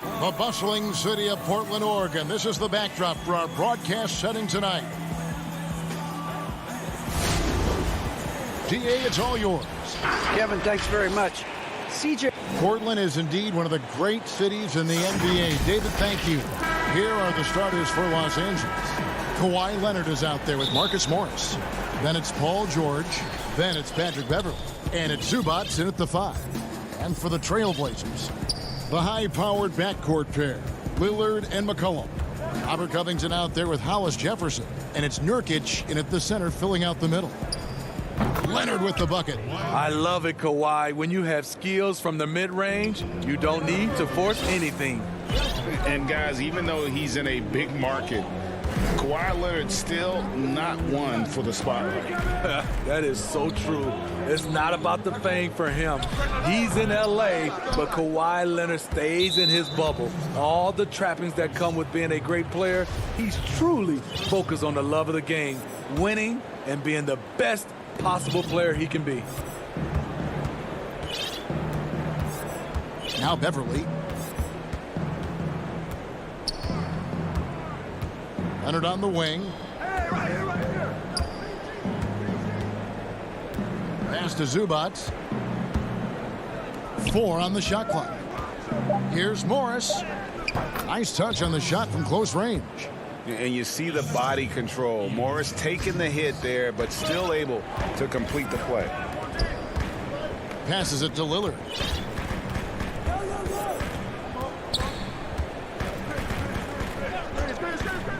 The bustling city of Portland, Oregon. This is the backdrop for our broadcast setting tonight. DA, it's all yours. Kevin, thanks very much. CJ. Portland is indeed one of the great cities in the NBA. David, thank you. Here are the starters for Los Angeles. Kawhi Leonard is out there with Marcus Morris. Then it's Paul George. Then it's Patrick Beverley. And it's Zubac in at the 5. And for the Trailblazers, the high-powered backcourt pair, Lillard and McCollum. Robert Covington out there with Hollis Jefferson. And it's Nurkic in at the center, filling out the middle. Leonard with the bucket. I love it, Kawhi. When you have skills from the mid-range, you don't need to force anything. And, guys, even though he's in a big market, Kawhi Leonard's still not one for the spotlight. That is so true. It's not about the fame for him. He's in L.A., but Kawhi Leonard stays in his bubble. All the trappings that come with being a great player, he's truly focused on the love of the game, winning and being the best possible player he can be. Now Beverley. Leonard on the wing. Pass to Zubac. 4 on the shot clock. Here's Morris. Nice touch on the shot from close range. And you see the body control. Morris taking the hit there, but still able to complete the play. Passes it to Lillard.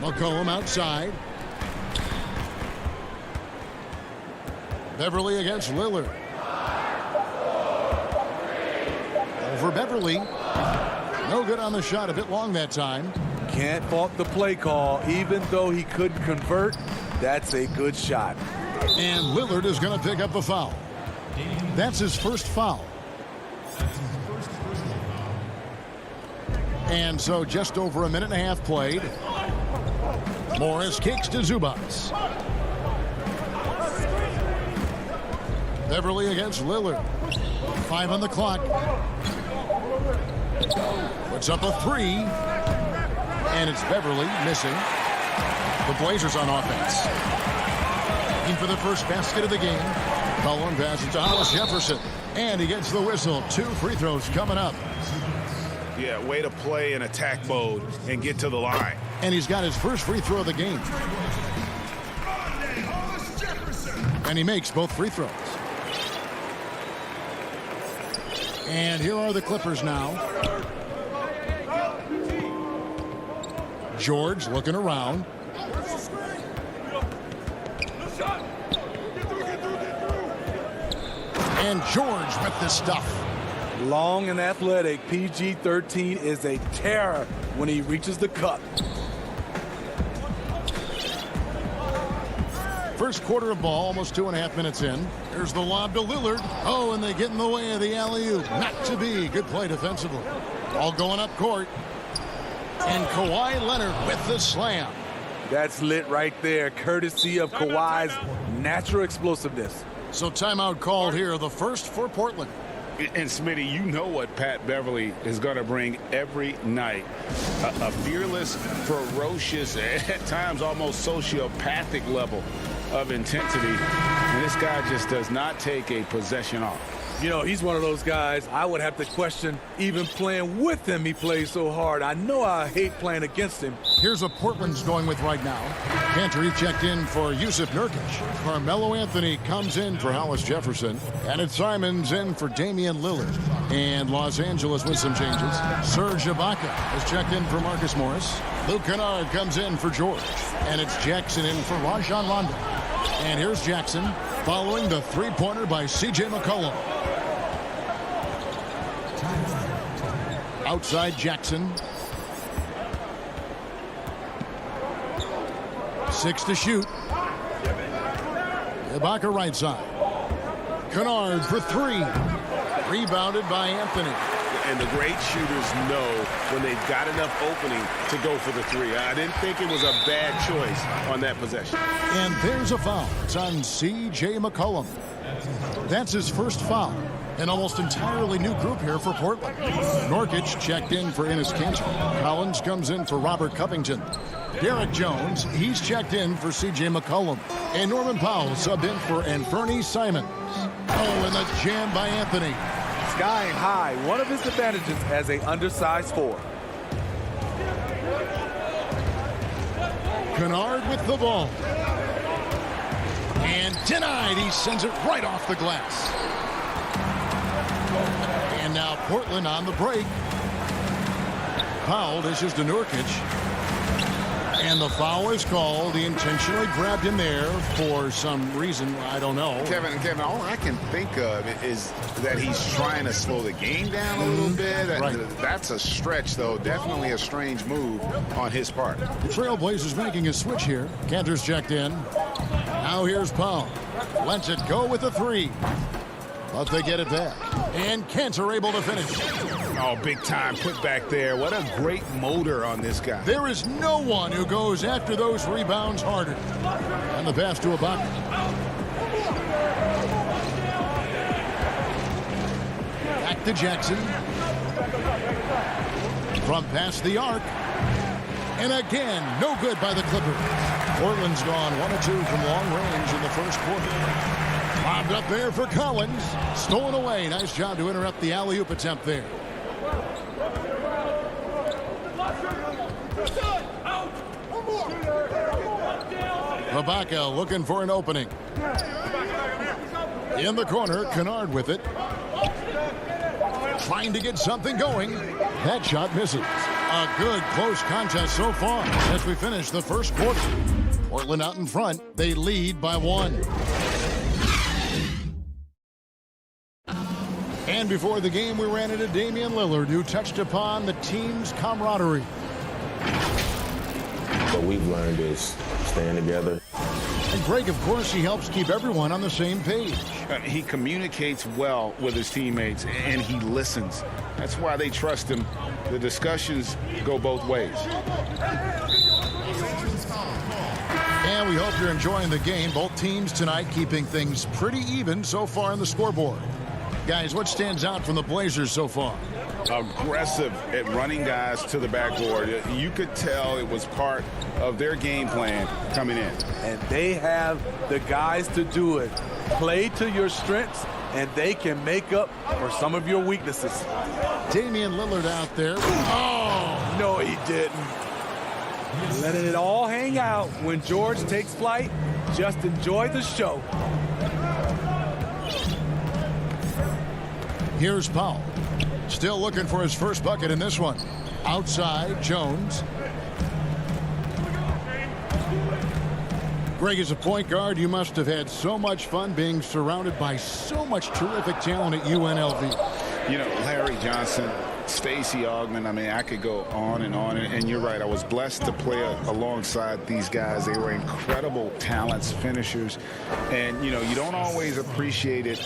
McCollum outside. Beverley against Lillard. Over Beverley. No good on the shot. A bit long that time. Can't fault the play call. Even though he couldn't convert, that's a good shot. And Lillard is going to pick up a foul. That's his first foul. And so just over a minute and a half played. Morris kicks to Zubac. Beverley against Lillard. 5 on the clock. Puts up a 3. And it's Beverley missing. The Blazers on offense. Looking for the first basket of the game. Cullen passes to Hollis Jefferson. And he gets the whistle. 2 free throws coming up. Yeah, way to play in attack mode and get to the line. And he's got his first free throw of the game. And he makes both free throws. And here are the Clippers now. George looking around. And George with the stuff. Long and athletic, PG-13 is a terror when he reaches the cup. First quarter of ball, almost 2.5 minutes in. There's the lob to Lillard. Oh, and they get in the way of the alley-oop. Not to be. Good play defensively. All going up court. And Kawhi Leonard with the slam. That's lit right there, courtesy of Kawhi's natural explosiveness. So timeout called here, the first for Portland. And Smitty, you know what Pat Beverley is going to bring every night. A fearless, ferocious, at times almost sociopathic level of intensity. And this guy just does not take a possession off. You know, he's one of those guys I would have to question even playing with him. He plays so hard. I know I hate playing against him. Here's what Portland's going with right now. Cantor checked in for Yusuf Nurkic. Carmelo Anthony comes in for Hollis Jefferson. And it's Simons in for Damian Lillard. And Los Angeles with some changes. Serge Ibaka has checked in for Marcus Morris. Luke Kennard comes in for George. And it's Jackson in for Rajon Rondo. And here's Jackson following the three-pointer by C.J. McCollum. Outside Jackson. 6 to shoot. Ibaka right side. Kennard for 3. Rebounded by Anthony. And the great shooters know when they've got enough opening to go for the 3. I didn't think it was a bad choice on that possession. And there's a foul. It's on C.J. McCollum. That's his first foul. An almost entirely new group here for Portland. Norkic checked in for Enes Kanter. Collins comes in for Robert Covington. Derek Jones, he's checked in for C.J. McCollum. And Norman Powell subbed in for Anthony Simons. Oh, and the jam by Anthony. Skying high, one of his advantages as an undersized forward. Kennard with the ball. And denied. He sends it right off the glass. And now Portland on the break. Powell dishes to Nurkic. And the foul is called. He intentionally grabbed him there for some reason. I don't know. Kevin, all I can think of is that he's trying to slow the game down a little bit. Right. That's a stretch, though. Definitely a strange move on his part. The Trailblazers making a switch here. Kanter's checked in. Now here's Powell. Lets it go with the three. But they get it back. And Kanter able to finish. Oh, big time put back there. What a great motor on this guy. There is no one who goes after those rebounds harder. And the pass to Ibaka. Back to Jackson. From past the arc. And again, no good by the Clippers. Portland's gone 1 of 2 from long range in the first quarter. Bobbed up there for Collins. Stolen away. Nice job to interrupt the alley-oop attempt there. Ibaka looking for an opening. In the corner, Kennard with it. Trying to get something going. That shot misses. A good close contest so far as we finish the first quarter. Portland out in front. They lead by 1. And before the game, we ran into Damian Lillard, who touched upon the team's camaraderie. What we've learned is staying together. And Greg, of course, he helps keep everyone on the same page. He communicates well with his teammates, and he listens. That's why they trust him. The discussions go both ways. And we hope you're enjoying the game. Both teams tonight keeping things pretty even so far on the scoreboard. Guys, what stands out from the Blazers so far? Aggressive at running guys to the backboard. You could tell it was part of their game plan coming in. And they have the guys to do it. Play to your strengths, and they can make up for some of your weaknesses. Damian Lillard out there. Oh! No, he didn't. Letting it all hang out. When George takes flight, just enjoy the show. Here's Powell. Still looking for his first bucket in this one. Outside, Jones. Greg, as a point guard, you must have had so much fun being surrounded by so much terrific talent at UNLV. You know, Larry Johnson, Stacey Augmon, I mean, I could go on. And you're right, I was blessed to play alongside these guys. They were incredible talents, finishers. And, you know, you don't always appreciate it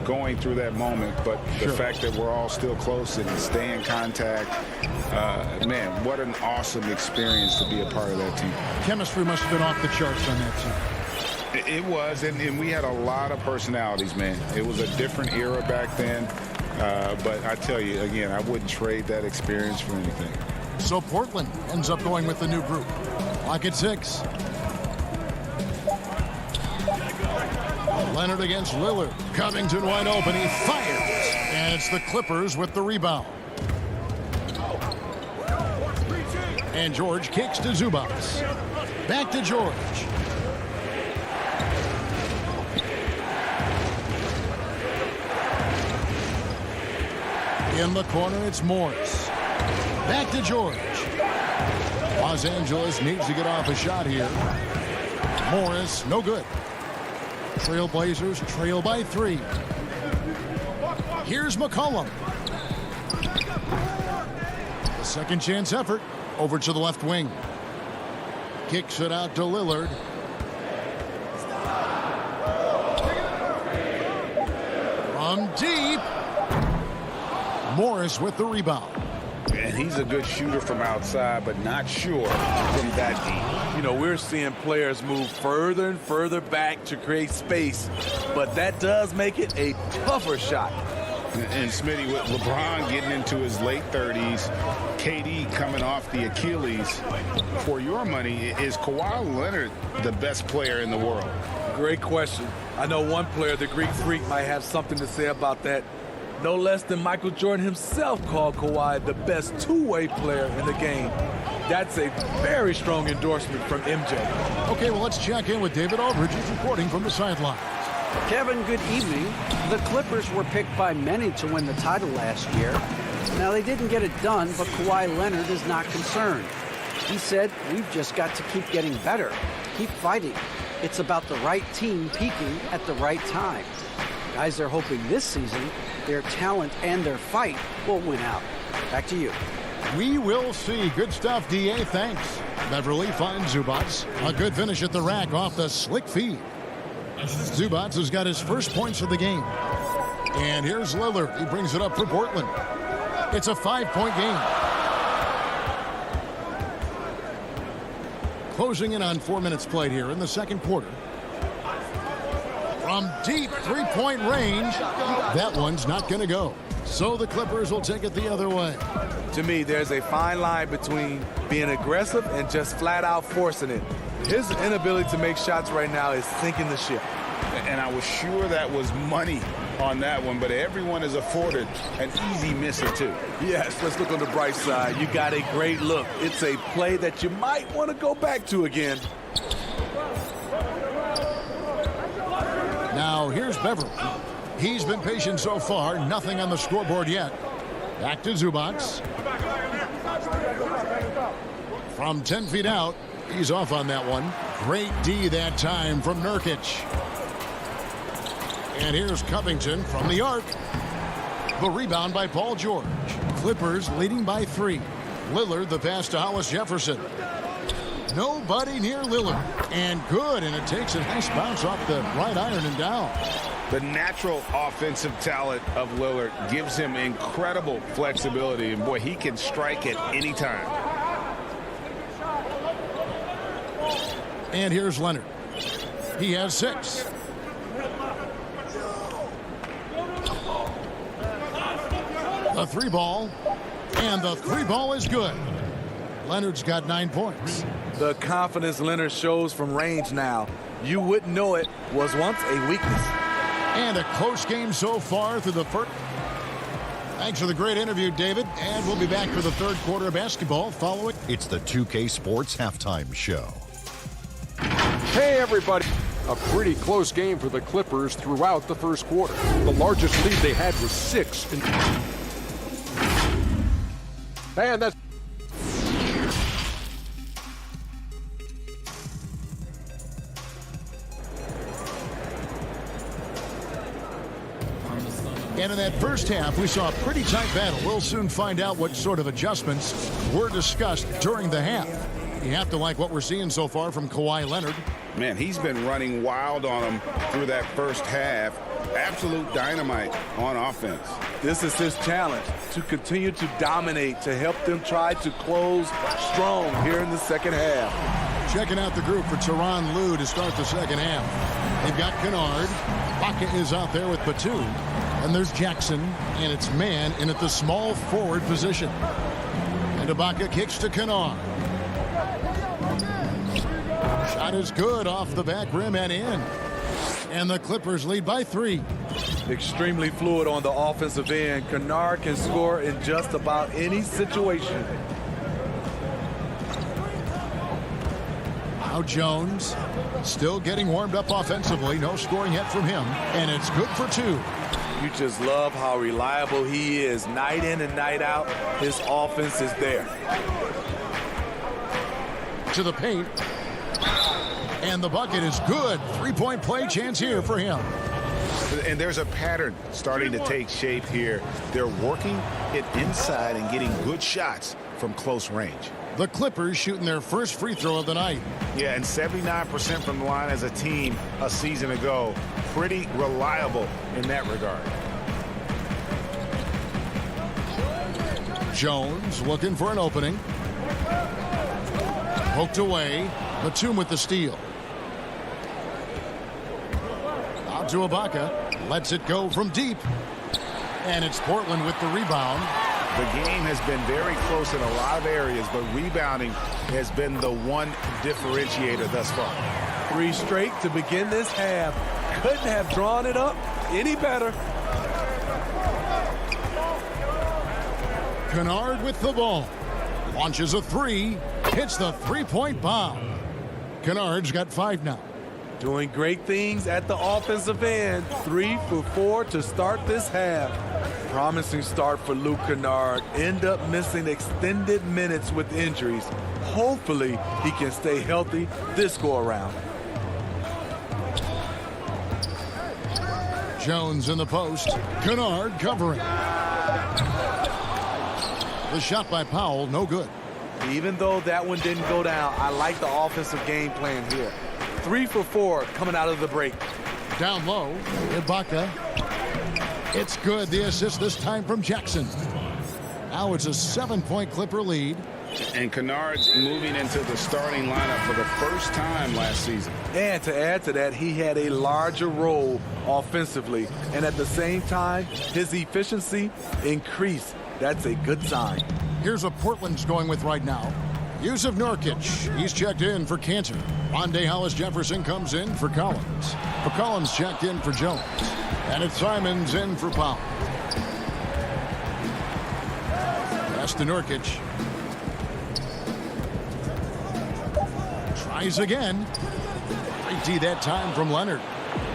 going through that moment, but the fact that we're all still close and stay in contact, man, what an awesome experience to be a part of that team. Chemistry must have been off the charts on that team. It was, and we had a lot of personalities, man. It was a different era back then. But I tell you, again, I wouldn't trade that experience for anything. So Portland ends up going with the new group. Lock at 6. Leonard against Lillard. Covington wide open. He fires. And it's the Clippers with the rebound. And George kicks to Zubac. Back to George. In the corner, it's Morris. Back to George. Los Angeles needs to get off a shot here. Morris, no good. Trailblazers trail by 3. Here's McCollum. The second chance effort over to the left wing. Kicks it out to Lillard. From deep. Morris with the rebound. And he's a good shooter from outside, but not sure from that deep. You know, we're seeing players move further and further back to create space, but that does make it a tougher shot. And Smitty, with LeBron getting into his late 30s, KD coming off the Achilles, for your money, is Kawhi Leonard the best player in the world? Great question. I know one player, the Greek Freak, might have something to say about that. No less than Michael Jordan himself called Kawhi the best two-way player in the game. That's a very strong endorsement from MJ. Okay, well, let's check in with David Aldridge, who's reporting from the sideline. Kevin, good evening. The Clippers were picked by many to win the title last year. Now, they didn't get it done, but Kawhi Leonard is not concerned. He said, "We've just got to keep getting better, keep fighting. It's about the right team peaking at the right time." Guys are hoping this season their talent and their fight will win out. Back to you. We will see. Good stuff, D.A. Thanks. Beverly finds Zubats. A good finish at the rack off the slick feed. Zubats has got his first points of the game. And here's Lillard. He brings it up for Portland. It's a 5-point game. Closing in on 4 minutes played here in the second quarter. From deep three-point range, that one's not going to go. So the Clippers will take it the other way. To me, there's a fine line between being aggressive and just flat out forcing it. His inability to make shots right now is sinking the ship. And I was sure that was money on that one, but everyone is afforded an easy miss or two. Yes, let's look on the bright side. You got a great look. It's a play that you might want to go back to again. Now here's Beverly. He's been patient so far. Nothing on the scoreboard yet. Back to Zubats. From 10 feet out, he's off on that one. Great D that time from Nurkic. And here's Covington from the arc. The rebound by Paul George. Clippers leading by 3. Lillard the pass to Hollis Jefferson. Nobody near Lillard. And good, and it takes a nice bounce off the right iron and down. The natural offensive talent of Lillard gives him incredible flexibility, and boy, he can strike at any time. And here's Leonard. He has 6. The 3-ball, and the 3-ball is good. Leonard's got 9 points. The confidence Leonard shows from range now, you wouldn't know it was once a weakness. And a close game so far through the first. Thanks for the great interview, David. And we'll be back for the third quarter of basketball following. It's the 2K Sports Halftime Show. Hey, everybody. A pretty close game for the Clippers throughout the first quarter. The largest lead they had was 6. And that's... And in that first half, we saw a pretty tight battle. We'll soon find out what sort of adjustments were discussed during the half. You have to like what we're seeing so far from Kawhi Leonard. Man, he's been running wild on him through that first half. Absolute dynamite on offense. This is his challenge, to continue to dominate, to help them try to close strong here in the second half. Checking out the group for Tyronn Lue to start the second half. They've got Kennard. Baca is out there with Batum. And there's Jackson, and it's man in at the small forward position. And Ibaka kicks to Kennard. Shot is good off the back rim and in. And the Clippers lead by 3. Extremely fluid on the offensive end. Kennard can score in just about any situation. Now Jones still getting warmed up offensively. No scoring yet from him. And it's good for 2. You just love how reliable he is. Night in and night out, his offense is there. To the paint. And the bucket is good. 3-point play chance here for him. And there's a pattern starting to take shape here. They're working it inside and getting good shots from close range. The Clippers shooting their first free throw of the night. Yeah, and 79% from the line as a team a season ago. Pretty reliable in that regard. Jones looking for an opening. Poked away. Batum with the steal. Out to Ibaka. Lets it go from deep. And it's Portland with the rebound. The game has been very close in a lot of areas, but rebounding has been the one differentiator thus far. 3 straight to begin this half. Couldn't have drawn it up any better. Kennard with the ball. Launches a 3. Hits the three-point bomb. Kennard's got 5 now. Doing great things at the offensive end. 3 for 4 to start this half. Promising start for Luke Kennard. End up missing extended minutes with injuries. Hopefully he can stay healthy this go-around. Jones in the post. Kennard covering. The shot by Powell, no good. Even though that one didn't go down, I like the offensive game plan here. 3 for 4 coming out of the break. Down low, Ibaka. It's good. The assist this time from Jackson. Now it's a 7-point Clipper lead. And Kennard's moving into the starting lineup for the first time last season. And to add to that, he had a larger role offensively. And at the same time, his efficiency increased. That's a good sign. Here's what Portland's going with right now. Yusuf Nurkic, he's checked in for Cantor. Rondé Hollis-Jefferson comes in for Collins. McCollum's checked in for Jones. And it's Simons in for Powell. Pass to Nurkic. Tries again. Great D that time from Leonard.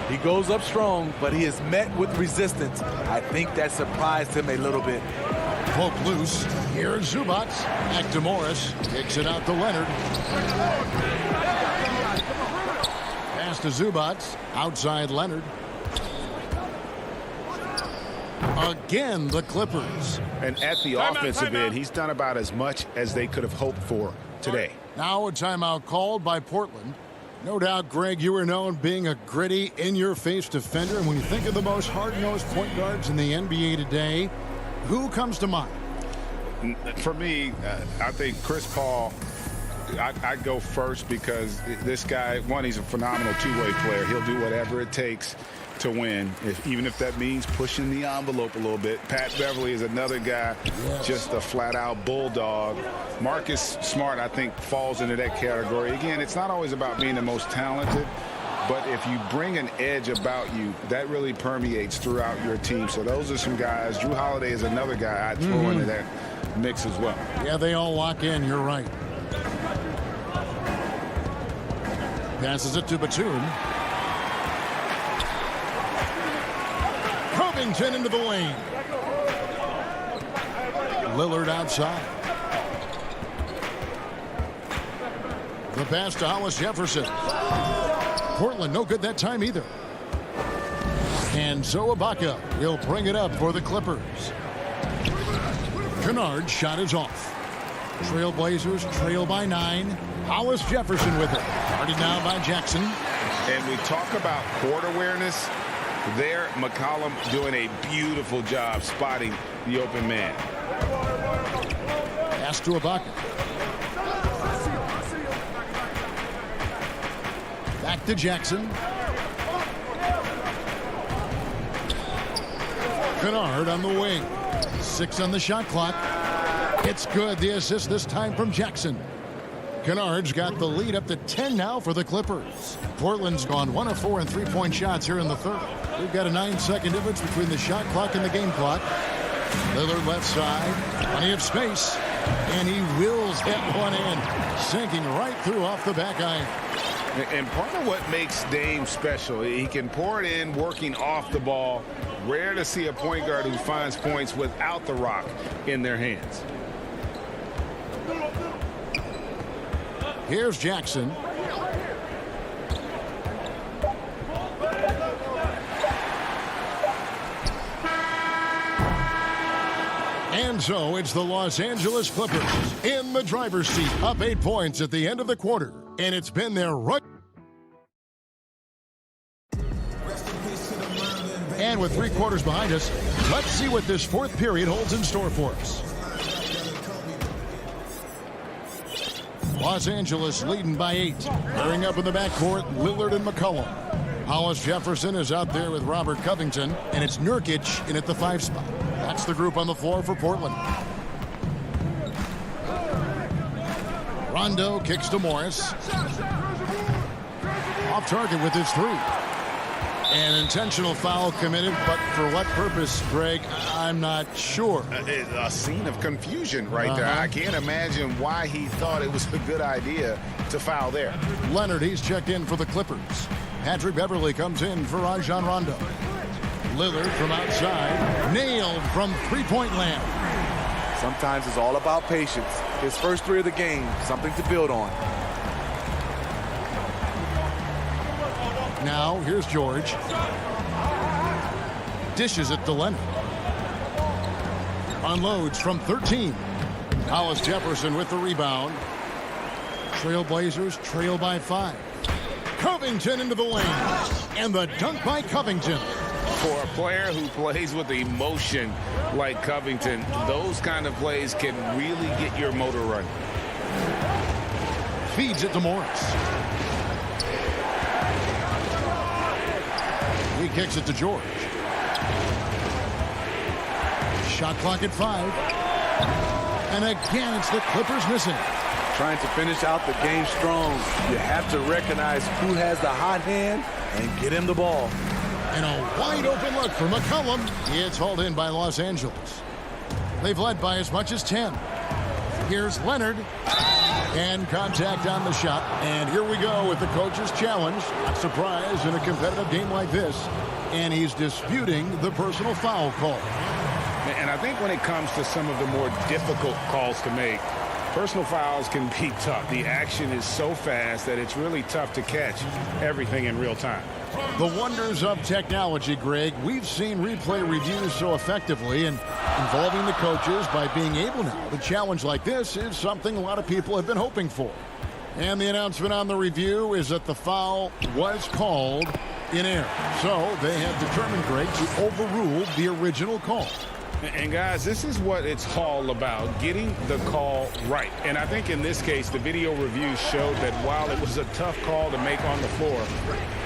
He goes up strong, but he is met with resistance. I think that surprised him a little bit. Poke loose. Here's Zubac. Back to Morris. Kicks it out to Leonard. Pass to Zubac. Outside Leonard. Again, the Clippers. And at the offensive end, he's done about as much as they could have hoped for today. Now a timeout called by Portland. No doubt, Greg, you are known being a gritty, in-your-face defender. And when you think of the most hard-nosed point guards in the NBA today, who comes to mind? For me, I think Chris Paul, I'd go first because this guy, one, he's a phenomenal two-way player. He'll do whatever it takes to win, even if that means pushing the envelope a little bit. Pat Beverly is another guy, just a flat-out bulldog. Marcus Smart, I think, falls into that category. Again, it's not always about being the most talented, but if you bring an edge about you, that really permeates throughout your team. So those are some guys. Jrue Holiday is another guy I'd throw into that mix as well. Yeah, they all lock in. You're right. Passes it to Batum. Covington into the lane. Lillard outside. The pass to Hollis-Jefferson. Portland no good that time either. And so Ibaka will bring it up for the Clippers. Kennard's shot is off. Trailblazers trail by 9. Hollis-Jefferson with it. Guarded now by Jackson. And we talk about court awareness. There, McCollum doing a beautiful job spotting the open man. Pass to Ibaka. Back to Jackson. Kennard on the wing. 6 on the shot clock. It's good. The assist this time from Jackson. Kennard's got the lead up to 10 now for the Clippers. Portland's gone 1 of 4 in three-point shots here in the third. We've got a 9-second difference between the shot clock and the game clock. Lillard left side. Plenty of space. And he wills hit one in. Sinking right through off the back iron. And part of what makes Dame special, he can pour it in working off the ball. Rare to see a point guard who finds points without the rock in their hands. Here's Jackson. And so it's the Los Angeles Clippers in the driver's seat, up 8 points at the end of the quarter. And it's been their right. And with 3 quarters behind us, let's see what this fourth period holds in store for us. Los Angeles leading by 8. Pairing up in the backcourt, Lillard and McCollum. Hollis Jefferson is out there with Robert Covington, and it's Nurkic in at the 5 spot. That's the group on the floor for Portland. Rondo kicks to Morris. Off target with his 3. An intentional foul committed, but for what purpose, Greg, I'm not sure. A scene of confusion right there. I can't imagine why he thought it was a good idea to foul there. Leonard, he's checked in for the Clippers. Patrick Beverly comes in for Rajon Rondo. Lillard from outside, nailed from three-point land. Sometimes it's all about patience. His first 3 of the game, something to build on. Now, here's George. Dishes it to Leonard. Unloads from 13. Hollis Jefferson with the rebound. Trailblazers trail by 5. Covington into the lane. And the dunk by Covington. For a player who plays with emotion like Covington, those kind of plays can really get your motor running. Feeds it to Morris. He kicks it to George. Shot clock at 5. And again, it's the Clippers missing. Trying to finish out the game strong. You have to recognize who has the hot hand and get him the ball. And a wide open look for McCollum. It's hauled in by Los Angeles. They've led by as much as 10. Here's Leonard. And contact on the shot. And here we go with the coach's challenge. Not surprised in a competitive game like this. And he's disputing the personal foul call. And I think when it comes to some of the more difficult calls to make, personal fouls can be tough. The action is so fast that it's really tough to catch everything in real time. The wonders of technology, Greg. We've seen replay reviews so effectively, and involving the coaches by being able now to challenge like this is something a lot of people have been hoping for. And the announcement on the review is that the foul was called in error. So they have determined, Greg, to overrule the original call. And guys, this is what it's all about, getting the call right. And I think in this case, the video review showed that while it was a tough call to make on the floor,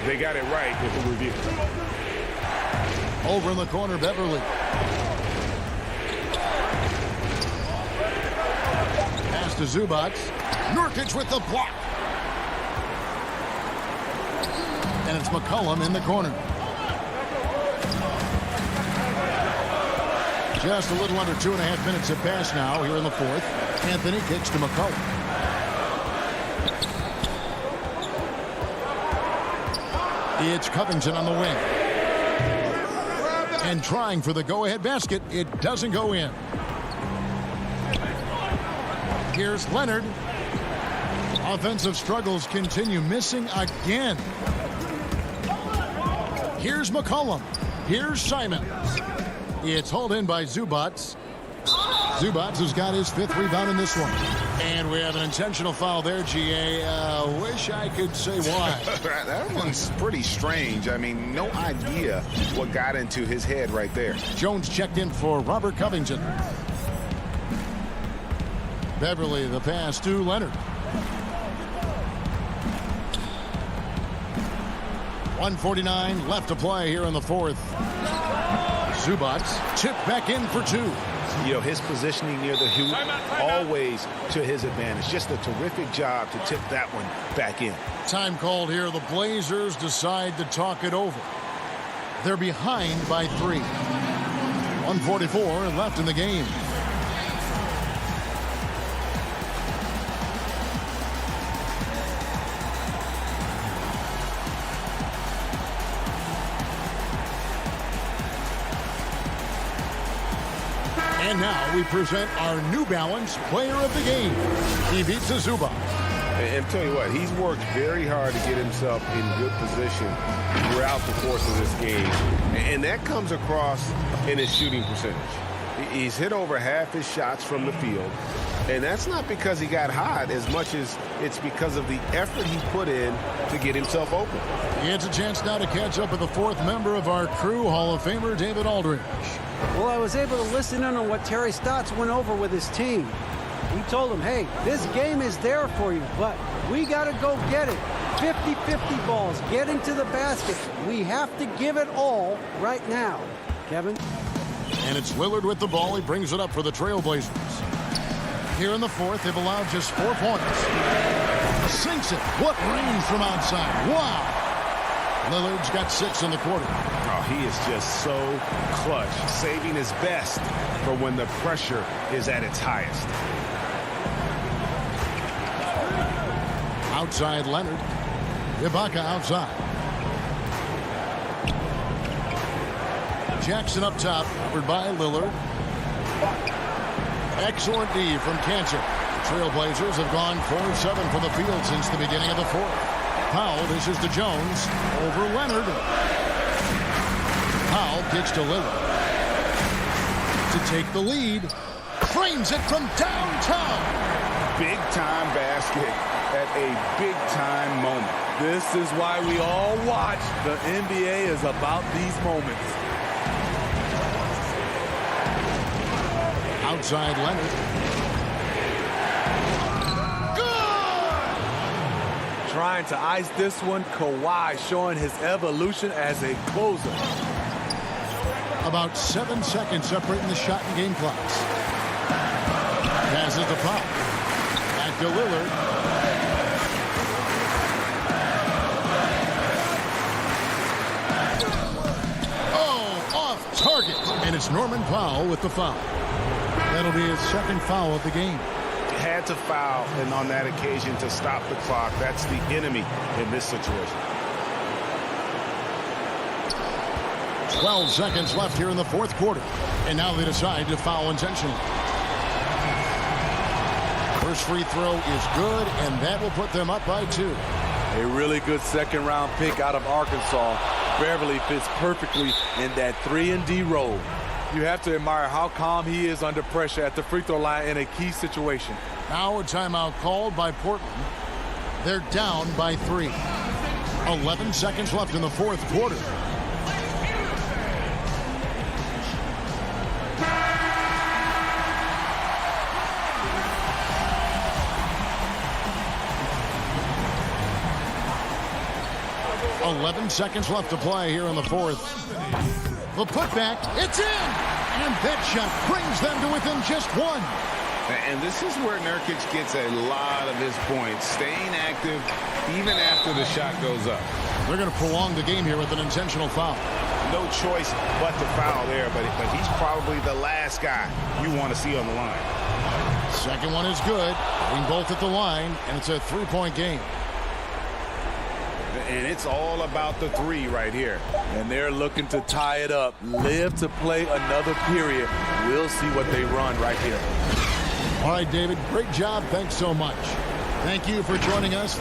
they got it right with the review. Over in the corner, Beverly. Pass to Zubac. Nurkic with the block. And it's McCollum in the corner. Just a little under 2.5 minutes have passed now here in the 4th. Anthony kicks to McCollum. It's Covington on the wing. And trying for the go-ahead basket. It doesn't go in. Here's Leonard. Offensive struggles continue. Missing again. Here's McCollum. Here's Simons. It's hauled in by Zubac. Zubac has got his 5th rebound in this one. And we have an intentional foul there, GA. Wish I could say why. That one's pretty strange. I mean, no idea what got into his head right there. Jones checked in for Robert Covington. Beverly, the pass to Leonard. 1:49 left to play here in the 4th. Zubac tipped back in for 2. You know, his positioning near the hoop, always to his advantage. Just a terrific job to tip that one back in. Time called here. The Blazers decide to talk it over. They're behind by 3. 1:44 left in the game. And now we present our New Balance player of the game. He beats Zubac. And tell you what, he's worked very hard to get himself in good position throughout the course of this game. And that comes across in his shooting percentage. He's hit over half his shots from the field. And that's not because he got hot as much as it's because of the effort he put in to get himself open. It's a chance now to catch up with the 4th member of our crew, Hall of Famer David Aldridge. Well, I was able to listen in on what Terry Stotts went over with his team. He told him, hey, this game is there for you, but we got to go get it. 50-50 balls getting to the basket. We have to give it all right now. Kevin? And it's Lillard with the ball. He brings it up for the Trailblazers. Here in the fourth, they've allowed just 4 points. Sinks it. What range from outside. Wow. Lillard's got 6 in the quarter. Oh, he is just so clutch, saving his best for when the pressure is at its highest. Outside Leonard. Ibaka outside. Jackson up top, covered by Lillard. Excellent D from Cancer. The Trailblazers have gone 4-7 from the field since the beginning of the fourth. Powell dishes to Jones. Over Leonard. Powell kicks to Lillard. To take the lead. Frames it from downtown. Big-time basket at a big-time moment. This is why we all watch. The NBA is about these moments. Outside Leonard. Good! Trying to ice this one, Kawhi showing his evolution as a closer. About 7 seconds separating the shot and game clocks. Passes the pop. Back to Lillard. Oh, off target. And it's Norman Powell with the foul. That'll be his second foul of the game. Had to foul, and on that occasion to stop the clock. That's the enemy in this situation. 12 seconds left here in the fourth quarter. And now they decide to foul intentionally. First free throw is good, and that will put them up by 2. A really good second-round pick out of Arkansas. Beverly fits perfectly in that 3-and-D role. You have to admire how calm he is under pressure at the free throw line in a key situation. Now a timeout called by Portland. They're down by 3. 11 seconds left in the fourth quarter. .11 seconds left to play here in the fourth. The putback, it's in! And that shot brings them to within just 1. And this is where Nurkic gets a lot of his points, staying active even after the shot goes up. They're going to prolong the game here with an intentional foul. No choice but to foul there, but he's probably the last guy you want to see on the line. Second one is good. Getting both at the line, and it's a 3-point game. And it's all about the 3 right here. And they're looking to tie it up. Live to play another period. We'll see what they run right here. All right, David, great job. Thanks so much. Thank you for joining us.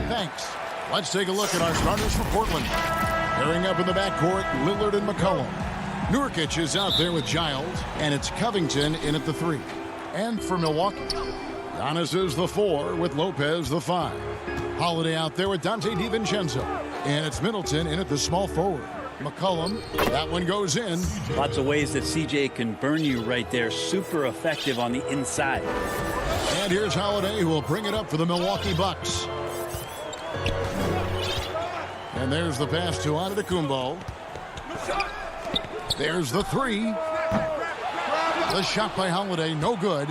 Thanks. Let's take a look at our starters for Portland. Pairing up in the backcourt, Lillard and McCollum. Nurkic is out there with Giles, and it's Covington in at the 3. And for Milwaukee, Giannis is the 4 with Lopez the 5. Holiday out there with Dante DiVincenzo, and it's Middleton in at the small forward. McCollum, that one goes in. Lots of ways that CJ can burn you right there. Super effective on the inside. And here's Holiday, who will bring it up for the Milwaukee Bucks. And there's the pass to Antetokounmpo. There's the 3. The shot by Holiday, no good.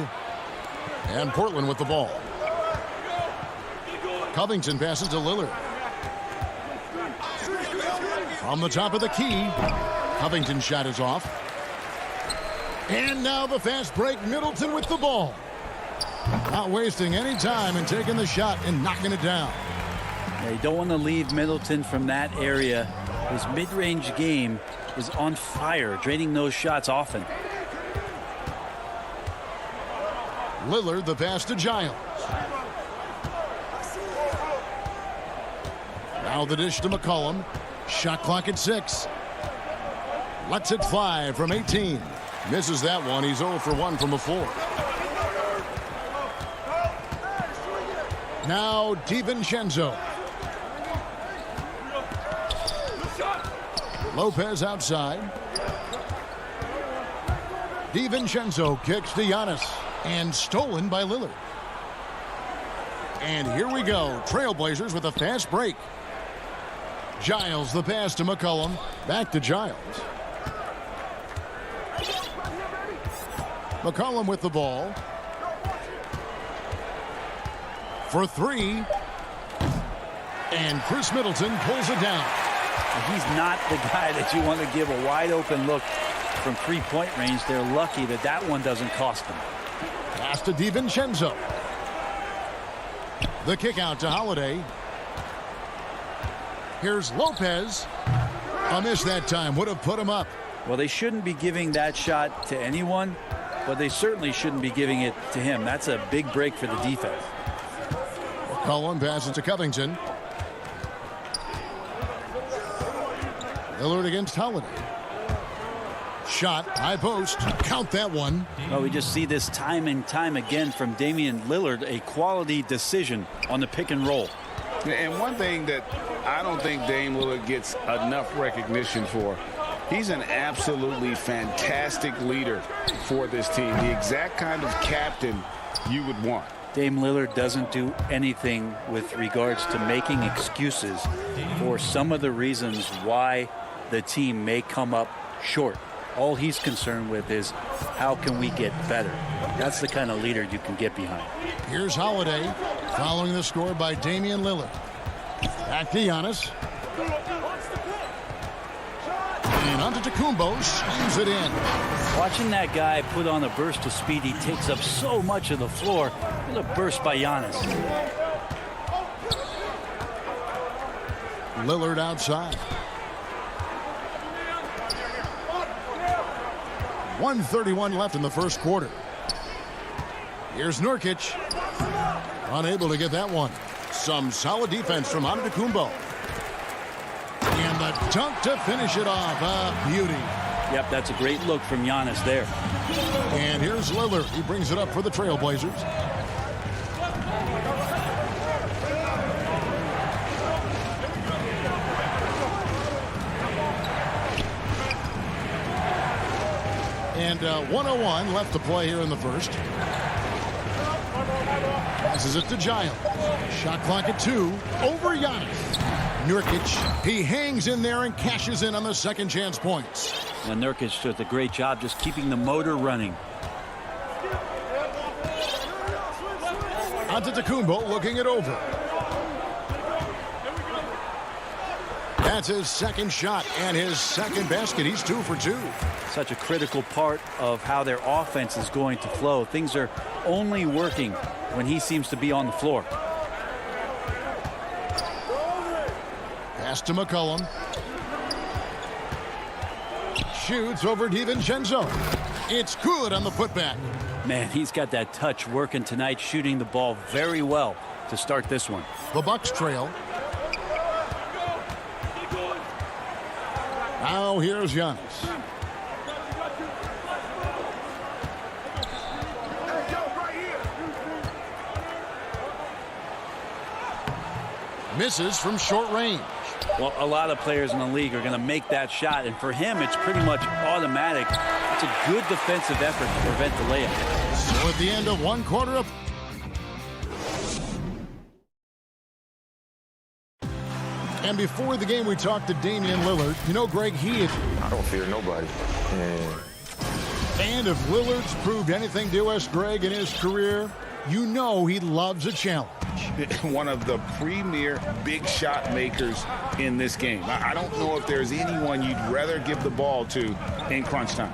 And Portland with the ball. Covington passes to Lillard. From the top of the key, Covington's shot is off. And now the fast break, Middleton with the ball. Not wasting any time and taking the shot and knocking it down. You don't want to leave Middleton from that area. His mid-range game is on fire, draining those shots often. Lillard, the pass to Giles. Now the dish to McCollum. Shot clock at 6. Lets it fly from 18. Misses that one. He's 0 for 1 from the floor. Now DiVincenzo. Lopez outside. DiVincenzo kicks to Giannis. And stolen by Lillard. And here we go. Trailblazers with a fast break. Giles, the pass to McCollum. Back to Giles. McCollum with the ball. For 3. And Chris Middleton pulls it down. He's not the guy that you want to give a wide open look from 3-point range. They're lucky that that one doesn't cost them. Pass to DiVincenzo. The kick out to Holiday. Here's Lopez. A miss that time. Would have put him up. Well, they shouldn't be giving that shot to anyone, but they certainly shouldn't be giving it to him. That's a big break for the defense. McCollum passes to Covington. Lillard against Holiday. Shot, high post. Count that one. Well, we just see this time and time again from Damian Lillard, a quality decision on the pick and roll. And one thing that I don't think Dame Lillard gets enough recognition for, he's an absolutely fantastic leader for this team. The exact kind of captain you would want. Dame Lillard doesn't do anything with regards to making excuses for some of the reasons why the team may come up short. All he's concerned with is how can we get better. That's the kind of leader you can get behind. Here's Holiday following the score by Damian Lillard. Back to Giannis. And Antetokounmpo slams it in. Watching that guy put on a burst of speed, he takes up so much of the floor. What a burst by Giannis. Lillard outside. 1:31 left in the first quarter. Here's Nurkic. Unable to get that one. Some solid defense from Antetokounmpo. And the dunk to finish it off. A beauty. Yep, that's a great look from Giannis there. And here's Lillard. He brings it up for the Trailblazers. And 1:01 left to play here in the first. Passes it to Giles. Shot clock at 2. Over Giannis. Nurkic, he hangs in there and cashes in on the second chance points. And Nurkic does a great job just keeping the motor running. Antetokounmpo looking it over. That's his second shot and his second basket. He's 2 for 2. Such a critical part of how their offense is going to flow. Things are only working when he seems to be on the floor. Pass to McCollum. Shoots over DiVincenzo. It's good on the putback. Man, he's got that touch working tonight, shooting the ball very well to start this one. The Bucks trail. Now here's Giannis. Misses from short range. Well, a lot of players in the league are going to make that shot, and for him, it's pretty much automatic. It's a good defensive effort to prevent the layup. So at the end of one quarter of... And before the game, we talked to Damian Lillard. You know, Greg, I don't fear nobody. And if Lillard's proved anything to us, Greg, in his career, you know he loves a challenge. One of the premier big shot makers in this game. I don't know if there's anyone you'd rather give the ball to in crunch time.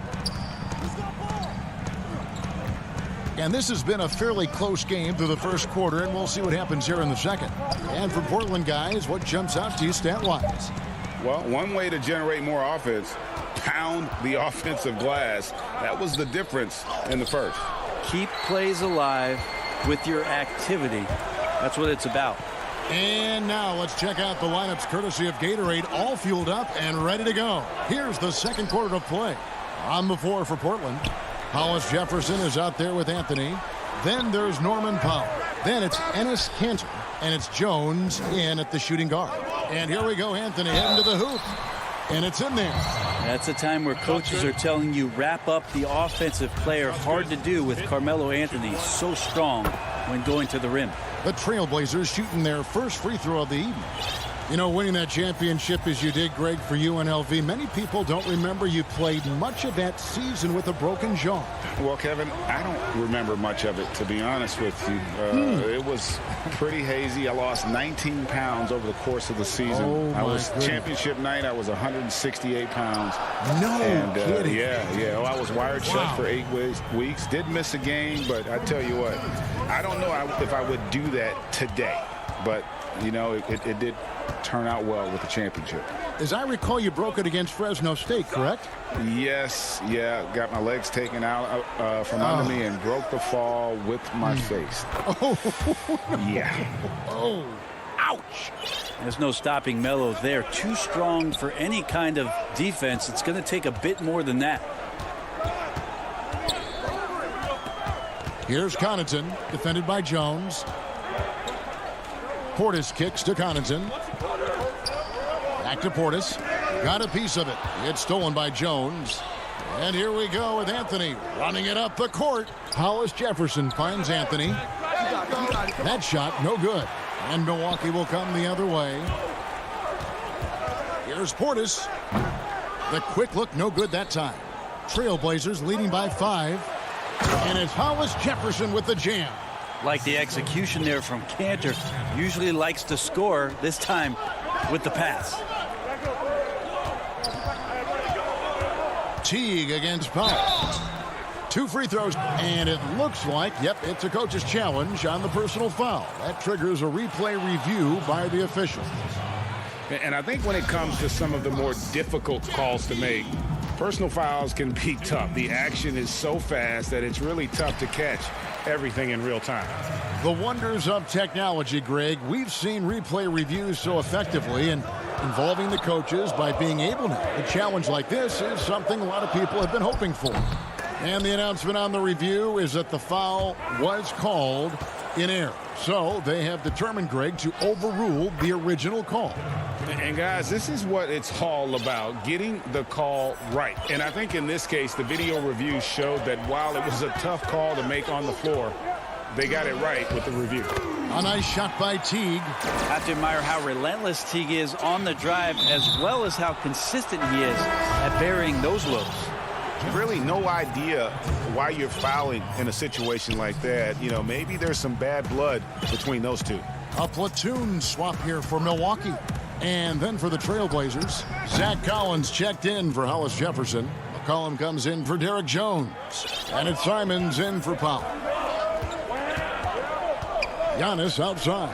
And this has been a fairly close game through the first quarter, and we'll see what happens here in the second. And for Portland, guys, what jumps out to you stat-wise? Well, one way to generate more offense, pound the offensive glass. That was the difference in the first. Keep plays alive with your activity. That's what it's about. And now let's check out the lineups courtesy of Gatorade, all fueled up and ready to go. Here's the second quarter of play. On the floor for Portland, Hollis Jefferson is out there with Anthony. Then there's Norman Powell. Then it's Enes Kanter, and it's Jones in at the shooting guard. And here we go, Anthony heading to the hoop. And it's in there. That's a time where coaches are telling you wrap up the offensive player. Hard to do with Carmelo Anthony, so strong when going to the rim. The Trailblazers shooting their first free throw of the evening. You know, winning that championship as you did, Greg, for UNLV, many people don't remember you played much of that season with a broken jaw. Well, Kevin, I don't remember much of it, to be honest with you. It was pretty hazy. I lost 19 pounds over the course of the season. Oh, I was goodness. Championship night, I was 168 pounds. No kidding. Yeah. Well, I was wired shut for 8 weeks. Did miss a game, but I tell you what, I don't know if I would do that today. But, you know, it did turn out well with the championship. As I recall, you broke it against Fresno State, correct? Yes, yeah. Got my legs taken out from under me and broke the fall with my face. Oh, yeah. Oh, ouch. There's no stopping Melo there. Too strong for any kind of defense. It's going to take a bit more than that. Here's Connaughton, defended by Jones. Portis kicks to Connaughton. Back to Portis. Got a piece of it. It's stolen by Jones. And here we go with Anthony running it up the court. Hollis Jefferson finds Anthony. That shot, no good. And Milwaukee will come the other way. Here's Portis. The quick look, no good that time. Trailblazers leading by 5. And it's Hollis Jefferson with the jam. Like the execution there from Kanter. Usually likes to score, this time with the pass. Teague against Powell. 2 free throws, and it looks like, yep, it's a coach's challenge on the personal foul. That triggers a replay review by the official. And I think when it comes to some of the more difficult calls to make, personal fouls can be tough. The action is so fast that it's really tough to catch everything in real time. The wonders of technology, Greg. We've seen replay reviews so effectively, and involving the coaches by being able to. A challenge like this is something a lot of people have been hoping for. And the announcement on the review is that the foul was called in error. So they have determined, Greg, to overrule the original call. And guys, this is what it's all about, getting the call right. And I think in this case, the video review showed that while it was a tough call to make on the floor, they got it right with the review. A nice shot by Teague. I have to admire how relentless Teague is on the drive, as well as how consistent he is at burying those lows. Really no idea why you're fouling in a situation like that. You know, maybe there's some bad blood between those two. A platoon swap here for Milwaukee. And then for the Trailblazers, Zach Collins checked in for Hollis Jefferson. McCollum comes in for Derek Jones. And it's Simons in for Powell. Giannis outside.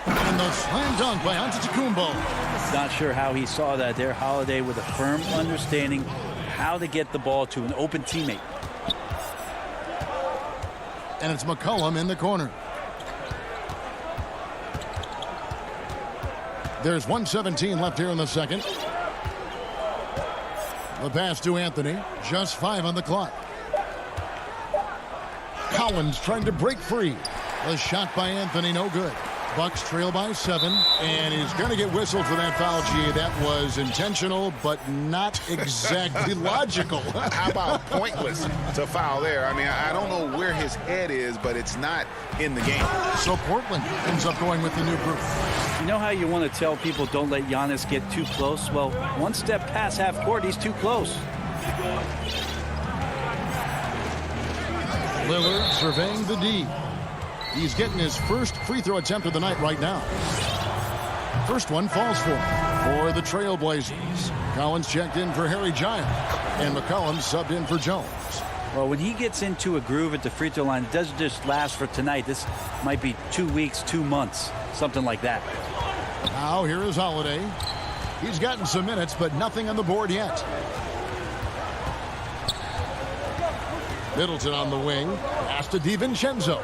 And the slam dunk by Antetokounmpo. Not sure how he saw that there. Holiday with a firm understanding how to get the ball to an open teammate. And it's McCollum in the corner. There's 1:17 left here in the second. The pass to Anthony. Just 5 on the clock. Collins trying to break free. The shot by Anthony, no good. Bucks trail by 7, and he's going to get whistled for that foul. Gee, that was intentional, but not exactly logical. How about pointless to foul there? I mean, I don't know where his head is, but it's not in the game. So Portland ends up going with the new group. You know how you want to tell people don't let Giannis get too close? Well, one step past half court, he's too close. Lillard surveying the D. He's getting his first free throw attempt of the night right now. First one falls for the Trailblazers. Collins checked in for Harry Giant, and McCollum subbed in for Jones. Well, when he gets into a groove at the free throw line, it doesn't just last for tonight. This might be 2 weeks, 2 months, something like that. Now here is Holiday. He's gotten some minutes, but nothing on the board yet. Middleton on the wing. Pass to DiVincenzo.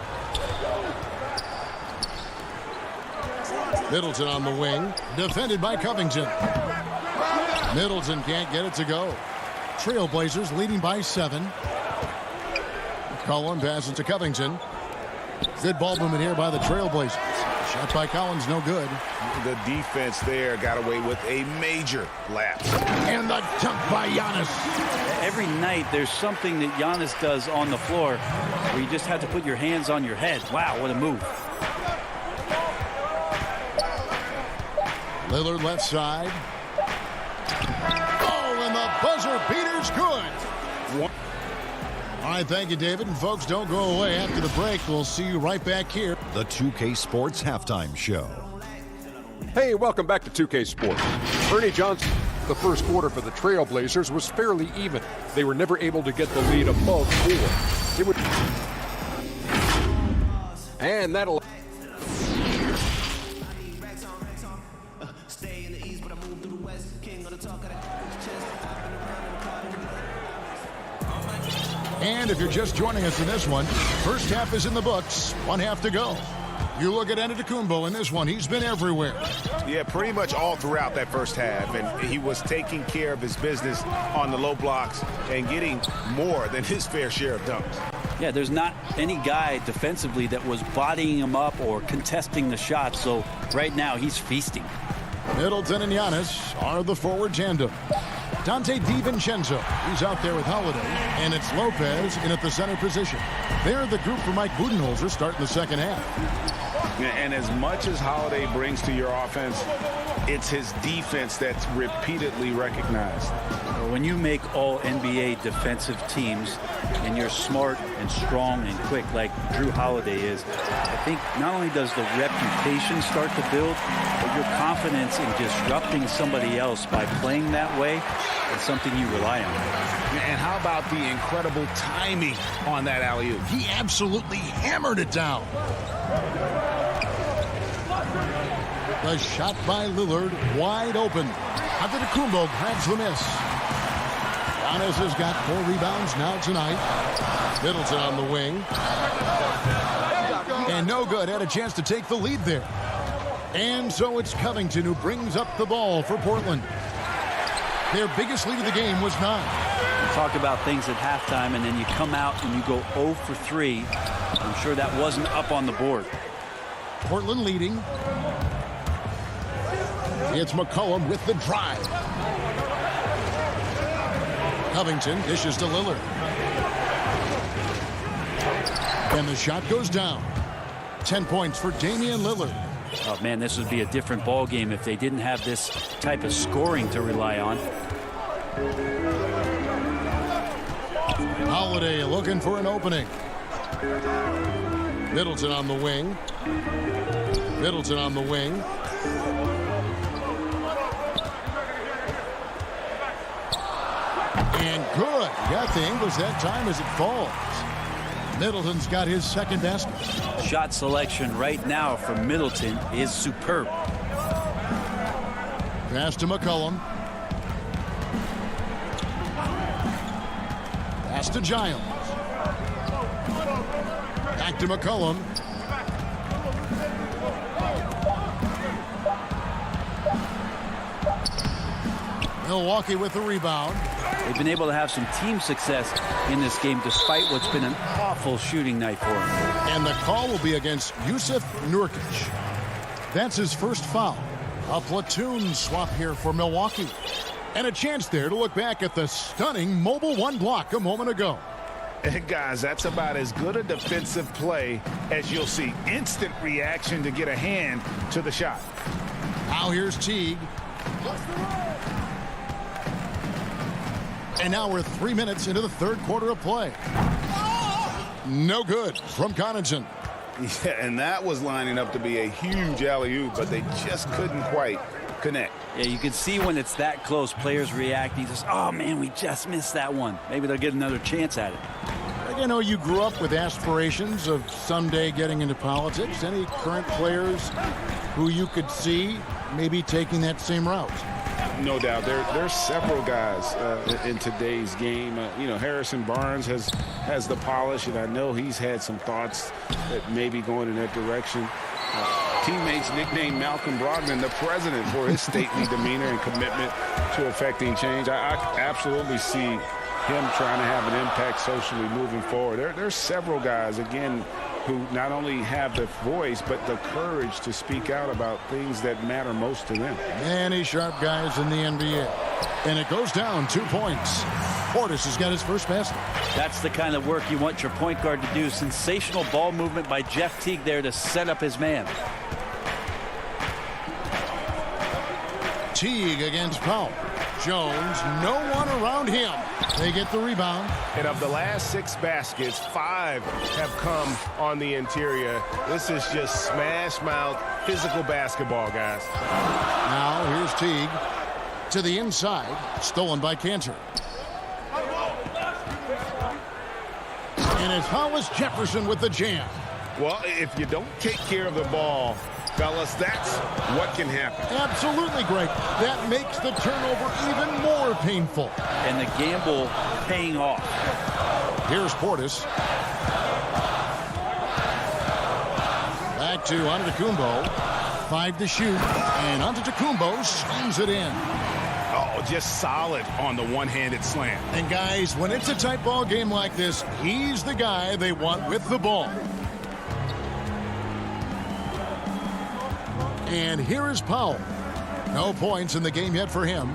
Middleton on the wing. Defended by Covington. Middleton can't get it to go. Trailblazers leading by 7. Collins passes to Covington. Good ball movement here by the Trailblazers. Shot by Collins, no good. The defense there got away with a major lapse. And the dunk by Giannis. Every night there's something that Giannis does on the floor where you just have to put your hands on your head. Wow, what a move. Lillard left side. Oh, and the buzzer beater's good. All right, thank you, David. And folks, don't go away after the break. We'll see you right back here. The 2K Sports Halftime Show. Hey, welcome back to 2K Sports. Ernie Johnson. The first quarter for the Trailblazers was fairly even. They were never able to get the lead above 4. And that'll... And if you're just joining us in this one, first half is in the books. 1 half to go. You look at Antetokounmpo in this one. He's been everywhere. Yeah, pretty much all throughout that first half. And he was taking care of his business on the low blocks and getting more than his fair share of dunks. Yeah, there's not any guy defensively that was bodying him up or contesting the shot. So right now he's feasting. Middleton and Giannis are the forward tandem. Dante DiVincenzo, he's out there with Holiday, and it's Lopez in at the center position. They're the group for Mike Budenholzer starting the second half. And as much as Holiday brings to your offense, it's his defense that's repeatedly recognized. When you make all NBA defensive teams and you're smart and strong and quick like Drew Holiday is, I think not only does the reputation start to build, but your confidence in disrupting somebody else by playing that way is something you rely on. And how about the incredible timing on that alley-oop? He absolutely hammered it down. The shot by Lillard, wide open. Antetokounmpo grabs the miss. Giannis has got 4 rebounds now tonight. Middleton on the wing. And no good. Had a chance to take the lead there. And so it's Covington who brings up the ball for Portland. Their biggest lead of the game was 9. You talk about things at halftime, and then you come out and you go 0 for 3. I'm sure that wasn't up on the board. Portland leading. It's McCollum with the drive. Covington dishes to Lillard. And the shot goes down. 10 points for Damian Lillard. Oh, man, this would be a different ball game if they didn't have this type of scoring to rely on. Holiday looking for an opening. Middleton on the wing. Middleton on the wing. And good. Got the Ingles that time as it falls. Middleton's got his second basket. Shot selection right now from Middleton is superb. Pass to McCollum. Pass to Giles. Back to McCollum. Milwaukee with the rebound. They've been able to have some team success in this game despite what's been an awful shooting night for them. And the call will be against Jusuf Nurkic. That's his first foul. A platoon swap here for Milwaukee. And a chance there to look back at the stunning mobile one block a moment ago. And guys, that's about as good a defensive play as you'll see. Instant reaction to get a hand to the shot. Now here's Teague. And now we're 3 minutes into the third quarter of play. No good from Connaughton. Yeah, and that was lining up to be a huge alley-oop, but they just couldn't quite connect. Yeah, you can see when it's that close, players reacting. Just, oh, man, we just missed that one. Maybe they'll get another chance at it. You know, you grew up with aspirations of someday getting into politics. Any current players who you could see maybe taking that same route? No doubt. There's several guys in today's game. You know, Harrison Barnes has the polish, and I know he's had some thoughts that maybe going in that direction. Teammates nicknamed Malcolm Brogdon the president for his stately demeanor and commitment to affecting change. I absolutely see him trying to have an impact socially moving forward. There's several guys, again, who not only have the voice but the courage to speak out about things that matter most to them. Many sharp guys in the NBA. And it goes down 2 points. Portis has got his first basket. That's the kind of work you want your point guard to do. Sensational ball movement by Jeff Teague there to set up his man. Teague against Powell. Jones, no one around him. They get the rebound. And of the last 6 baskets, 5 have come on the interior. This is just smash mouth physical basketball, guys. Now here's Teague to the inside, stolen by Cantor. And it's Hollis Jefferson with the jam. Well, if you don't take care of the ball, fellas, that's what can happen. Absolutely, Greg. That makes the turnover even more painful. And the gamble paying off. Here's Portis. Back to Antetokounmpo. 5 to shoot. And Antetokounmpo slams it in. Oh, just solid on the one-handed slam. And guys, when it's a tight ball game like this, he's the guy they want with the ball. And here is Powell. No points in the game yet for him.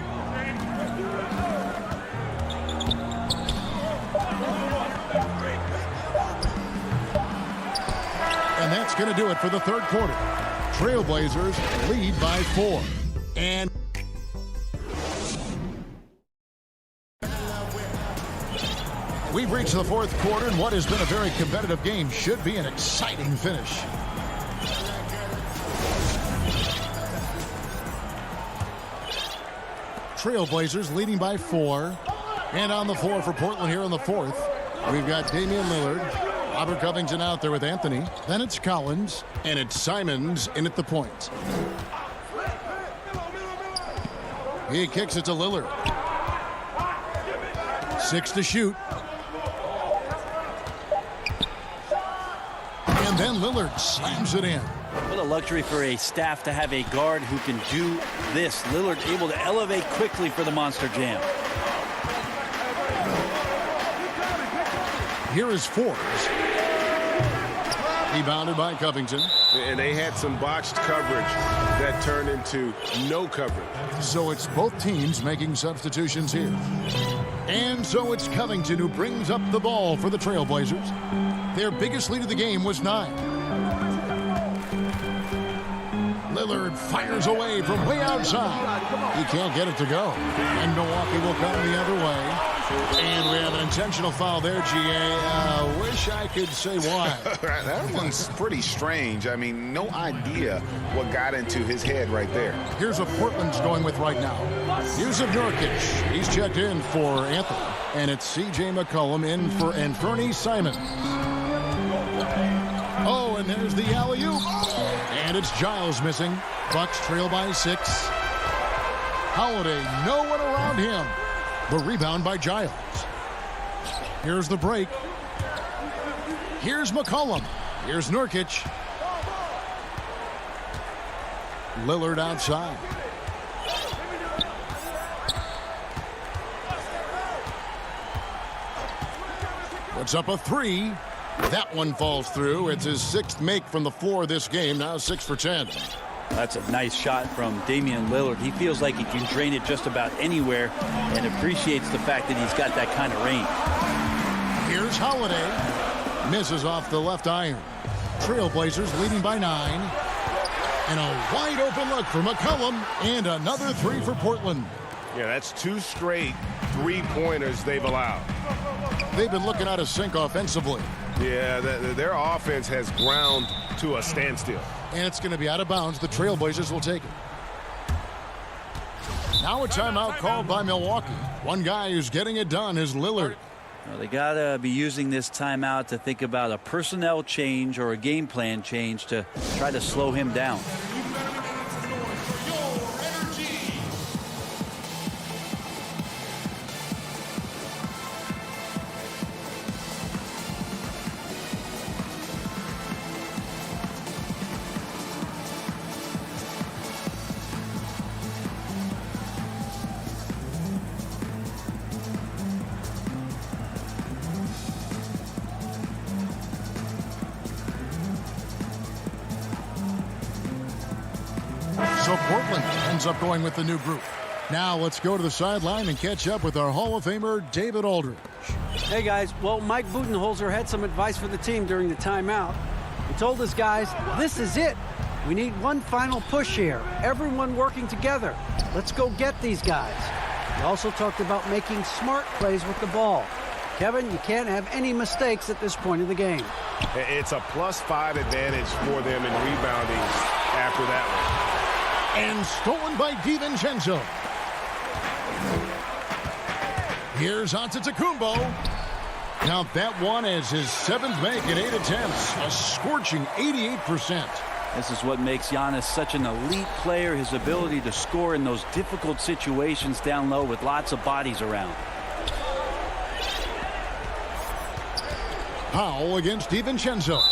And that's going to do it for the third quarter. Trailblazers lead by 4. And we've reached the fourth quarter, and what has been a very competitive game should be an exciting finish. Trailblazers leading by 4. And on the floor for Portland here in the fourth, we've got Damian Lillard. Robert Covington out there with Anthony. Then it's Collins. And it's Simons in at the point. He kicks it to Lillard. 6 to shoot. And then Lillard slams it in. What a luxury for a staff to have a guard who can do this. Lillard able to elevate quickly for the monster jam. Here is Forbes. Rebounded by Covington. And they had some botched coverage that turned into no coverage. So it's both teams making substitutions here. And so it's Covington who brings up the ball for the Trailblazers. Their biggest lead of the game was 9. Lillard fires away from way outside. He can't get it to go. And Milwaukee will come the other way. And we have an intentional foul there, GA. Wish I could say why. That one's pretty strange. I mean, no idea what got into his head right there. Here's what Portland's going with right now. Jusuf Nurkic. He's checked in for Anthony. And it's C.J. McCollum in for Anthony Simons. there's the alley-oop. And it's Giles missing. Bucks trail by 6. Holiday, no one around him. The rebound by Giles. Here's the break. Here's McCollum. Here's Nurkic. Lillard outside. Puts up a 3. That one falls through. It's his 6th make from the floor this game. Now 6 for 10. That's a nice shot from Damian Lillard. He feels like he can drain it just about anywhere and appreciates the fact that he's got that kind of range. Here's Holiday. Misses off the left iron. Trailblazers leading by 9. And a wide open look for McCollum. And another 3 for Portland. Yeah, that's 2 straight 3-pointers they've allowed. They've been looking out of sync offensively. Yeah, their offense has ground to a standstill. And it's going to be out of bounds. The Trailblazers will take it. Now a timeout called by Milwaukee. One guy who's getting it done is Lillard. Well, they got to be using this timeout to think about a personnel change or a game plan change to try to slow him down. So Portland ends up going with the new group. Now let's go to the sideline and catch up with our Hall of Famer, David Aldridge. Hey, guys. Well, Mike Budenholzer had some advice for the team during the timeout. He told us, guys, this is it. We need one final push here. Everyone working together. Let's go get these guys. He also talked about making smart plays with the ball. Kevin, you can't have any mistakes at this point of the game. It's a +5 advantage for them in rebounding after that one. And stolen by DiVincenzo. Here's Antetokounmpo. Now that one is his 7th make in 8 attempts. A scorching 88%. This is what makes Giannis such an elite player, his ability to score in those difficult situations down low with lots of bodies around. Powell against DiVincenzo.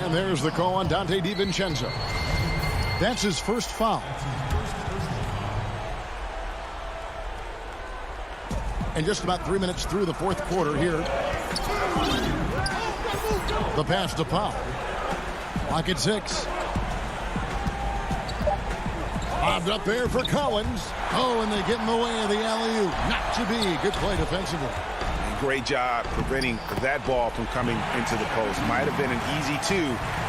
And there's the call on Dante DiVincenzo. That's his first foul. And just about 3 minutes through the 4th quarter here. The pass to Powell. Lock at 6. Bobbed up there for Collins. Oh, and they get in the way of the alley-oop. Not to be. Good play defensively. Great job preventing that ball from coming into the post. Might have been an easy 2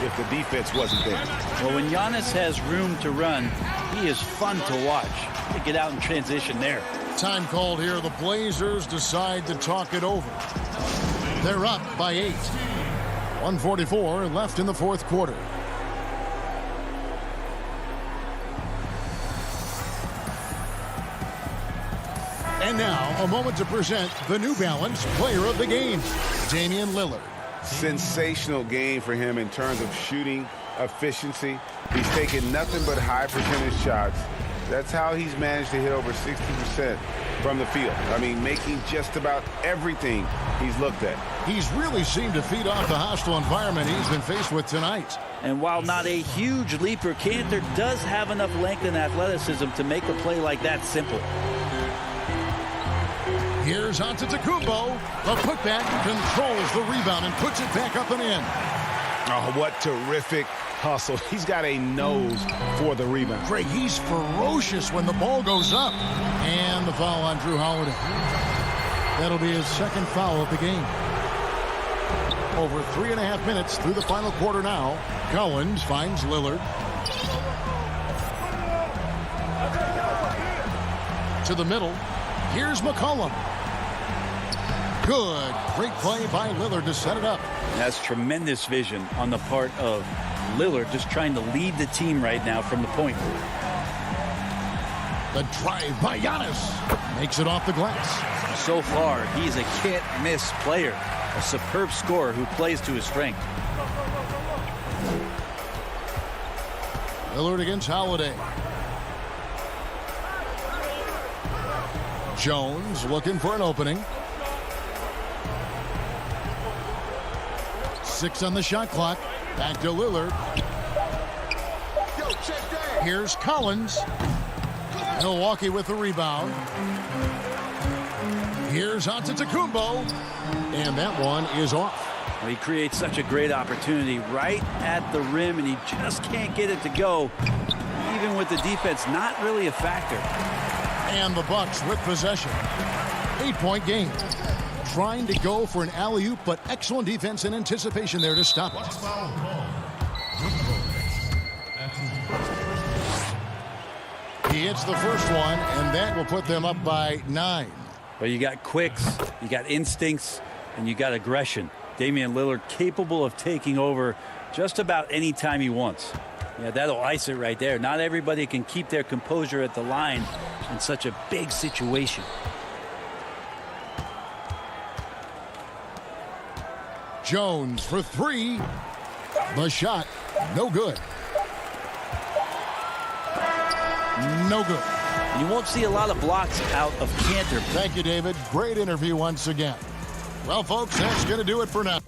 if the defense wasn't there. Well, when Giannis has room to run, he is fun to watch. To get out in transition there. Time called here. The Blazers decide to talk it over. They're up by 8. 1:44 left in the 4th quarter. And now, a moment to present the New Balance Player of the Game, Damian Lillard. Sensational game for him in terms of shooting efficiency. He's taken nothing but high percentage shots. That's how he's managed to hit over 60% from the field. I mean, making just about everything he's looked at. He's really seemed to feed off the hostile environment he's been faced with tonight. And while not a huge leaper, Cantor does have enough length and athleticism to make a play like that simple. Here's Antetokounmpo. The putback controls the rebound and puts it back up and in. Oh, what terrific hustle. He's got a nose for the rebound. Greg, he's ferocious when the ball goes up. And the foul on Drew Holiday. That'll be his 2nd foul of the game. Over 3.5 minutes through the final quarter now. Collins finds Lillard. To the middle. Here's McCollum. Good. Great play by Lillard to set it up. That's tremendous vision on the part of Lillard, just trying to lead the team right now from the point. The drive by Giannis makes it off the glass. So far, he's a can't-miss player, a superb scorer who plays to his strength. Lillard against Holiday. Jones looking for an opening. 6 on the shot clock. Back to Lillard. Here's Collins. Milwaukee with the rebound. Here's Antetokounmpo. And that one is off. Well, he creates such a great opportunity right at the rim, and he just can't get it to go. Even with the defense not really a factor. And the Bucks with possession. 8-point game. Trying to go for an alley-oop, but excellent defense and anticipation there to stop it. He hits the first one, and that will put them up by 9. But you got quicks, you got instincts, and you got aggression. Damian Lillard capable of taking over just about any time he wants. Yeah, that'll ice it right there. Not everybody can keep their composure at the line in such a big situation. Jones for 3. The shot, no good. No good. You won't see a lot of blocks out of Cantor. Thank you, David. Great interview once again. Well, folks, that's going to do it for now.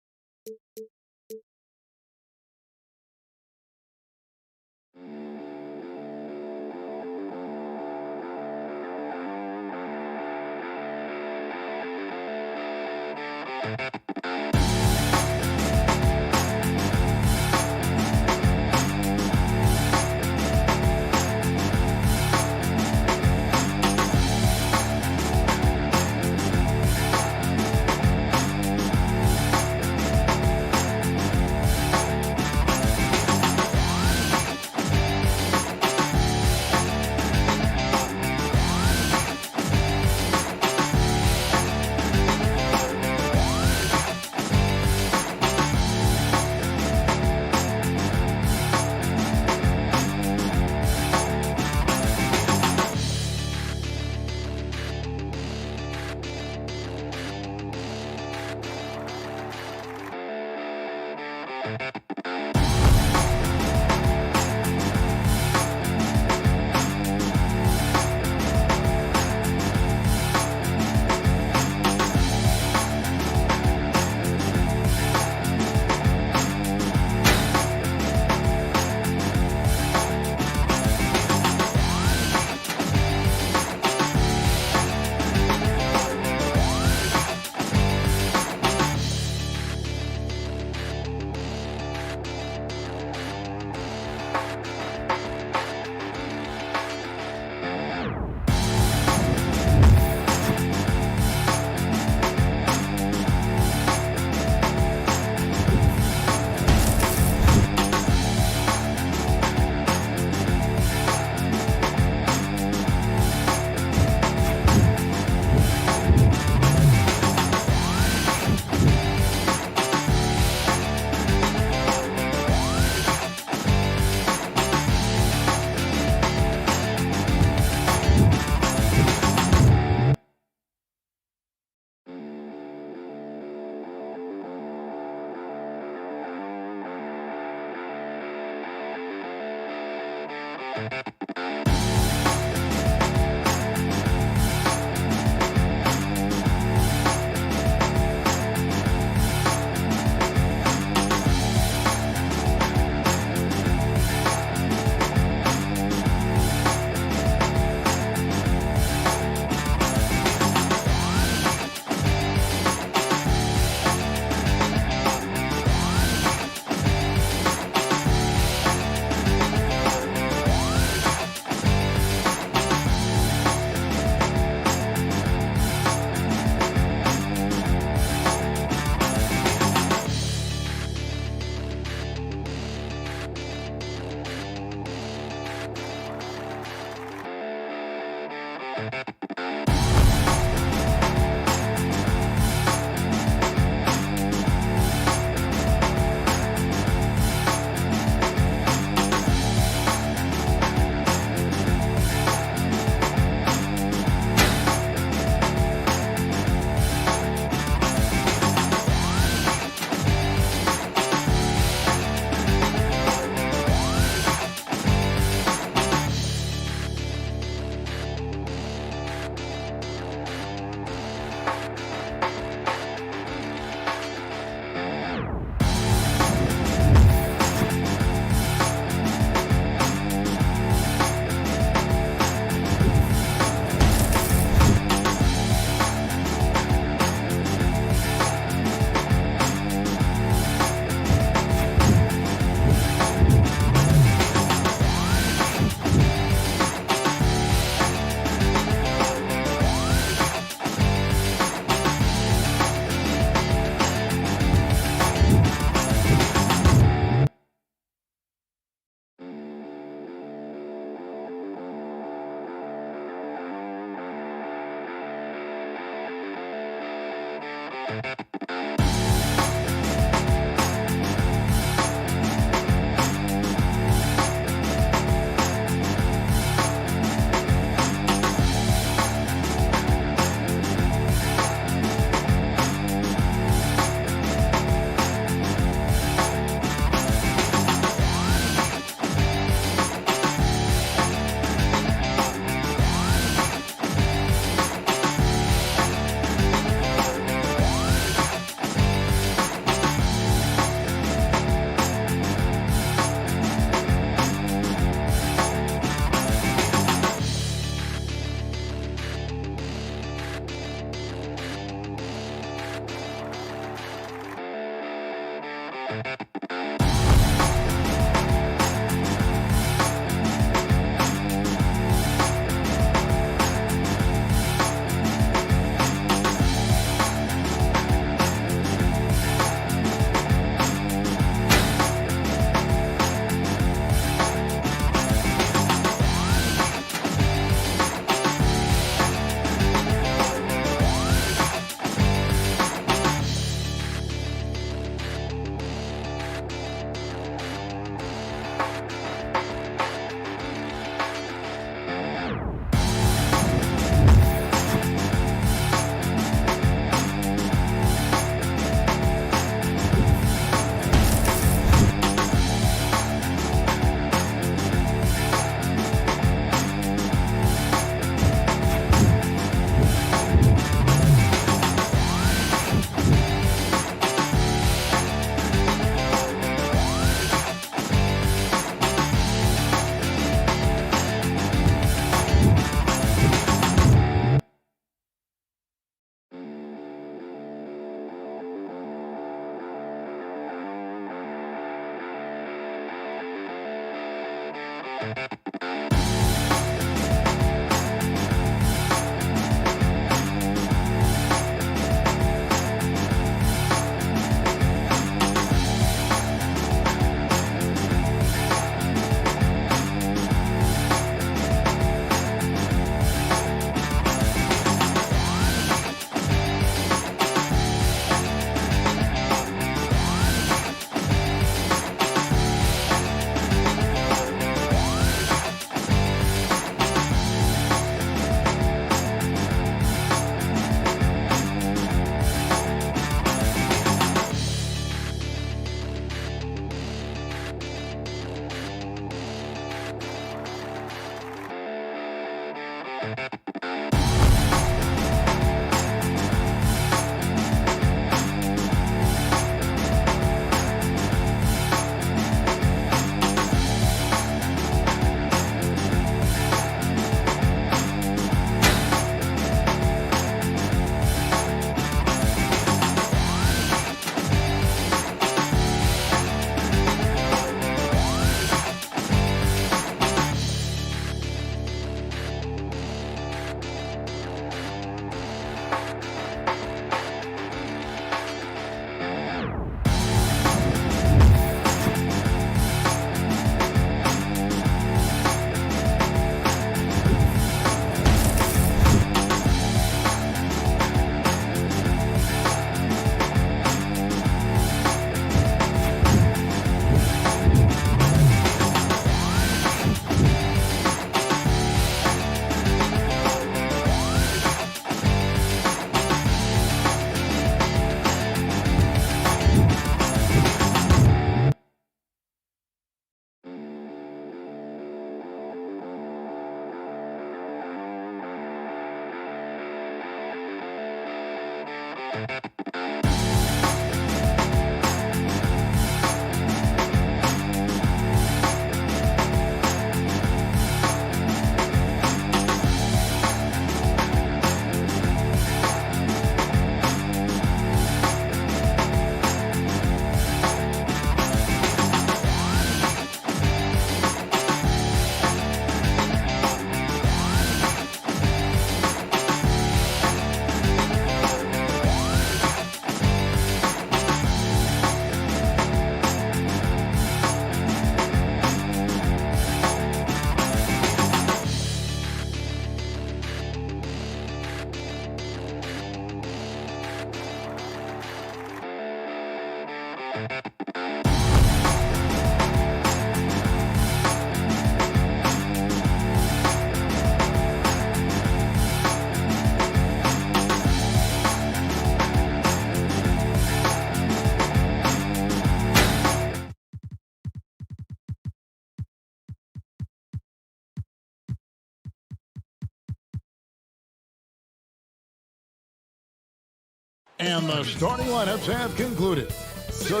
And the starting lineups have concluded. So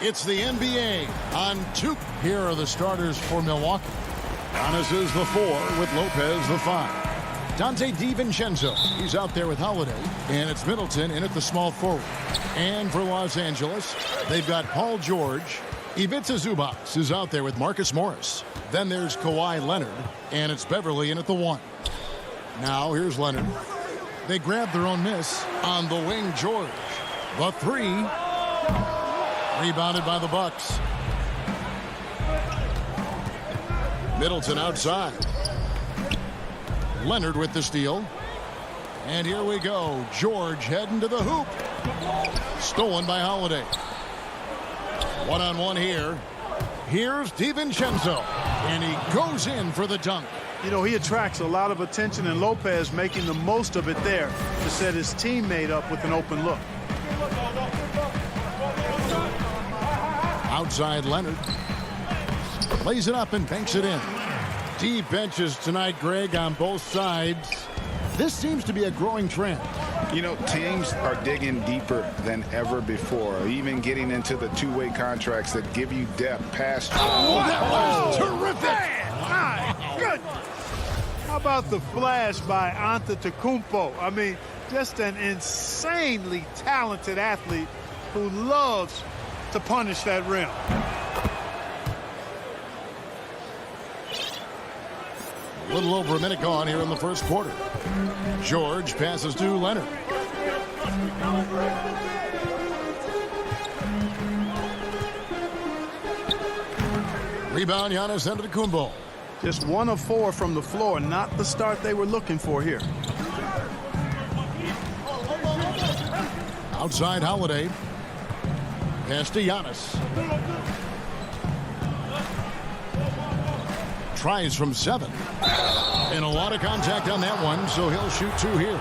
it's the NBA on 2. Here are the starters for Milwaukee. Giannis is the 4 with Lopez the 5. Dante DiVincenzo, he's out there with Holiday. And it's Middleton in at the small forward. And for Los Angeles, they've got Paul George. Ivica Zubac is out there with Marcus Morris. Then there's Kawhi Leonard. And it's Beverly in at the 1. Now here's Leonard. They grab their own miss on the wing. George. The 3. Rebounded by the Bucks. Middleton outside. Leonard with the steal. And here we go. George heading to the hoop. Stolen by Holiday. One-on-one here. Here's DiVincenzo. And he goes in for the dunk. You know, he attracts a lot of attention, and Lopez making the most of it there to set his teammate up with an open look. Outside Leonard. Lays it up and banks it in. Deep benches tonight, Greg, on both sides. This seems to be a growing trend. You know, teams are digging deeper than ever before, even getting into the two-way contracts that give you depth past. Oh, that was terrific! My goodness! How about the flash by Antetokounmpo? I mean, just an insanely talented athlete who loves to punish that rim. A little over a minute gone here in the first quarter. George passes to Leonard. Rebound, Giannis Antetokounmpo. Just 1 of 4 from the floor, not the start they were looking for here. Outside Holiday. Pass to Giannis. Tries from 7. And a lot of contact on that one, so he'll shoot 2 here.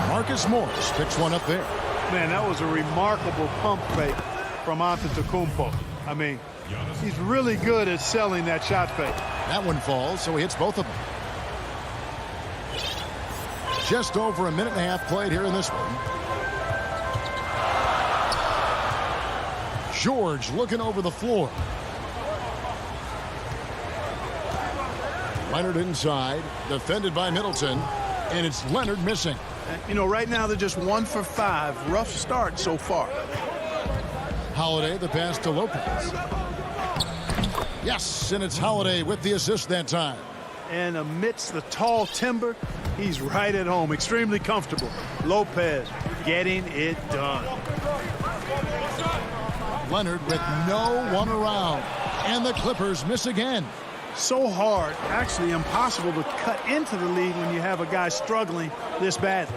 Marcus Morris picks one up there. Man, that was a remarkable pump fake from Antetokounmpo. I mean, he's really good at selling that shot fake. That one falls, so he hits both of them. Just over a minute and a half played here in this one. George looking over the floor. Leonard inside, defended by Middleton, and it's Leonard missing. You know, right now they're just 1 for 5. Rough start so far. Holiday, the pass to Lopez. Yes, and it's Holiday with the assist that time. And amidst the tall timber, he's right at home, extremely comfortable. Lopez getting it done. Leonard with no one around, and the Clippers miss again. So hard, actually impossible to cut into the lead when you have a guy struggling this badly.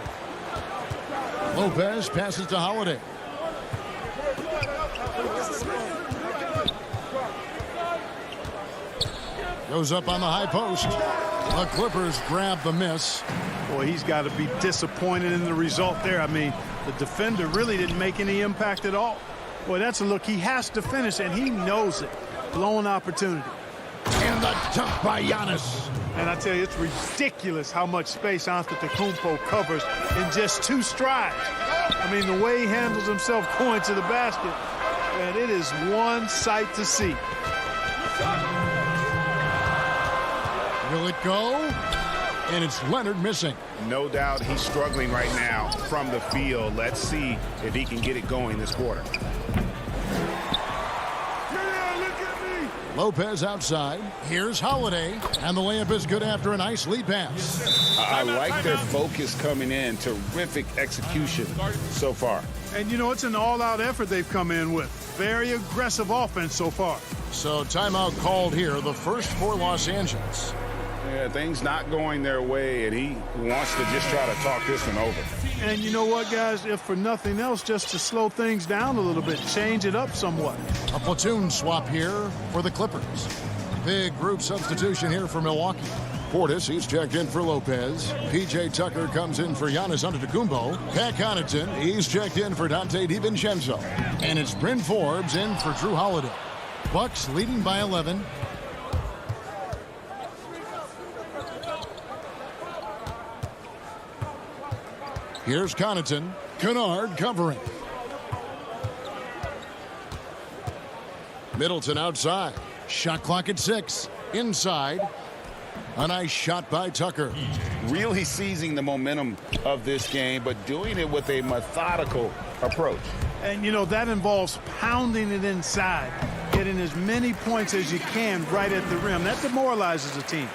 Lopez passes to Holiday. Goes up on the high post. The Clippers grab the miss. Boy, he's got to be disappointed in the result there. I mean, the defender really didn't make any impact at all. Boy, that's a look he has to finish, and he knows it. Blown opportunity. And the dunk by Giannis. And I tell you, it's ridiculous how much space Antetokounmpo covers in just 2 strides. I mean, the way he handles himself going to the basket, and it is one sight to see. Will it go? And it's Leonard missing. No doubt he's struggling right now from the field. Let's see if he can get it going this quarter. Lopez outside. Here's Holiday. And the layup is good after a nice lead pass. I like their focus coming in. Terrific execution so far. And, you know, it's an all-out effort they've come in with. Very aggressive offense so far. So timeout called here, the first for Los Angeles. Yeah, things not going their way, and he wants to just try to talk this one over. And you know what, guys? If for nothing else, just to slow things down a little bit, change it up somewhat. A platoon swap here for the Clippers. Big group substitution here for Milwaukee. Portis, he's checked in for Lopez. P.J. Tucker comes in for Giannis Antetokounmpo. Pat Connaughton, he's checked in for Dante DiVincenzo. And it's Bryn Forbes in for Drew Holiday. Bucks leading by 11. Here's Connaughton. Kennard covering. Middleton outside. Shot clock at 6. Inside. A nice shot by Tucker. Really seizing the momentum of this game, but doing it with a methodical approach. And, you know, that involves pounding it inside, getting as many points as you can right at the rim. That demoralizes a team.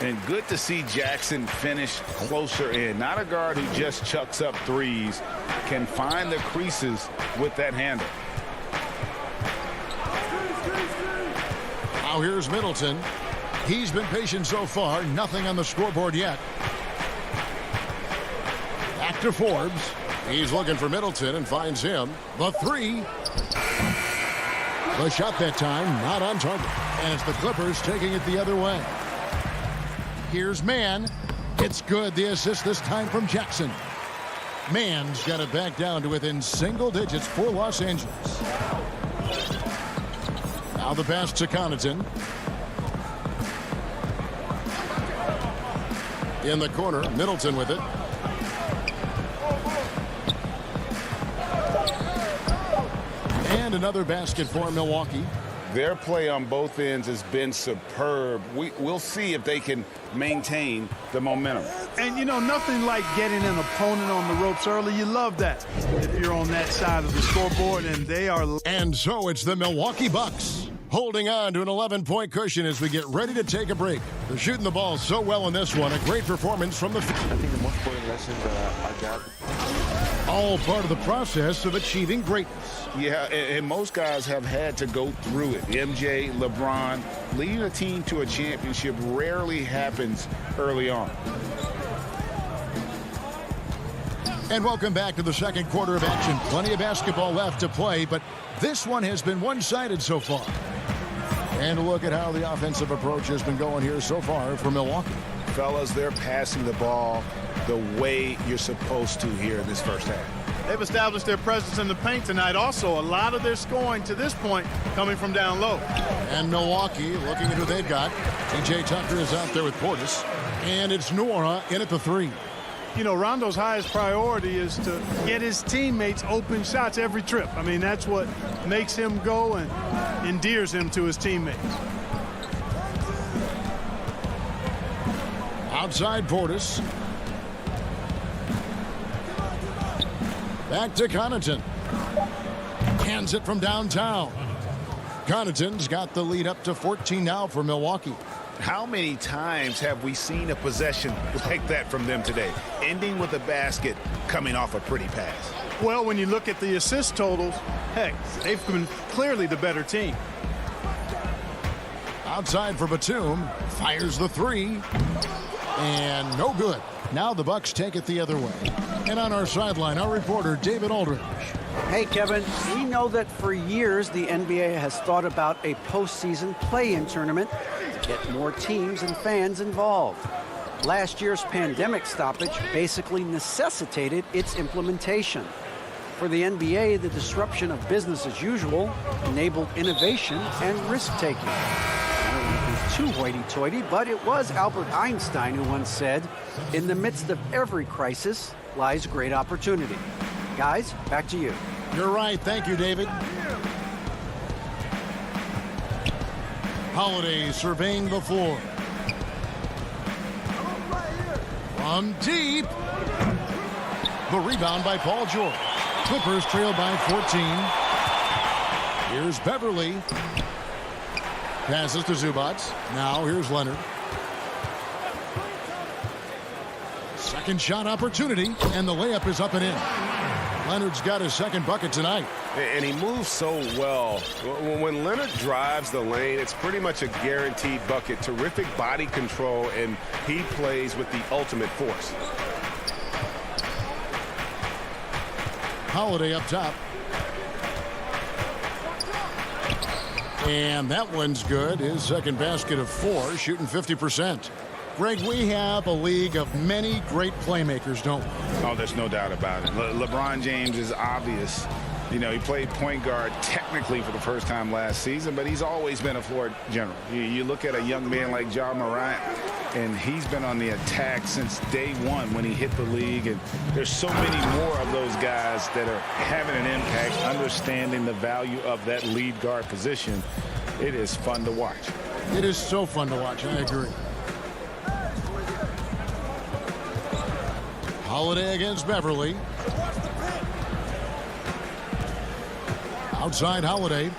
And good to see Jackson finish closer in. Not a guard who just chucks up threes. Can find the creases with that handle. Now here's Middleton. He's been patient so far. Nothing on the scoreboard yet. Back to Forbes. He's looking for Middleton and finds him. The three. The shot that time, not on target. And it's the Clippers taking it the other way. Here's Mann. It's good. The assist this time from Jackson. Mann's got it back down to within single digits for Los Angeles. Now the pass to Connaughton. In the corner, Middleton with it. And another basket for Milwaukee. Their play on both ends has been superb. We'll see if they can maintain the momentum. And, you know, nothing like getting an opponent on the ropes early. You love that if you're on that side of the scoreboard, and they are. And so it's the Milwaukee Bucks holding on to an 11-point cushion as we get ready to take a break. They're shooting the ball so well in this one. A great performance from the. I think the most important lesson that I got. All part of the process of achieving greatness. Yeah, and most guys have had to go through it. MJ, LeBron, leading a team to a championship rarely happens early on. And welcome back to the second quarter of action. Plenty of basketball left to play, but this one has been one-sided so far. And look at how the offensive approach has been going here so far for Milwaukee. Fellas, they're passing the ball the way you're supposed to here in this first half. They've established their presence in the paint tonight. Also, a lot of their scoring to this point coming from down low. And Milwaukee looking at who they've got. T.J. Tucker is out there with Portis. And it's Noura in at the three. You know, Rondo's highest priority is to get his teammates open shots every trip. I mean, that's what makes him go and endears him to his teammates. Outside Portis. Back to Connaughton. Hands it from downtown. Connaughton's got the lead up to 14 now for Milwaukee. How many times have we seen a possession like that from them today, ending with a basket coming off a pretty pass? Well, when you look at the assist totals, heck, they've been clearly the better team. Outside for Batum. Fires the three. And no good. Now the Bucks take it the other way. And on our sideline, our reporter, David Aldridge. Hey, Kevin, we know that for years the NBA has thought about a postseason play-in tournament to get more teams and fans involved. Last year's pandemic stoppage basically necessitated its implementation. For the NBA, the disruption of business as usual enabled innovation and risk-taking. Too hoity-toity, but it was Albert Einstein who once said, "In the midst of every crisis lies great opportunity." Guys, back to you. You're right. Thank you, David. Holiday surveying the floor. From deep. The rebound by Paul George. Clippers trail by 14. Here's Beverly. Passes to Zubac. Now here's Leonard. Second shot opportunity, and the layup is up and in. Leonard's got his second bucket tonight. And he moves so well. When Leonard drives the lane, it's pretty much a guaranteed bucket. Terrific body control, and he plays with the ultimate force. Holiday up top. And that one's good. His second basket of 4, shooting 50%. Greg, we have a league of many great playmakers, don't we? Oh, there's no doubt about it. LeBron James is obvious. You know, he played point guard technically for the first time last season, but he's always been a floor general. You look at a young man like Ja Morant, and he's been on the attack since day one when he hit the league. And there's so many more of those guys that are having an impact, understanding the value of that lead guard position. It is fun to watch. It is so fun to watch. I agree. Holiday against Beverly. Outside Holiday.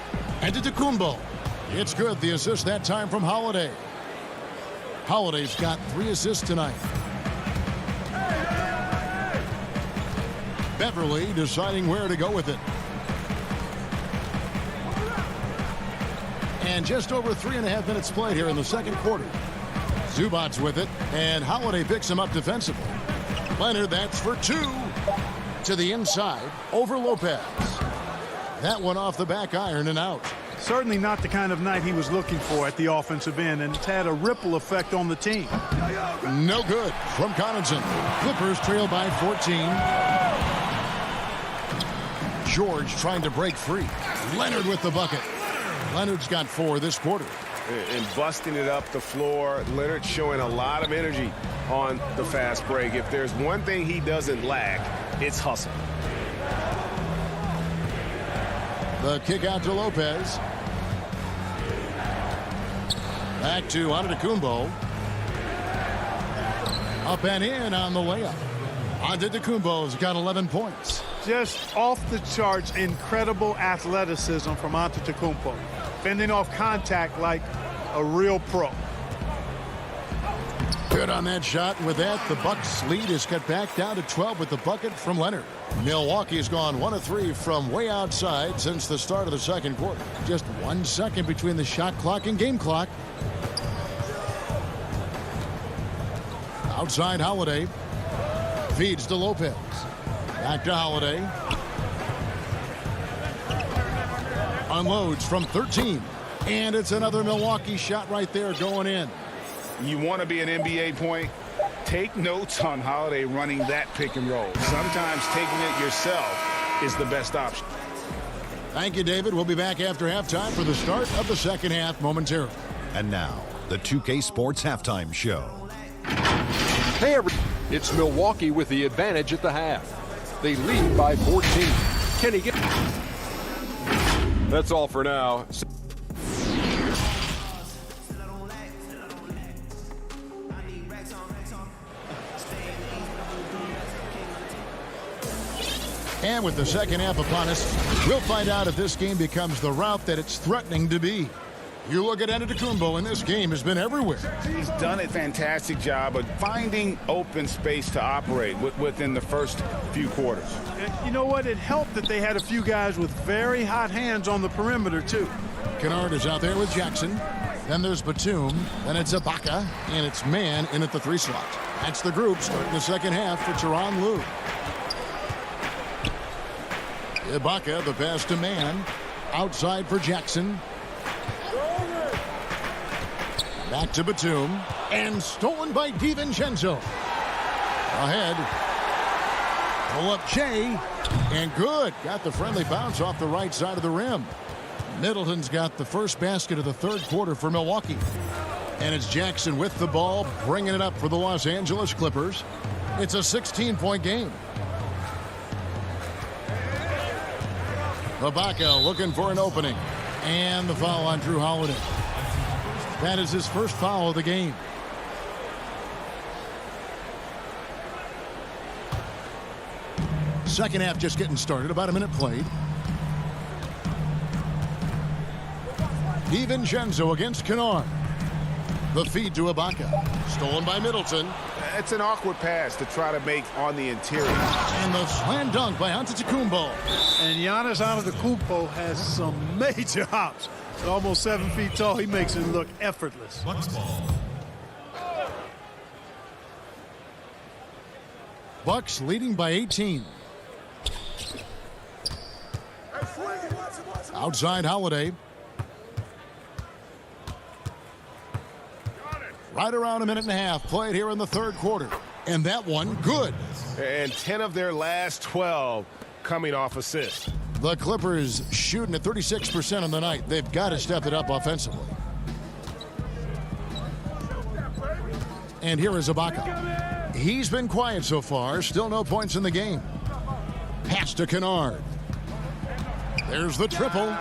And to Tecumbo. It's good. The assist that time from Holiday. Holiday's got 3 assists tonight. Beverly deciding where to go with it. And just over 3.5 minutes played here in the second quarter. Zubac's with it, and Holiday picks him up defensively. Leonard, that's for 2. To the inside, over Lopez. That one off the back iron and out. Certainly not the kind of night he was looking for at the offensive end, and it's had a ripple effect on the team. No good from Connaughton. Clippers trail by 14. George trying to break free. Leonard with the bucket. Leonard's got 4 this quarter. And busting it up the floor. Leonard showing a lot of energy on the fast break. If there's one thing he doesn't lack, it's hustle. The kick out to Lopez. Back to Antetokounmpo. Up and in on the layup. Antetokounmpo's got 11 points. Just off the charts, incredible athleticism from Antetokounmpo. Fending off contact like a real pro. Good on that shot. And with that, the Bucks' lead is cut back down to 12 with the bucket from Leonard. Milwaukee's gone 1 of 3 from way outside since the start of the second quarter. Just 1 second between the shot clock and game clock. Outside Holiday. Feeds to Lopez. Back to Holiday. Unloads from 13. And it's another Milwaukee shot right there going in. You want to be an NBA point? Take notes on Holiday running that pick and roll. Sometimes taking it yourself is the best option. Thank you, David. We'll be back after halftime for the start of the second half momentarily. And now, the 2K Sports Halftime Show. Hey, it's Milwaukee with the advantage at the half. They lead by 14. Can he get... That's all for now. And with the second half upon us, we'll find out if this game becomes the route that it's threatening to be. You look at Antetokounmpo, and this game has been everywhere. He's done a fantastic job of finding open space to operate within the first few quarters. And you know what? It helped that they had a few guys with very hot hands on the perimeter, too. Kennard is out there with Jackson. Then there's Batum. Then it's Ibaka. And it's Man in at the 3 slot. That's the group starting the second half for Tyronn Lue. Ibaka, the pass to Man. Outside for Jackson. Back to Batum. And stolen by DiVincenzo. Ahead. Pull up Jay. And good. Got the friendly bounce off the right side of the rim. Middleton's got the first basket of the third quarter for Milwaukee. And it's Jackson with the ball, bringing it up for the Los Angeles Clippers. It's a 16-point game. Ibaka looking for an opening. And the foul on Drew Holiday. That is his first foul of the game. Second half just getting started. About a minute played. DiVincenzo against Kennard. The feed to Ibaka. Stolen by Middleton. It's an awkward pass to try to make on the interior. And the slam dunk by Antetokounmpo. And Giannis Antetokounmpo has some major hops. At almost 7 feet tall, he makes it look effortless. Bucks leading by 18. Outside Holiday. Right around a minute and a half played here in the third quarter. And that one, good. And 10 of their last 12 coming off assists. The Clippers shooting at 36% on the night. They've got to step it up offensively. And here is Ibaka. He's been quiet so far. Still no points in the game. Pass to Kennard. There's the triple.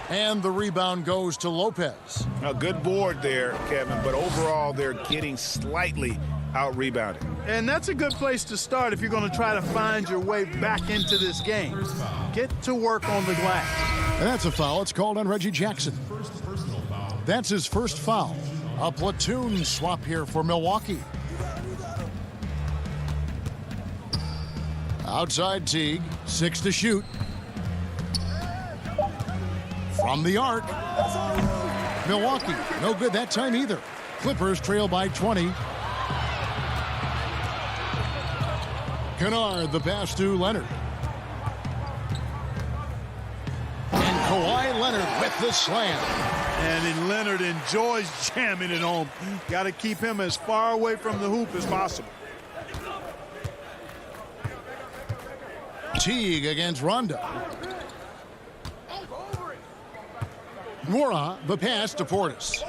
And the rebound goes to Lopez. A good board there, Kevin, but overall they're getting slightly out-rebounded. And that's a good place to start if you're going to try to find your way back into this game. Get to work on the glass. And that's a foul. It's called on Reggie Jackson. That's his first foul. A platoon swap here for Milwaukee. Outside Teague, 6 to shoot. From the arc. Milwaukee, no good that time either. Clippers trail by 20. Kennard, the pass to Leonard. And Kawhi Leonard with the slam. And Leonard enjoys jamming it home. Got to keep him as far away from the hoop as possible. Teague against Rondo. Mora, the pass to Portis.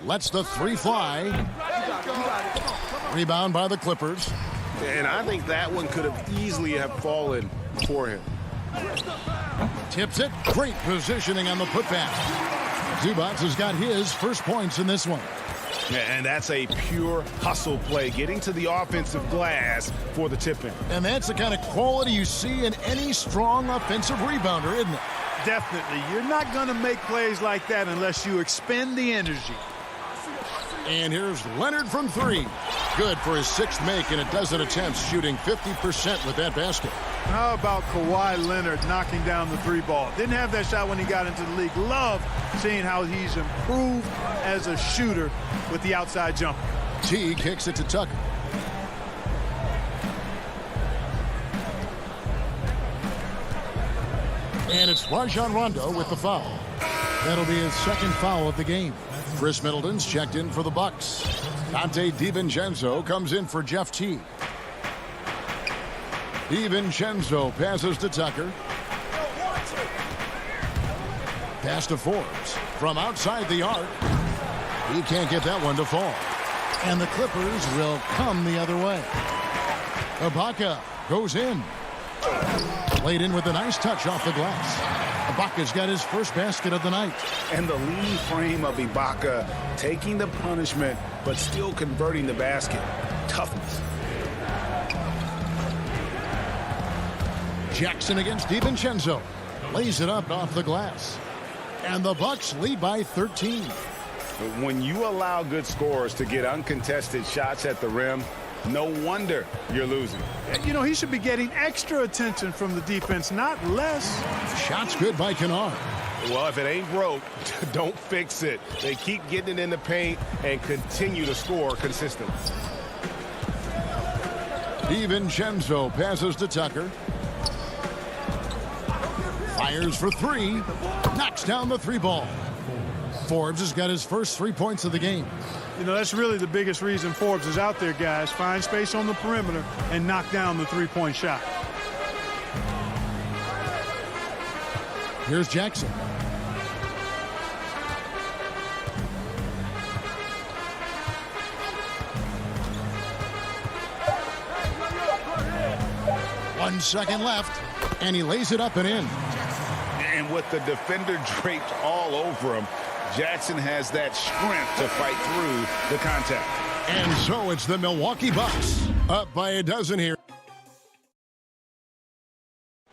Lets the three fly. Rebound by the Clippers. And I think that one could have easily have fallen for him. Tips it. Great positioning on the putback. Zubac has got his first points in this one. And that's a pure hustle play, getting to the offensive glass for the tip-in. And that's the kind of quality you see in any strong offensive rebounder, isn't it? Definitely. You're not going to make plays like that unless you expend the energy. And here's Leonard from 3. Good for his 6th make in a dozen attempts, shooting 50% with that basket. How about Kawhi Leonard knocking down the 3 ball? Didn't have that shot when he got into the league. Love seeing how he's improved as a shooter with the outside jumper. T kicks it to Tucker. And it's Rajon Rondo with the foul. That'll be his 2nd foul of the game. Chris Middleton's checked in for the Bucks. Dante DiVincenzo comes in for Jeff Teague. DiVincenzo passes to Tucker. Pass to Forbes from outside the arc. He can't get that one to fall. And the Clippers will come the other way. Ibaka goes in. Played in with a nice touch off the glass. Ibaka's got his first basket of the night. And the lean frame of Ibaka, taking the punishment, but still converting the basket. Toughness. Jackson against DiVincenzo. Lays it up off the glass. And the Bucks lead by 13. When you allow good scorers to get uncontested shots at the rim, no wonder you're losing. You know, he should be getting extra attention from the defense, not less. Shots good by Kennard. Well, if it ain't broke, don't fix it. They keep getting it in the paint and continue to score consistently. DiVincenzo passes to Tucker. Fires for 3. Knocks down the 3 ball. Forbes has got his first 3 points of the game. You know, that's really the biggest reason Forbes is out there, guys. Find space on the perimeter and knock down the 3-point shot. Here's Jackson. One second left, and he lays it up and in. And with the defender draped all over him, Jackson has that strength to fight through the contact. And so it's the Milwaukee Bucks up by a dozen here.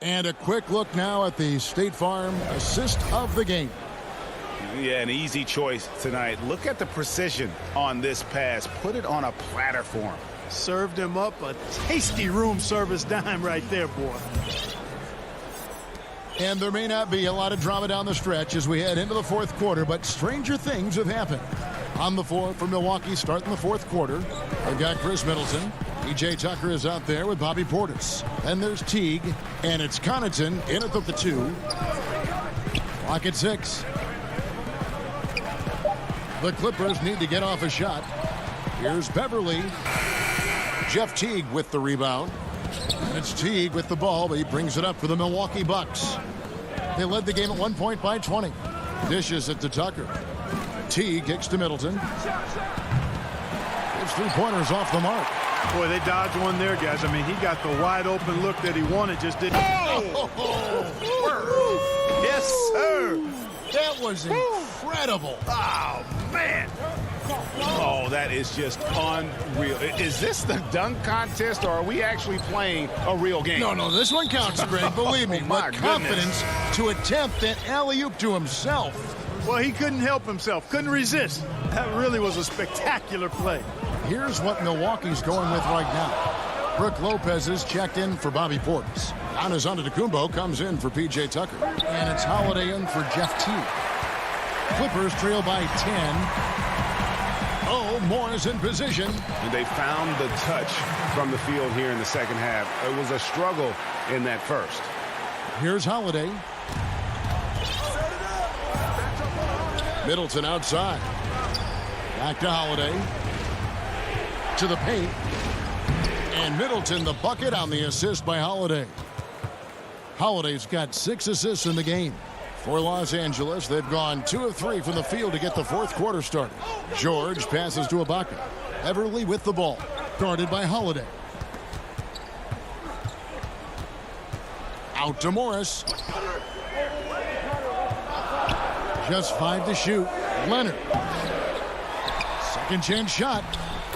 And a quick look now at the State Farm assist of the game. Yeah, an easy choice tonight. Look at the precision on this pass. Put it on a platter for him. Served him up a tasty room service dime right there, boy. And there may not be a lot of drama down the stretch as we head into the 4th quarter, but stranger things have happened. On the floor for Milwaukee starting the 4th quarter, they've got Chris Middleton. P.J. Tucker is out there with Bobby Portis. Then there's Teague, and it's Connaughton in at the 2. Clock at 6. The Clippers need to get off a shot. Here's Beverly. Jeff Teague with the rebound. And it's Teague with the ball, but he brings it up for the Milwaukee Bucks. They led the game at 1 point by 20. Dishes it to Tucker. Teague kicks to Middleton. His 3-pointers off the mark. Boy, they dodged one there, guys. I mean, he got the wide open look that he wanted, just didn't. Yes, sir. That was incredible. Oh, man. Oh, that is just unreal. Is this the dunk contest, or are we actually playing a real game? No, this one counts, Greg. Believe me. My With confidence to attempt that alley-oop to himself. Well, he couldn't help himself. Couldn't resist. That really was a spectacular play. Here's what Milwaukee's going with right now. Brook Lopez is checked in for Bobby Portis. Giannis Antetokounmpo comes in for P.J. Tucker. And it's Holiday in for Jeff Teague. Clippers trail by 10. Oh, Morris in position. And they found the touch from the field here in the second half. It was a struggle in that first. Here's Holiday. Middleton outside. Back to Holiday. To the paint. And Middleton the bucket on the assist by Holiday. Holiday's got 6 assists in the game. For Los Angeles, they've gone 2 of 3 from the field to get the fourth quarter started. George passes to Ibaka. Everly with the ball. Guarded by Holiday. Out to Morris. Just 5 to shoot. Leonard. Second chance shot.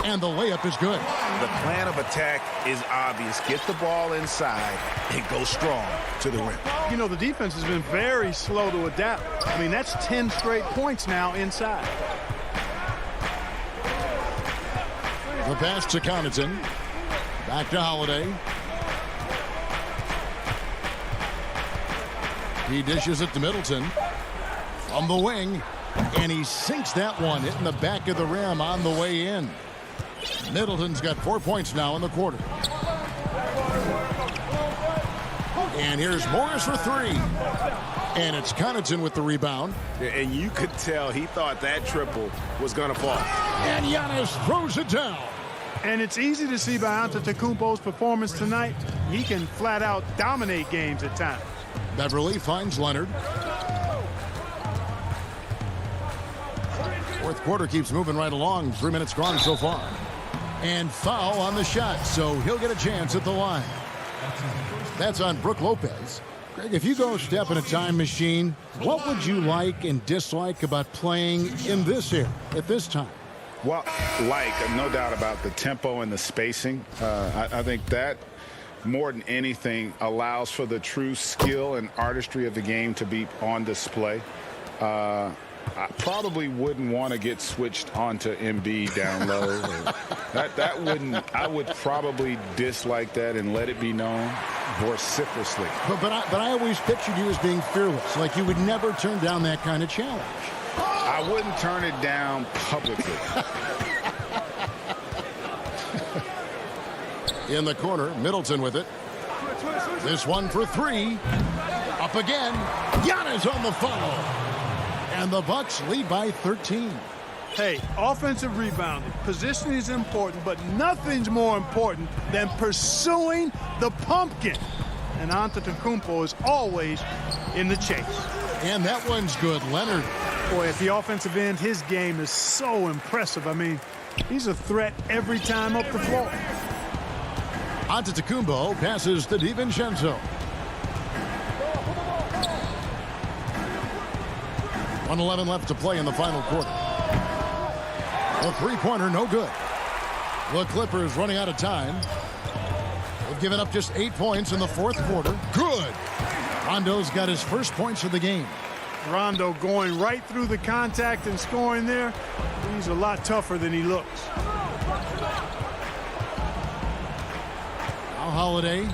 And the layup is good. The plan of attack is obvious. Get the ball inside and go strong to the rim. You know, the defense has been very slow to adapt. I mean, that's 10 straight points now inside. The pass to Connaughton. Back to Holiday. He dishes it to Middleton. From the wing. And he sinks that one, hitting the back of the rim on the way in. Middleton's got 4 points now in the quarter. And here's Morris for 3. And it's Connaughton with the rebound. And you could tell he thought that triple was going to fall. And Giannis throws it down. And it's easy to see by Antetokounmpo's performance tonight. He can flat out dominate games at times. Beverly finds Leonard. Fourth quarter keeps moving right along. 3 minutes gone so far. And foul on the shot, so he'll get a chance at the line. That's on Brook Lopez. Greg, if you go step in a time machine, what would you like and dislike about playing in this era at this time? Well, no doubt about the tempo and the spacing. I think that more than anything allows for the true skill and artistry of the game to be on display. I probably wouldn't want to get switched onto Embiid down low. That wouldn't. I would probably dislike that and let it be known vociferously. But I always pictured you as being fearless, like you would never turn down that kind of challenge. I wouldn't turn it down publicly. In the corner, Middleton with it. This one for 3. Up again. Giannis on the foul. And the Bucks lead by 13. Hey, offensive rebounding. Positioning is important, but nothing's more important than pursuing the pumpkin. And Antetokounmpo is always in the chase. And that one's good. Leonard. Boy, at the offensive end, his game is so impressive. I mean, he's a threat every time up the floor. Antetokounmpo passes to DiVincenzo. 1:11 left to play in the final quarter. A three-pointer, no good. The Clippers running out of time. They've given up just 8 points in the fourth quarter. Good. Rondo's got his first points of the game. Rondo going right through the contact and scoring there. He's a lot tougher than he looks. Now Holiday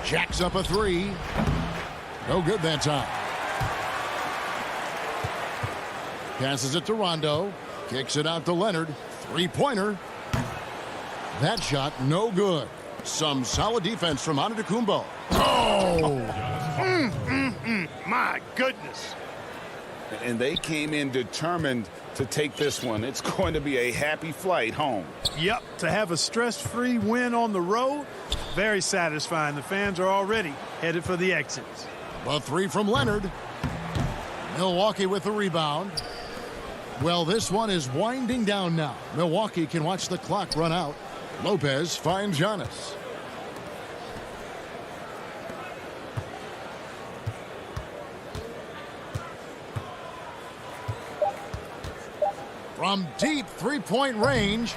jacks up a 3. No good that time. Passes it to Rondo. Kicks it out to Leonard. Three-pointer. That shot no good. Some solid defense from Antetokounmpo. Oh! My goodness. And they came in determined to take this one. It's going to be a happy flight home. Yep, to have a stress-free win on the road, very satisfying. The fans are already headed for the exits. A 3 from Leonard. Milwaukee with the rebound. Well, this one is winding down now. Milwaukee can watch the clock run out. Lopez finds Giannis. from deep three-point range.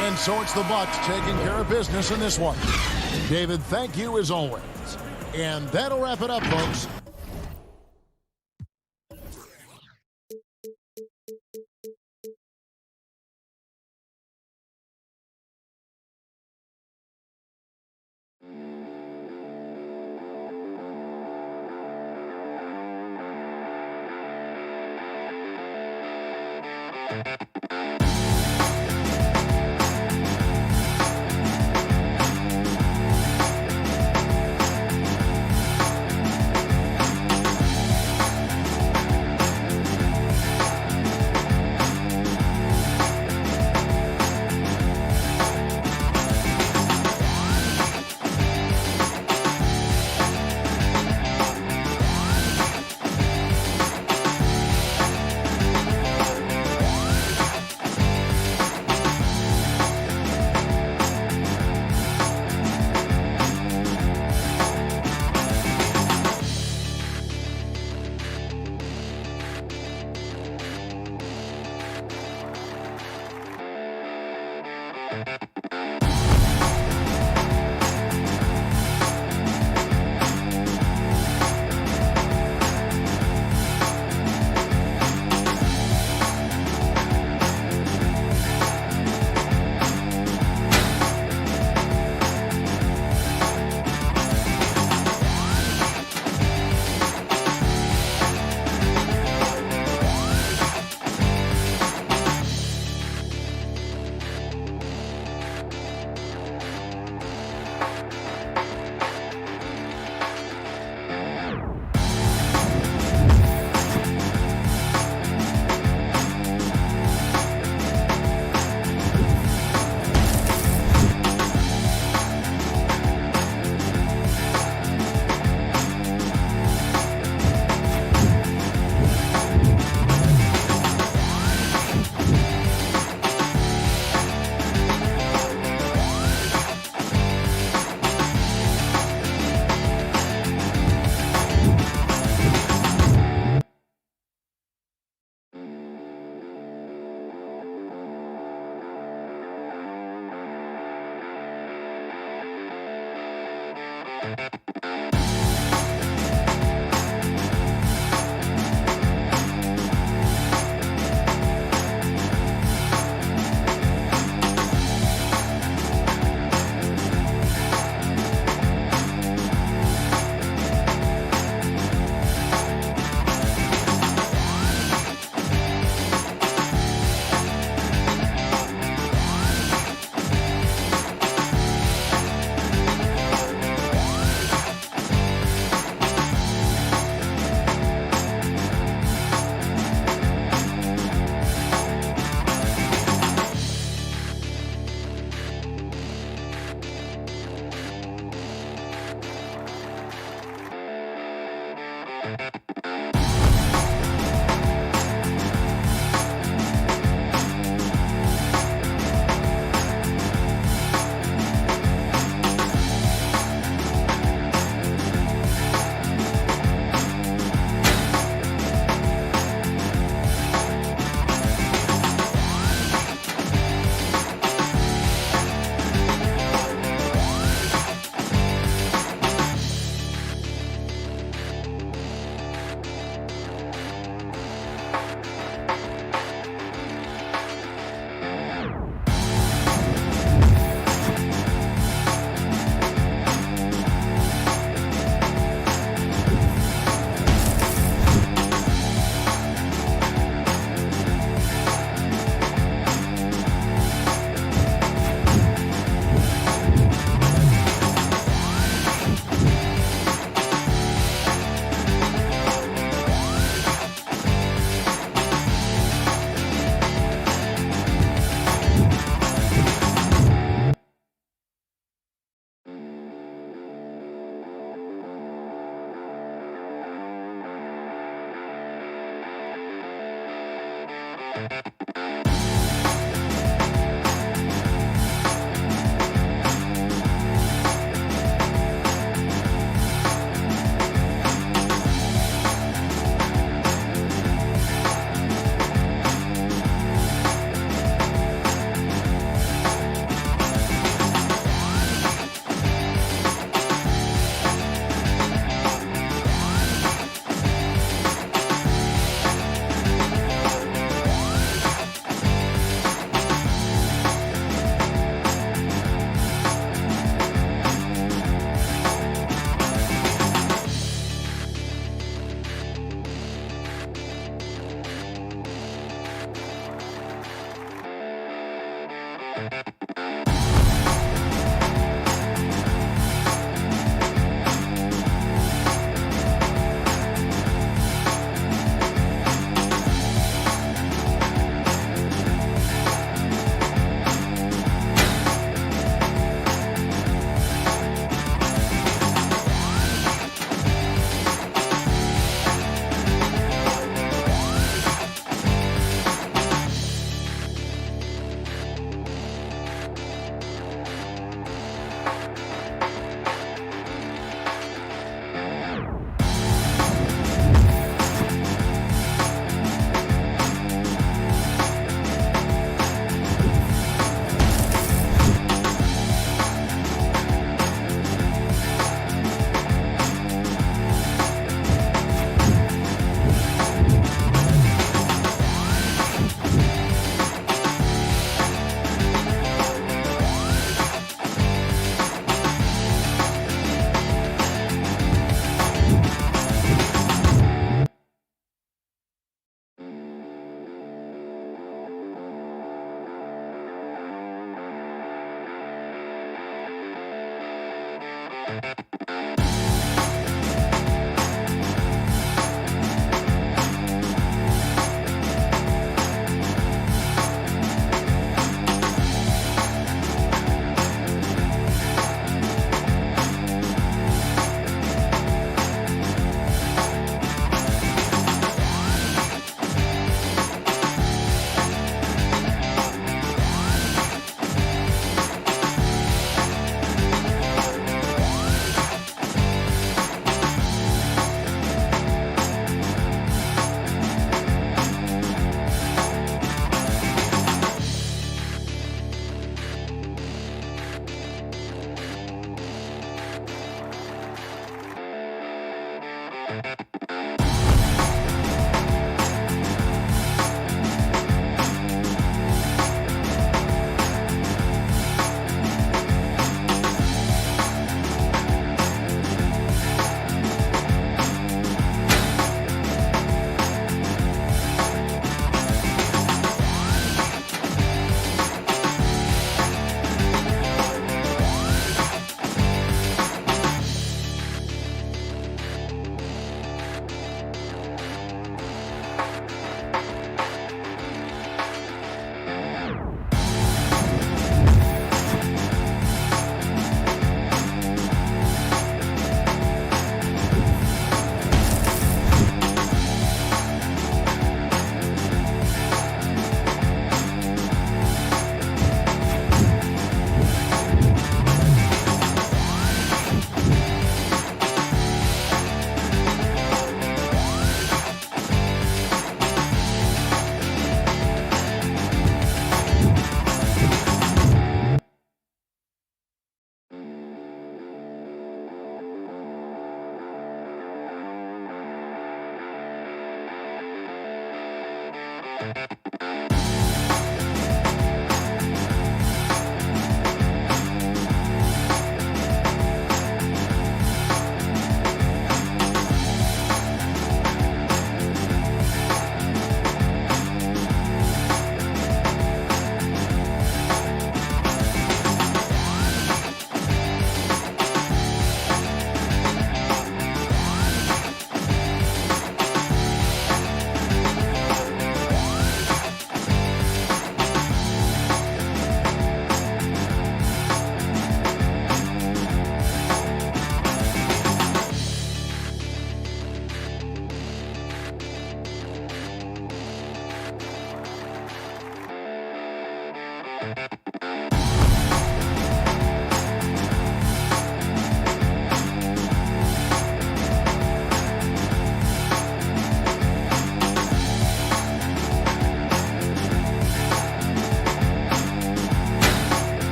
And so it's the Bucks taking care of business in this one. David, thank you as always. And that'll wrap it up, folks.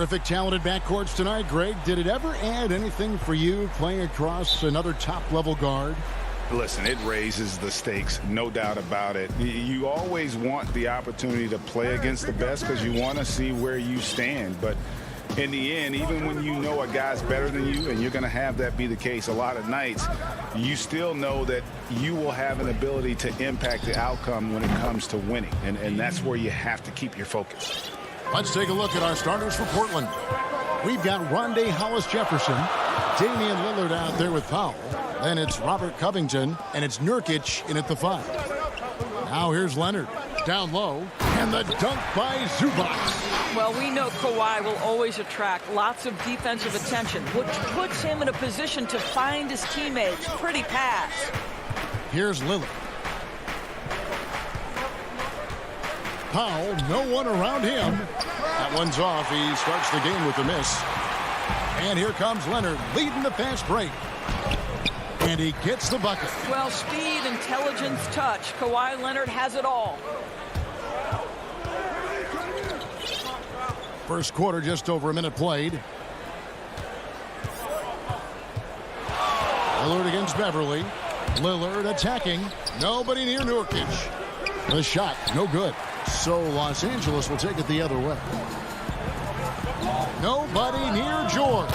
Terrific, talented backcourts tonight. Greg, did it ever add anything for you playing across another top-level guard? Listen, it raises the stakes, no doubt about it. You always want the opportunity to play against the best because you want to see where you stand. But in the end, even when you know a guy's better than you, and you're going to have that be the case a lot of nights, you still know that you will have an ability to impact the outcome when it comes to winning. And that's where you have to keep your focus. Let's take a look at our starters for Portland. We've got Rondé Hollis-Jefferson, Damian Lillard out there with Powell. Then it's Robert Covington, and it's Nurkic in at the 5. Now here's Leonard, down low, and the dunk by Zubac. Well, we know Kawhi will always attract lots of defensive attention, which puts him in a position to find his teammates. Pretty pass. Here's Lillard. Powell, no one around him. That one's off. He starts the game with a miss. And here comes Leonard, leading the fast break. And he gets the bucket. Well, speed, intelligence, touch. Kawhi Leonard has it all. First quarter, just over a minute played. Lillard against Beverly. Lillard attacking. Nobody near Nurkic. The shot, no good. So Los Angeles will take it the other way. Nobody near George.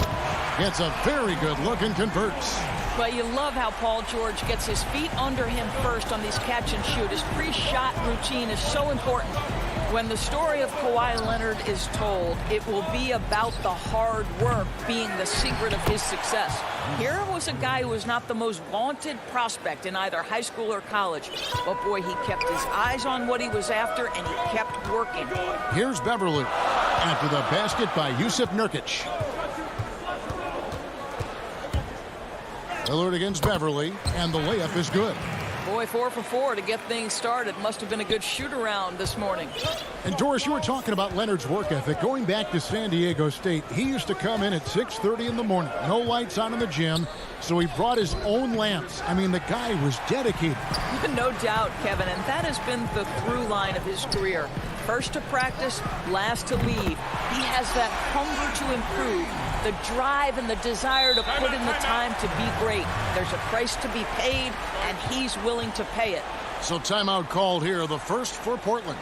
Gets a very good look and converts. But you love how Paul George gets his feet under him first on these catch and shoot. His pre-shot routine is so important. When the story of Kawhi Leonard is told, it will be about the hard work being the secret of his success. Here was a guy who was not the most vaunted prospect in either high school or college. But boy, he kept his eyes on what he was after, and he kept working. Here's Beverly after the basket by Jusuf Nurkic. Lillard against Beverly, and the layup is good. Boy, 4 for 4 to get things started. Must have been a good shoot-around this morning. And Doris, you were talking about Leonard's work ethic. Going back to San Diego State, he used to come in at 6:30 in the morning. No lights on in the gym, so he brought his own lamps. I mean, the guy was dedicated. No doubt, Kevin, and that has been the through line of his career. First to practice, last to leave. He has that hunger to improve, the drive and the desire to put in the time to be great. There's a price to be paid, and he's willing to pay it. So timeout called here, the first for Portland.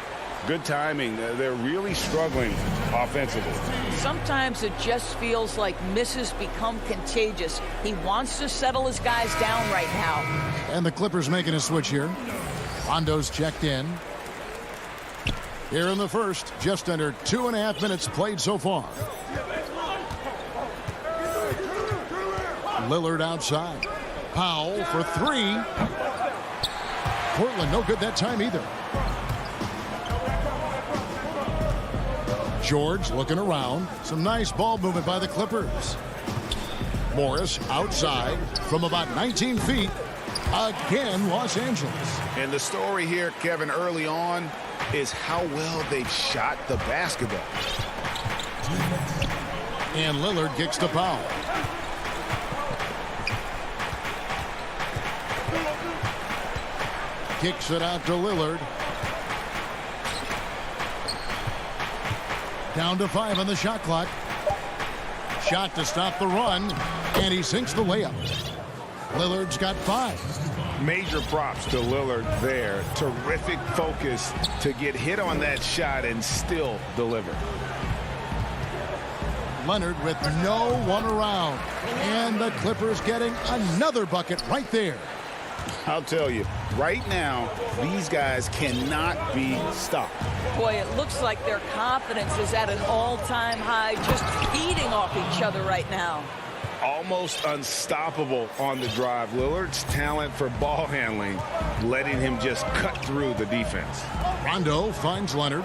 Good timing. They're really struggling offensively. Sometimes it just feels like misses become contagious. He wants to settle his guys down right now. And the Clippers making a switch here. Rondo's checked in. Here in the first, just under 2.5 minutes played so far. Lillard outside. Powell for three. Portland no good that time either. George looking around. Some nice ball movement by the Clippers. Morris outside from about 19 feet. Again, Los Angeles. And the story here, Kevin, early on is how well they've shot the basketball. And Lillard kicks to Powell. Kicks it out to Lillard. Down to 5 on the shot clock. Shot to stop the run, and he sinks the layup. Lillard's got 5. Major props to Lillard there. Terrific focus to get hit on that shot and still deliver. Leonard with no one around. And the Clippers getting another bucket right there. I'll tell you, right now, these guys cannot be stopped. Boy, it looks like their confidence is at an all-time high, just feeding off each other right now. Almost unstoppable on the drive. Lillard's talent for ball handling, letting him just cut through the defense. Rondo finds Leonard.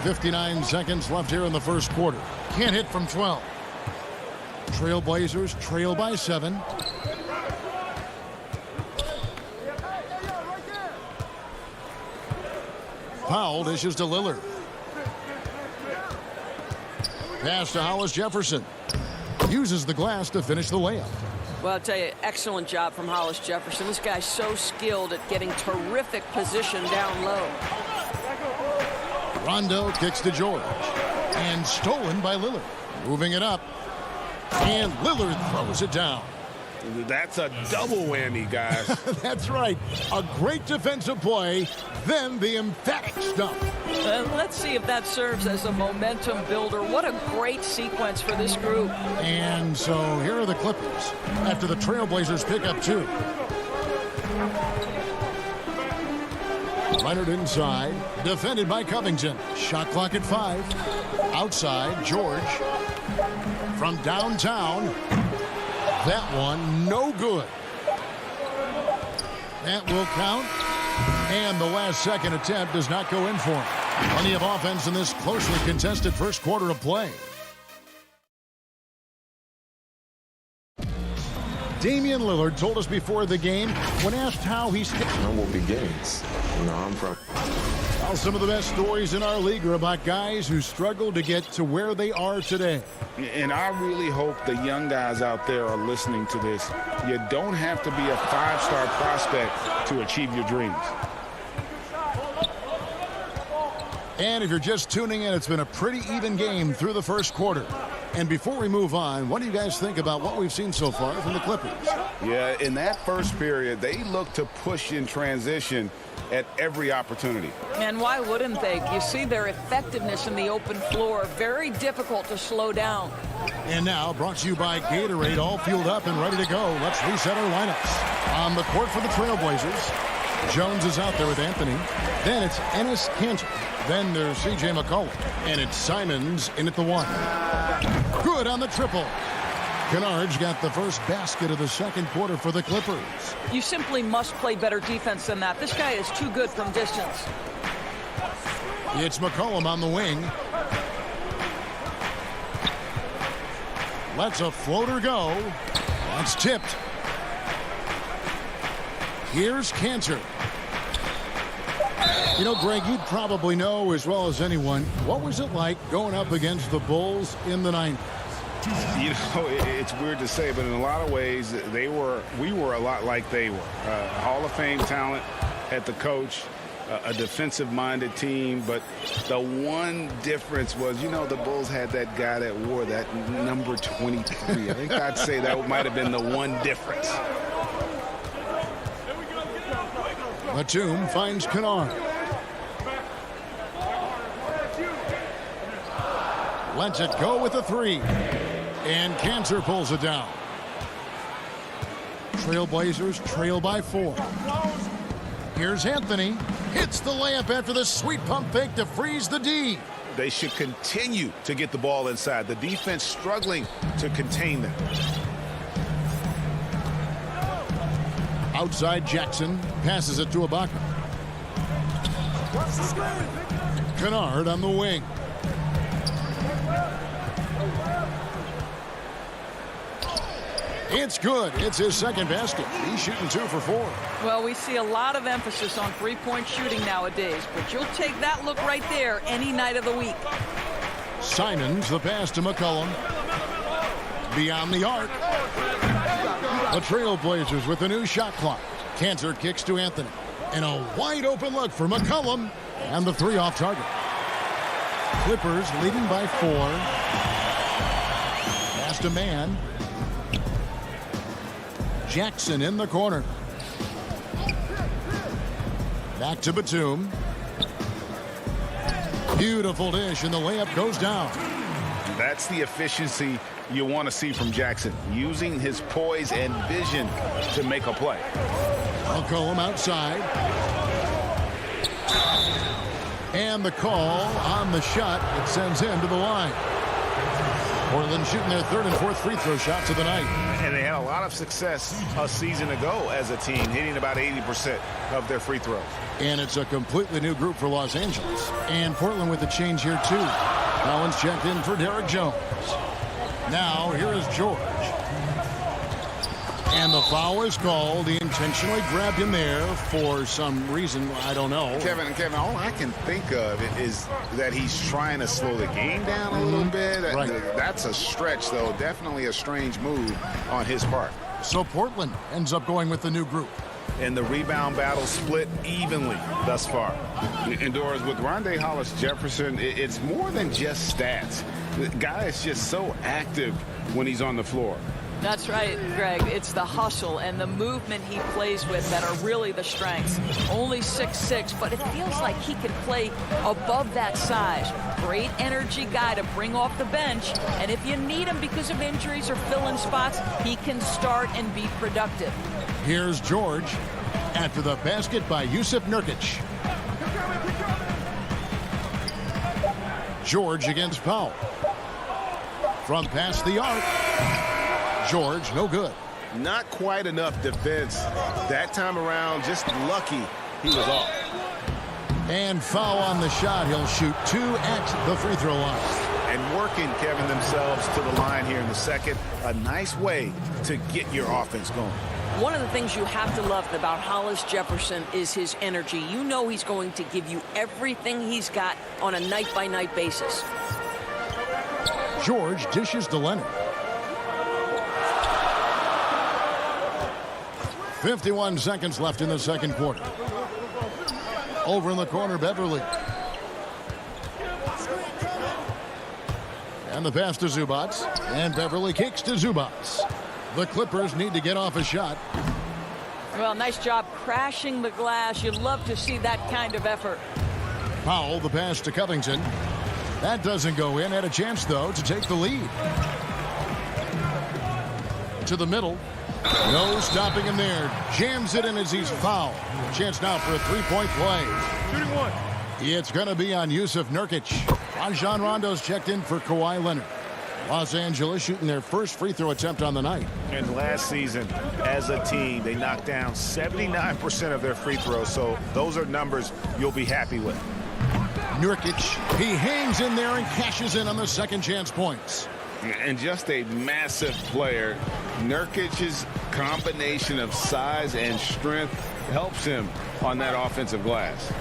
59 seconds left here in the first quarter. Can't hit from 12. Trailblazers trail by 7. Powell dishes to Lillard. Pass to Hollis Jefferson. Uses the glass to finish the layup. Well, I'll tell you, excellent job from Hollis Jefferson. This guy's so skilled at getting terrific position down low. Rondo kicks to George. And stolen by Lillard. Moving it up. And Lillard throws it down. That's a double whammy, guys. That's right. A great defensive play, then the emphatic stop. Let's see if that serves as a momentum builder. What a great sequence for this group. And so here are the Clippers after the Trailblazers pick up 2. Leonard inside, defended by Covington. Shot clock at 5. Outside, George. From downtown. That one, no good. That will count. And the last second attempt does not go in for him. Plenty of offense in this closely contested first quarter of play. Damian Lillard told us before the game, when asked how he's... Humble beginnings. You know, I'm from... Well, some of the best stories in our league are about guys who struggled to get to where they are today. And I really hope the young guys out there are listening to this. You don't have to be a 5-star prospect to achieve your dreams. And if you're just tuning in, it's been a pretty even game through the first quarter. And before we move on, what do you guys think about what we've seen so far from the Clippers? Yeah, in that first period, they looked to push in transition at every opportunity. And why wouldn't they? You see their effectiveness in the open floor. Very difficult to slow down. And now, brought to you by Gatorade, all fueled up and ready to go. Let's reset our lineups. On the court for the Trailblazers, Jones is out there with Anthony. Then it's Enes Kanter. Then there's C.J. McCollum. And it's Simons in at the 1. Good on the triple. Kennard's got the first basket of the second quarter for the Clippers. You simply must play better defense than that. This guy is too good from distance. It's McCollum on the wing. Lets a floater go. That's tipped. Here's Kanter. You know, Greg, you'd probably know as well as anyone, what was it like going up against the Bulls in the 90s? You know, it's weird to say, but in a lot of ways, we were a lot like they were. Hall of Fame talent at the coach, a defensive-minded team, but the one difference was, you know, the Bulls had that guy that wore that number 23. I think I'd say that might have been the one difference. Batum finds Kennard. Lets it go with a 3. And Kanter pulls it down. Trailblazers trail by 4. Here's Anthony. Hits the layup after the sweet pump fake to freeze the D. They should continue to get the ball inside. The defense struggling to contain them. Outside Jackson passes it to Ibaka. Kennard on the wing. It's good. It's his second basket. He's shooting 2 for 4. Well, we see a lot of emphasis on three-point shooting nowadays, but you'll take that look right there any night of the week. Simons, the pass to McCollum. Beyond the arc. The Trailblazers with a new shot clock. Kanter kicks to Anthony. And a wide open look for McCollum. And the 3 off target. Clippers leading by 4. Pass to man. Jackson in the corner. Back to Batum. Beautiful dish, and the layup goes down. That's the efficiency you want to see from Jackson, using his poise and vision to make a play. McCollum outside. And the call on the shot that sends him to the line. Portland shooting their 3rd and 4th free throw shots of the night. And they had a lot of success a season ago as a team, hitting about 80% of their free throws. And it's a completely new group for Los Angeles. And Portland with a change here, too. Collins checked in for Derek Jones. Now, here is George. And the foul is called. He intentionally grabbed him there for some reason. I don't know. Kevin, all I can think of is that he's trying to slow the game down a little bit. Right. That's a stretch, though. Definitely a strange move on his part. So Portland ends up going with the new group. And the rebound battle split evenly thus far. And Doris, with Rondé Hollis-Jefferson, it's more than just stats. The guy is just so active when he's on the floor. That's right, Greg. It's the hustle and the movement he plays with that are really the strengths. Only 6'6", but it feels like he can play above that size. Great energy guy to bring off the bench. And if you need him because of injuries or fill-in spots, he can start and be productive. Here's George after the basket by Jusuf Nurkic. George against Powell. From past the arc. George, no good. Not quite enough defense that time around. Just lucky he was off. And foul on the shot. He'll shoot 2 at the free throw line. And working, Kevin, themselves to the line here in the second. A nice way to get your offense going. One of the things you have to love about Hollis-Jefferson is his energy. You know he's going to give you everything he's got on a night-by-night basis. George dishes to Leonard. 51 seconds left in the second quarter. Over in the corner, Beverly. And the pass to Zubats. And Beverly kicks to Zubats. The Clippers need to get off a shot. Well, nice job crashing the glass. You'd love to see that kind of effort. Powell, the pass to Covington. That doesn't go in. Had a chance, though, to take the lead. To the middle. No stopping him there. Jams it in as he's fouled. Chance now for a three-point play. Shooting one. It's going to be on Yusuf Nurkic. Rajon Rondo's checked in for Kawhi Leonard. Los Angeles shooting their first free throw attempt on the night. And last season, as a team, they knocked down 79% of their free throws, so those are numbers you'll be happy with. Nurkic, he hangs in there and cashes in on the second chance points. And just a massive player. Nurkic's combination of size and strength helps him on that offensive glass.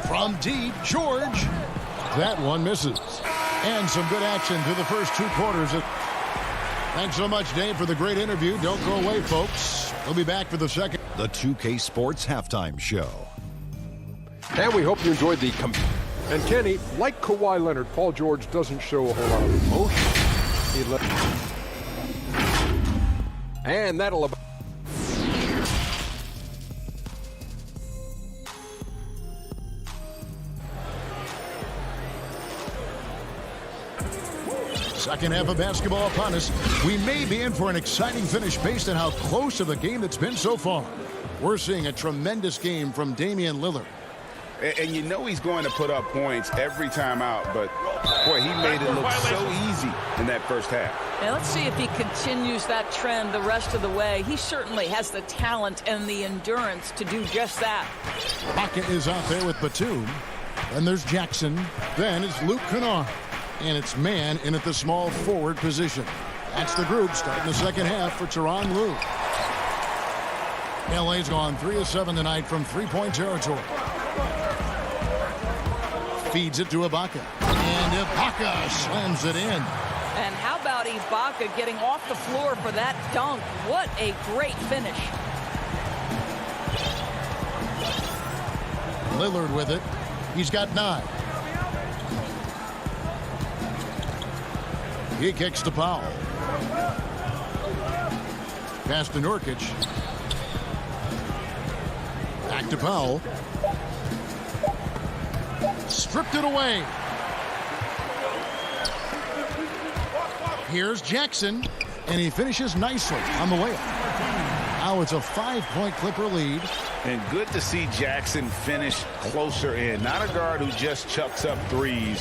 From deep, George. That one misses. And some good action through the first 2 quarters. Thanks so much, Dave, for the great interview. Don't go away, folks. We'll be back for the second. The 2K Sports Halftime Show. And we hope you enjoyed the And Kenny, like Kawhi Leonard, Paul George doesn't show a whole lot of emotion. And that'll about. Second half of basketball upon us. We may be in for an exciting finish based on how close of a game it's been so far. We're seeing a tremendous game from Damian Lillard. And you know he's going to put up points every time out, but boy, he made it look so easy in that first half. And let's see if he continues that trend the rest of the way. He certainly has the talent and the endurance to do just that. Pocket is out there with Batum. Then there's Jackson. Then it's Luke Kennard. And it's man in at the small forward position. That's the group starting the second half for Tyronn Lue. LA's gone 3 of 7 tonight from three-point territory. Feeds it to Ibaka. And Ibaka slams it in. And how about Ibaka getting off the floor for that dunk? What a great finish. Lillard with it. He's got 9. He kicks to Powell. Pass to Nurkic. Back to Powell. Stripped it away. Here's Jackson, and he finishes nicely on the layup. Now it's a 5-point Clipper lead. And good to see Jackson finish closer in. Not a guard who just chucks up threes.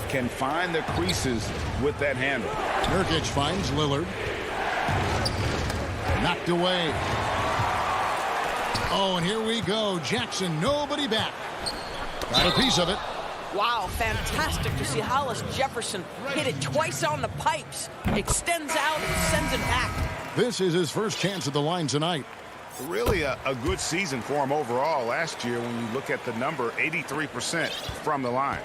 Can find the creases with that handle. Nurkic finds Lillard. Knocked away. Oh, and here we go. Jackson, nobody back. Got a piece of it. Wow, fantastic to see Hollis Jefferson hit it twice on the pipes. Extends out and sends it back. This is his first chance at the line tonight. Really a good season for him overall last year when you look at the number, 83% from the line.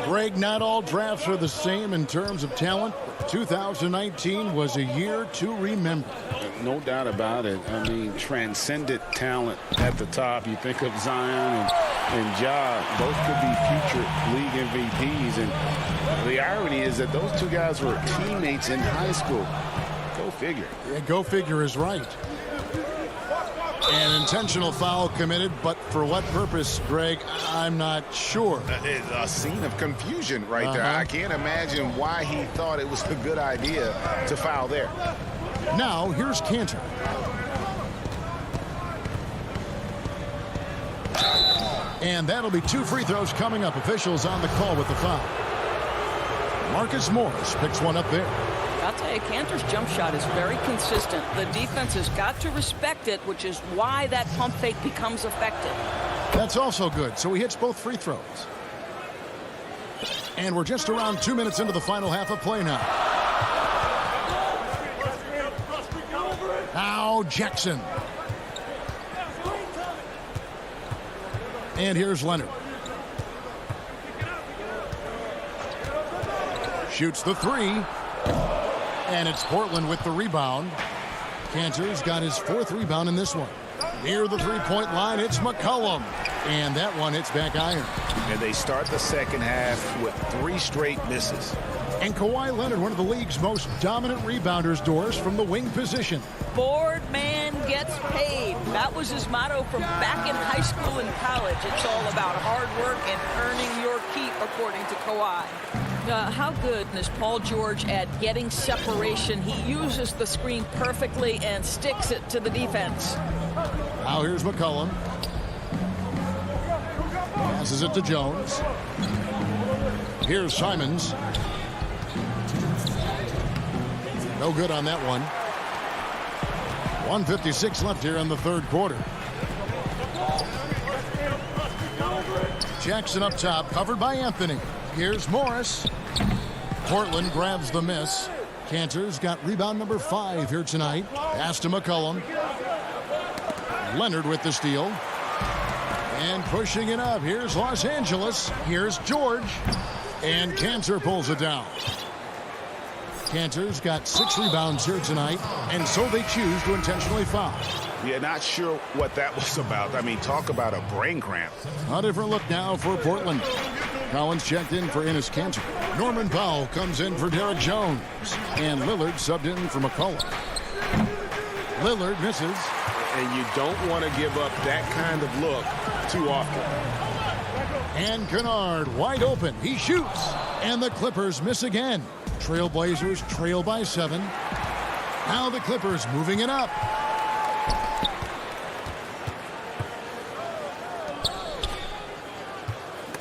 Greg, not all drafts are the same in terms of talent. 2019 was a year to remember. No doubt about it. I mean, transcendent talent at the top. You think of Zion and Ja, both could be future league MVPs. And the irony is that those two guys were teammates in high school. Go figure. Yeah, go figure is right. An intentional foul committed, but for what purpose, Greg, I'm not sure. A scene of confusion right there. I can't imagine why he thought it was a good idea to foul there. Now, here's Cantor. And that'll be 2 free throws coming up. Officials on the call with the foul. Marcus Morris picks one up there. I'll tell you, Cantor's jump shot is very consistent. The defense has got to respect it, which is why that pump fake becomes effective. That's also good. So he hits both free throws. And we're just around 2 minutes into the final half of play now. Now Jackson. And here's Leonard. Shoots the 3. And it's Portland with the rebound. Cantor's got his 4th rebound in this one. Near the three-point line, it's McCollum. And that one hits back iron. And they start the second half with 3 straight misses. And Kawhi Leonard, one of the league's most dominant rebounders, Doris, from the wing position. Board man gets paid. That was his motto from back in high school and college. It's all about hard work and earning your keep, according to Kawhi. How good is Paul George at getting separation? He uses the screen perfectly and sticks it to the defense. Now here's McCollum. Passes it to Jones. Here's Simons. No good on that one. 1:56 left here in the third quarter. Jackson up top, covered by Anthony. Here's Morris. Portland grabs the miss. Cantor's got rebound number 5 here tonight. Pass to McCollum. Leonard with the steal. And pushing it up. Here's Los Angeles. Here's George. And Cantor pulls it down. Cantor's got 6 rebounds here tonight, and so they choose to intentionally foul. Yeah, not sure what that was about. I mean, talk about a brain cramp. A different look now for Portland. Collins checked in for Enes Kanter. Norman Powell comes in for Derek Jones. And Lillard subbed in for McCollum. Lillard misses. And you don't want to give up that kind of look too often. And Kennard wide open. He shoots. And the Clippers miss again. Trailblazers trail by 7. Now the Clippers moving it up.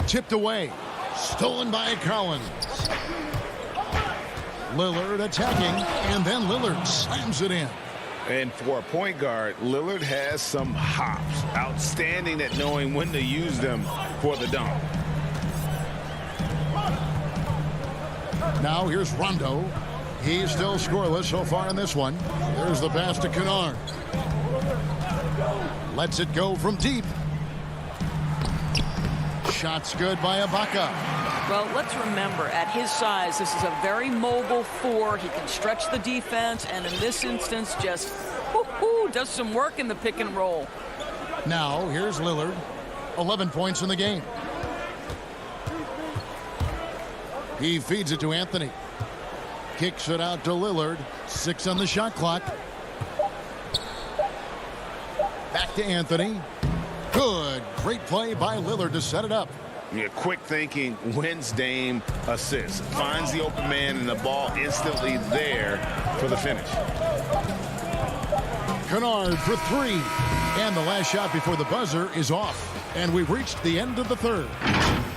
Tipped away. Stolen by Collins. Lillard attacking. And then Lillard slams it in. And for a point guard, Lillard has some hops. Outstanding at knowing when to use them for the dunk. Now here's Rondo. He's still scoreless so far in this one. There's the pass to Kennard. Lets it go from deep. Shot's good by Ibaka. Well, let's remember, at his size, this is a very mobile 4. He can stretch the defense, and in this instance, just does some work in the pick and roll. Now, here's Lillard. 11 points in the game. He feeds it to Anthony. Kicks it out to Lillard. 6 on the shot clock. Back to Anthony. Good. Great play by Lillard to set it up. Yeah, quick thinking, wins Dame assist. Finds the open man and the ball instantly there for the finish. Kennard for 3. And the last shot before the buzzer is off. And we've reached the end of the third.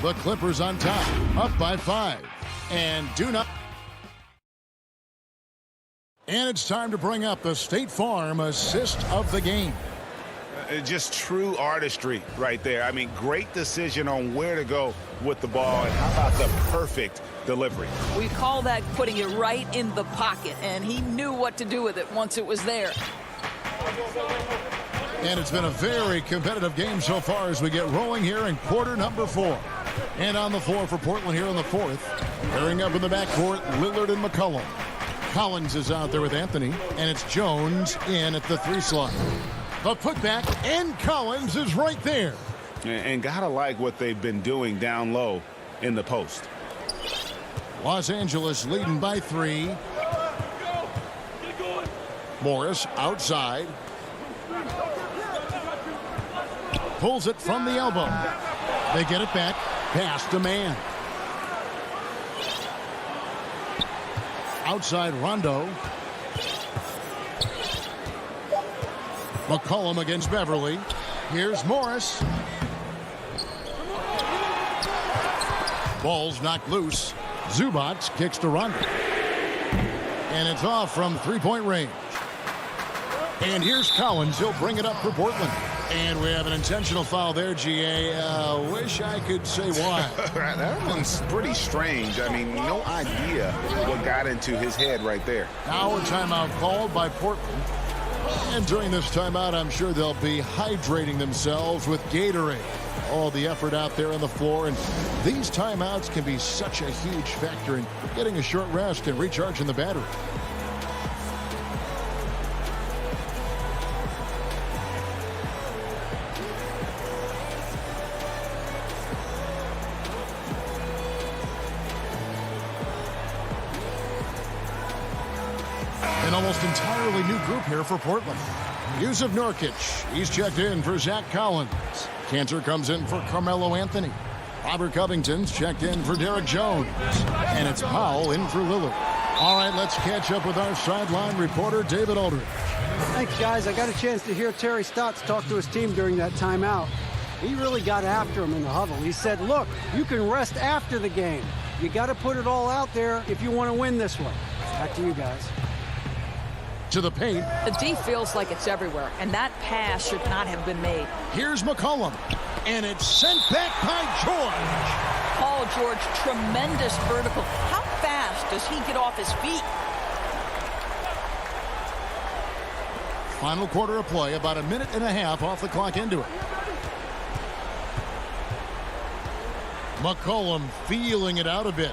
The Clippers on top, up by 5. And do not. And it's time to bring up the State Farm assist of the game. Just true artistry right there. I mean, great decision on where to go with the ball. And how about the perfect delivery? We call that putting it right in the pocket, and he knew what to do with it once it was there. And it's been a very competitive game so far as we get rolling here in quarter number 4. And on the floor for Portland here in the 4th. Pairing up in the backcourt, Lillard and McCollum. Collins is out there with Anthony, and it's Jones in at the 3 slot. The putback, and Collins is right there. And gotta like what they've been doing down low in the post. Los Angeles leading by 3. Morris outside. Pulls it from the elbow. They get it back. Pass to man. Outside Rondo. McCollum against Beverly. Here's Morris. Ball's knocked loose. Zubac kicks to Rondo. And it's off from 3-point range. And here's Collins. He'll bring it up for Portland. And we have an intentional foul there, GA. Wish I could say why. That one's pretty strange. I mean, no idea what got into his head right there. Now a timeout called by Portland. And during this timeout, I'm sure they'll be hydrating themselves with Gatorade. All the effort out there on the floor. And these timeouts can be such a huge factor in getting a short rest and recharging the battery. almost entirely new group here for Portland. Yusuf Nurkic, he's checked in for Zach Collins. Cantor comes in for Carmelo Anthony. Robert Covington's checked in for Derek Jones. And it's Powell in for Lillard. All right, let's catch up with our sideline reporter, David Aldridge. Thanks, guys. I got a chance to hear Terry Stotts talk to his team during that timeout. He really got after him in the huddle. He said, look, you can rest after the game. You got to put it all out there if you want to win this one. Back to you guys. To the paint. The D feels like it's everywhere, and that pass should not have been made. Here's McCollum, and it's sent back by George. Paul George, tremendous vertical. How fast does he get off his feet? Final quarter of play, about a minute and a half off the clock into it. McCollum feeling it out a bit.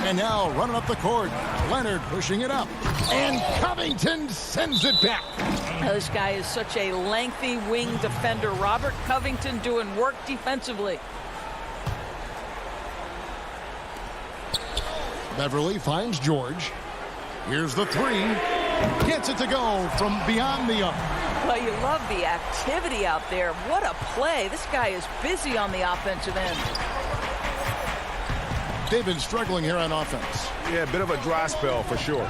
And now running up the court, Leonard pushing it up. And Covington sends it back. This guy is such a lengthy wing defender. Robert Covington doing work defensively. Beverly finds George. Here's the three. Gets it to go from beyond the arc. Well, you love the activity out there. What a play. This guy is busy on the offensive end. They've been struggling here on offense. Yeah, a bit of a dry spell for sure.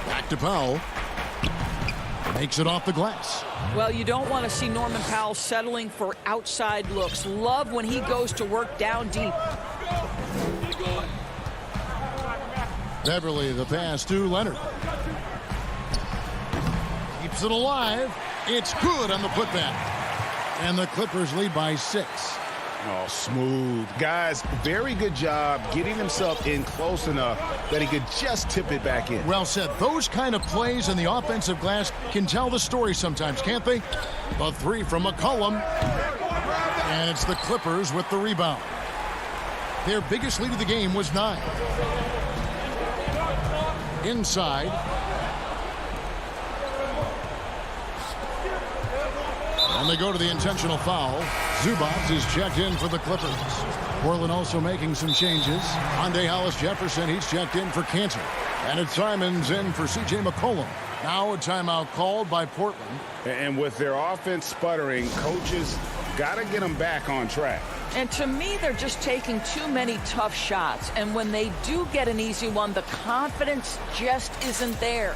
Back to Powell. Makes it off the glass. Well, you don't want to see Norman Powell settling for outside looks. Love when he goes to work down deep. Beverly, the pass to Leonard. Keeps it alive. It's good on the putback. And the Clippers lead by 6. Oh, smooth. Guys, very good job getting himself in close enough that he could just tip it back in. Well said. Those kind of plays in the offensive glass can tell the story sometimes, can't they? The three from McCollum. And it's the Clippers with the rebound. Their biggest lead of the game was 9. Inside. And they go to the intentional foul. Zubats is checked in for the Clippers. Portland also making some changes. Andre Hollis-Jefferson, he's checked in for Cantor. And it's Simons in for C.J. McCollum. Now a timeout called by Portland. And with their offense sputtering, coaches got to get them back on track. And to me, they're just taking too many tough shots. And when they do get an easy one, the confidence just isn't there.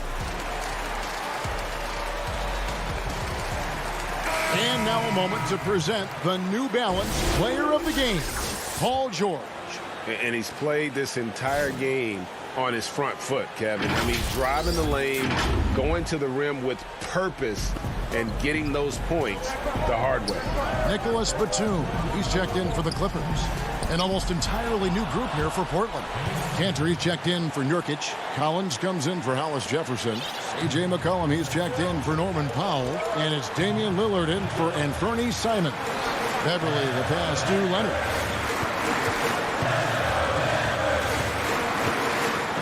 And now a moment to present the New Balance player of the game, Paul George. And he's played this entire game on his front foot, Kevin. I mean, driving the lane, going to the rim with purpose, and getting those points the hard way. Nicholas Batum, he's checked in for the Clippers. An almost entirely new group here for Portland. Cantor, he's checked in for Nurkic. Collins comes in for Hollis-Jefferson. C.J. McCollum, he's checked in for Norman Powell. And it's Damian Lillard in for Anthony Simons. Beverly, the pass to Leonard.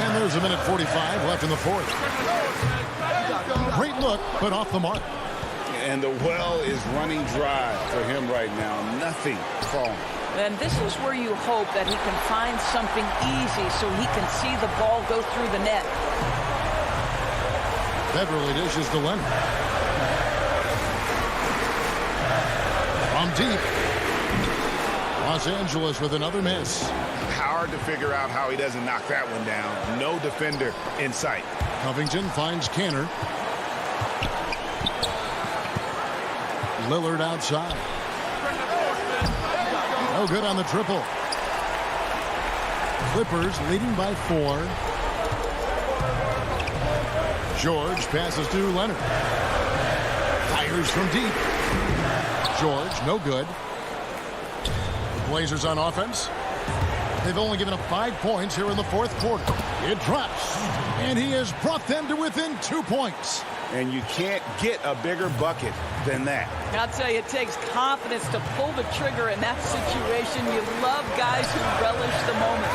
And there's a minute 45 left in the fourth. Great look, but off the mark. And the well is running dry for him right now. Nothing falling. And this is where you hope that he can find something easy so he can see the ball go through the net. Beverly dishes to Leonard. From deep. Los Angeles with another miss. Hard to figure out how he doesn't knock that one down. No defender in sight. Covington finds Cantor. Lillard outside. No good on the triple. Clippers leading by 4. George passes to Leonard. Fires from deep. George, no good. The Blazers on offense. They've only given up 5 points here in the fourth quarter. It drops. And he has brought them to within 2 points. And you can't get a bigger bucket than that. I'll tell you, it takes confidence to pull the trigger in that situation. You love guys who relish the moment.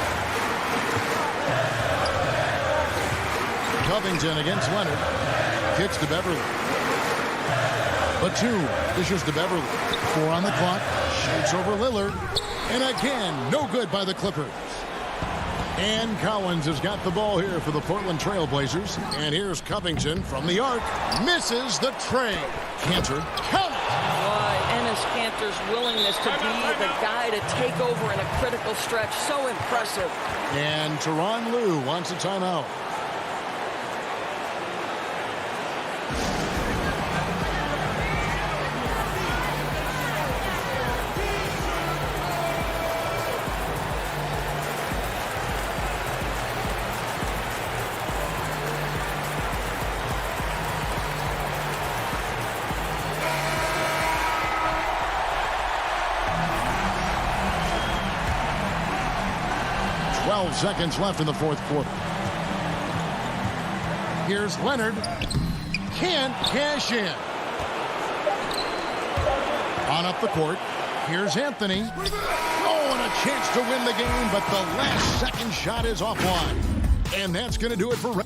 Covington against Leonard. Kicks to Beverly. Batum dishes to Beverly. 4 on the clock. Shoots over Lillard. And again, no good by the Clippers. And Collins has got the ball here for the Portland Trail Blazers. And here's Covington from the arc. Misses the tray. Cantor, count it. Boy, Enes Kanter's willingness to be the guy to take over in a critical stretch, so impressive. And Tyronn Lue wants a timeout. Seconds left in the fourth quarter. Here's Leonard. Can't cash in. On up the court. Here's Anthony. Oh, and a chance to win the game, but the last second shot is offline. And that's going to do it for...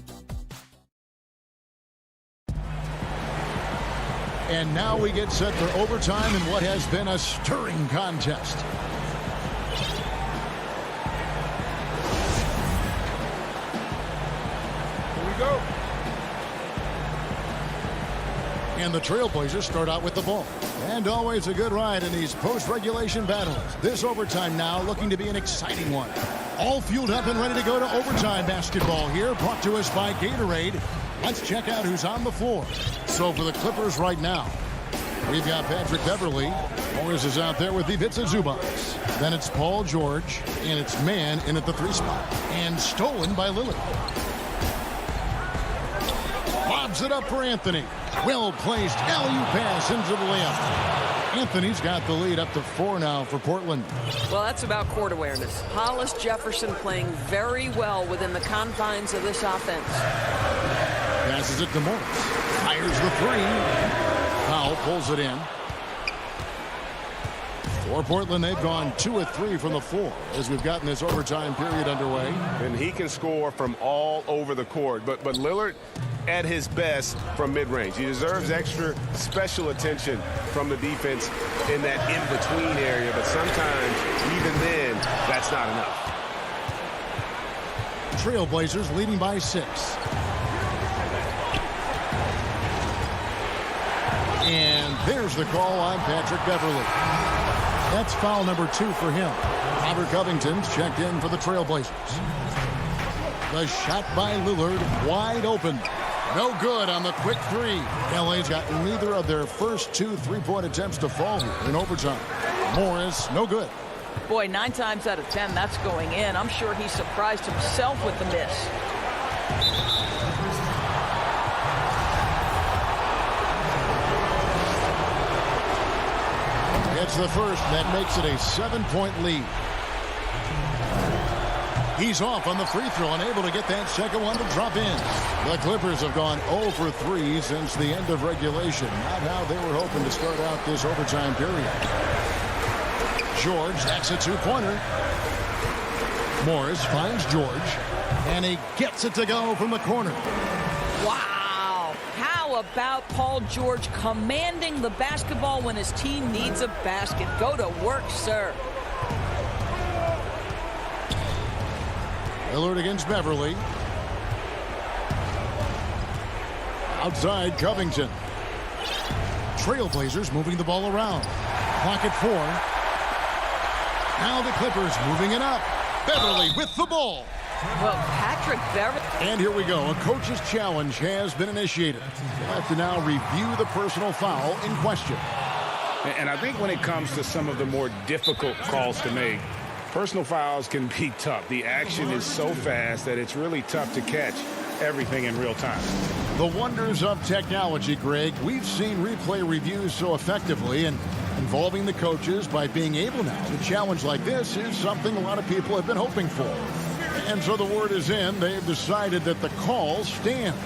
And now we get set for overtime in what has been a stirring contest. And the Trailblazers start out with the ball. And always a good ride in these post-regulation battles. This overtime now looking to be an exciting one. All fueled up and ready to go to overtime basketball here, brought to us by Gatorade. Let's check out who's on the floor. So for the Clippers right now, we've got Patrick Beverley. Morris is out there with Ivica Zubac. Then it's Paul George, and it's Mann in at the 3 spot. And stolen by Lillard. Lobs it up for Anthony. Well-placed alley-oop pass into the layup. Anthony's got the lead up to 4 now for Portland. Well, that's about court awareness. Hollis Jefferson playing very well within the confines of this offense. Passes it to Morris. Fires the 3. Powell pulls it in. For Portland, they've gone 2 of 3 from the floor as we've gotten this overtime period underway. And he can score from all over the court. But Lillard at his best from mid-range. He deserves extra special attention from the defense in that in-between area. But sometimes, even then, that's not enough. Trailblazers leading by 6. And there's the call on Patrick Beverley. That's foul number 2 for him. Robert Covington's checked in for the Trailblazers. The shot by Lillard, wide open. No good on the quick 3. LA's got neither of their first 2 3-point attempts to fall here in overtime. Morris, no good. Boy, 9 times out of 10, that's going in. I'm sure he surprised himself with the miss. It's the first. That makes it a 7-point lead. He's off on the free throw, unable to get that second one to drop in. The Clippers have gone 0 for 3 since the end of regulation. Not how they were hoping to start out this overtime period. George, that's a 2-pointer. Morris finds George, and he gets it to go from the corner. Wow. How about Paul George commanding the basketball when his team needs a basket? Go to work, sir. Lillard against Beverley. Outside, Covington. Trailblazers moving the ball around. Clock at 4. Now the Clippers moving it up. Beverley with the ball. Well, Patrick Beverley. And here we go. A coach's challenge has been initiated. We'll have to now review the personal foul in question. And I think when it comes to some of the more difficult calls to make, personal fouls can be tough. The action is so fast that it's really tough to catch everything in real time. The wonders of technology, Greg. We've seen replay reviews so effectively, and involving the coaches by being able now to challenge like this is something a lot of people have been hoping for. And so the word is in. They've decided that the call stands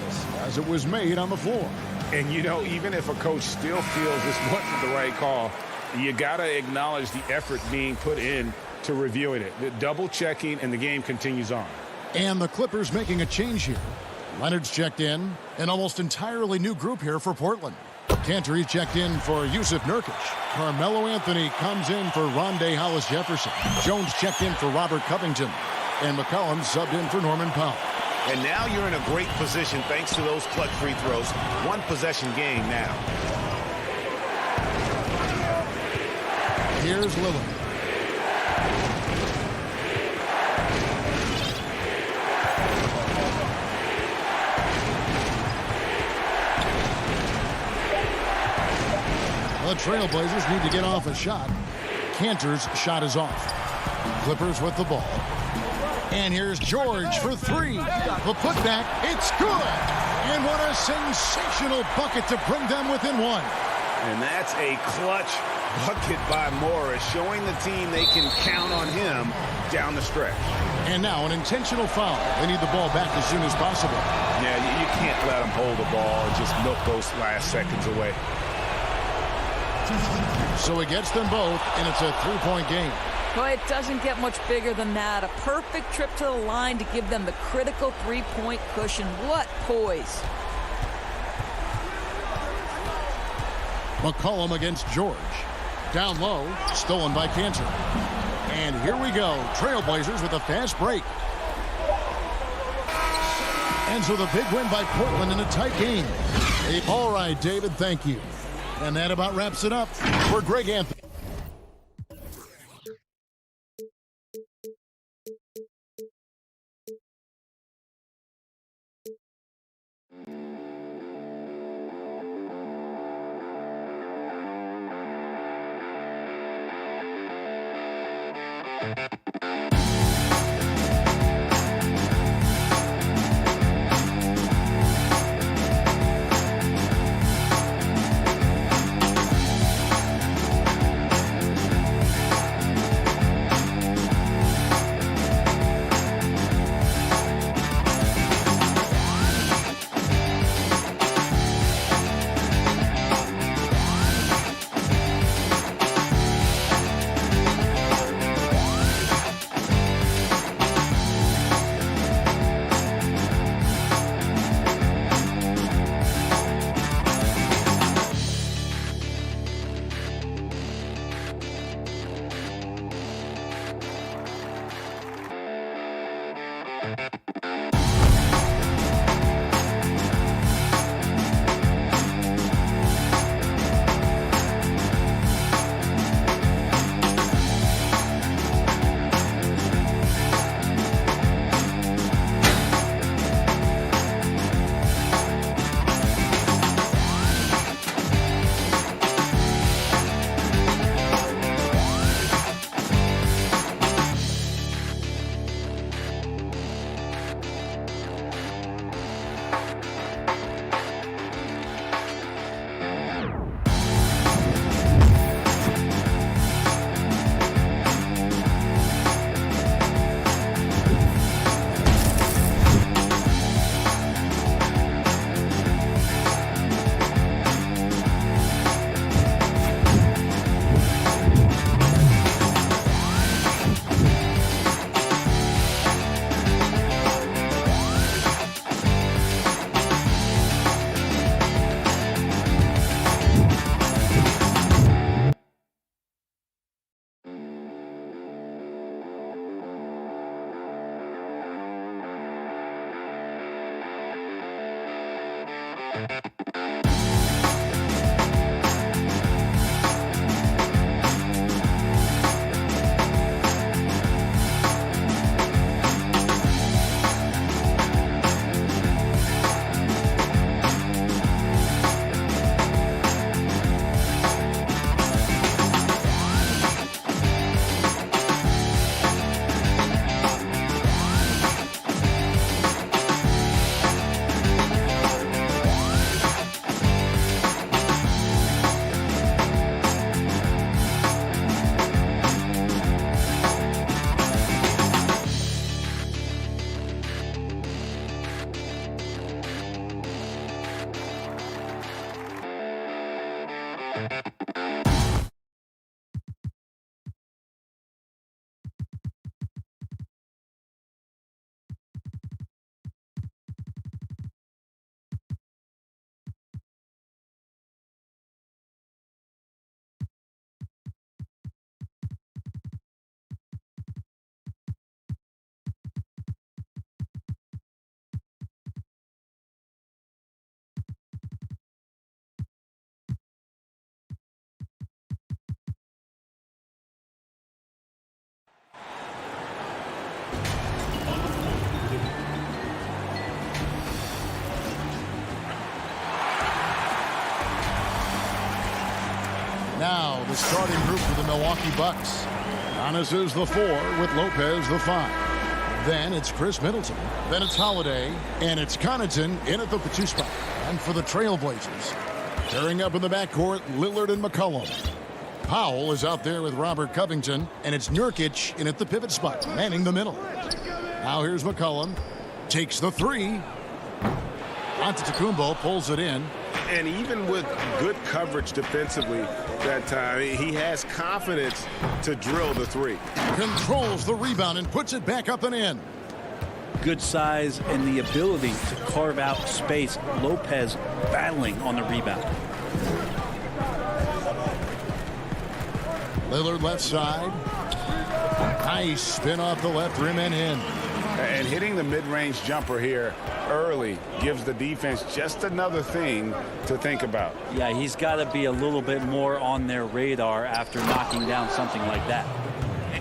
as it was made on the floor. And, you know, even if a coach still feels this wasn't the right call, you got to acknowledge the effort being put in to reviewing it. The double checking, and the game continues on. And the Clippers making a change here. Leonard's checked in. An almost entirely new group here for Portland. Cantor checked in for Yusuf Nurkic. Carmelo Anthony comes in for Rondé Hollis Jefferson. Jones checked in for Robert Covington. And McCollum subbed in for Norman Powell. And now you're in a great position thanks to those clutch free throws. One possession game now. Here's Lillard. The Trailblazers need to get off a shot. Cantor's shot is off. Clippers with the ball. And here's George for three. The putback, it's good. And what a sensational bucket to bring them within one. And that's a clutch bucket by Morris, showing the team they can count on him down the stretch. And now an intentional foul. They need the ball back as soon as possible. Yeah, you can't let them hold the ball and just milk those last seconds away. So it gets them both, and it's a three-point game. Well, it doesn't get much bigger than that. A perfect trip to the line to give them the critical three-point cushion. What poise. McCollum against George. Down low, stolen by Cantor. And here we go. Trailblazers with a fast break. And so the big win by Portland in a tight game. All right, David, thank you. And that about wraps it up for Greg Anthony. Now the starting group for the Milwaukee Bucks. Giannis is the 4 with Lopez the 5. Then it's Chris Middleton. Then it's Holiday. And it's Connaughton in at the 2 spot. And for the Trailblazers, pairing up in the backcourt, Lillard and McCollum. Powell is out there with Robert Covington. And it's Nurkic in at the pivot spot, manning the middle. Now here's McCollum. Takes the 3. Antetokounmpo pulls it in. And even with good coverage defensively that time, he has confidence to drill the 3. Controls the rebound and puts it back up and in. Good size and the ability to carve out space. Lopez battling on the rebound. Lillard left side. Nice spin off the left rim and in. And hitting the mid-range jumper here early gives the defense just another thing to think about. Yeah, he's got to be a little bit more on their radar after knocking down something like that.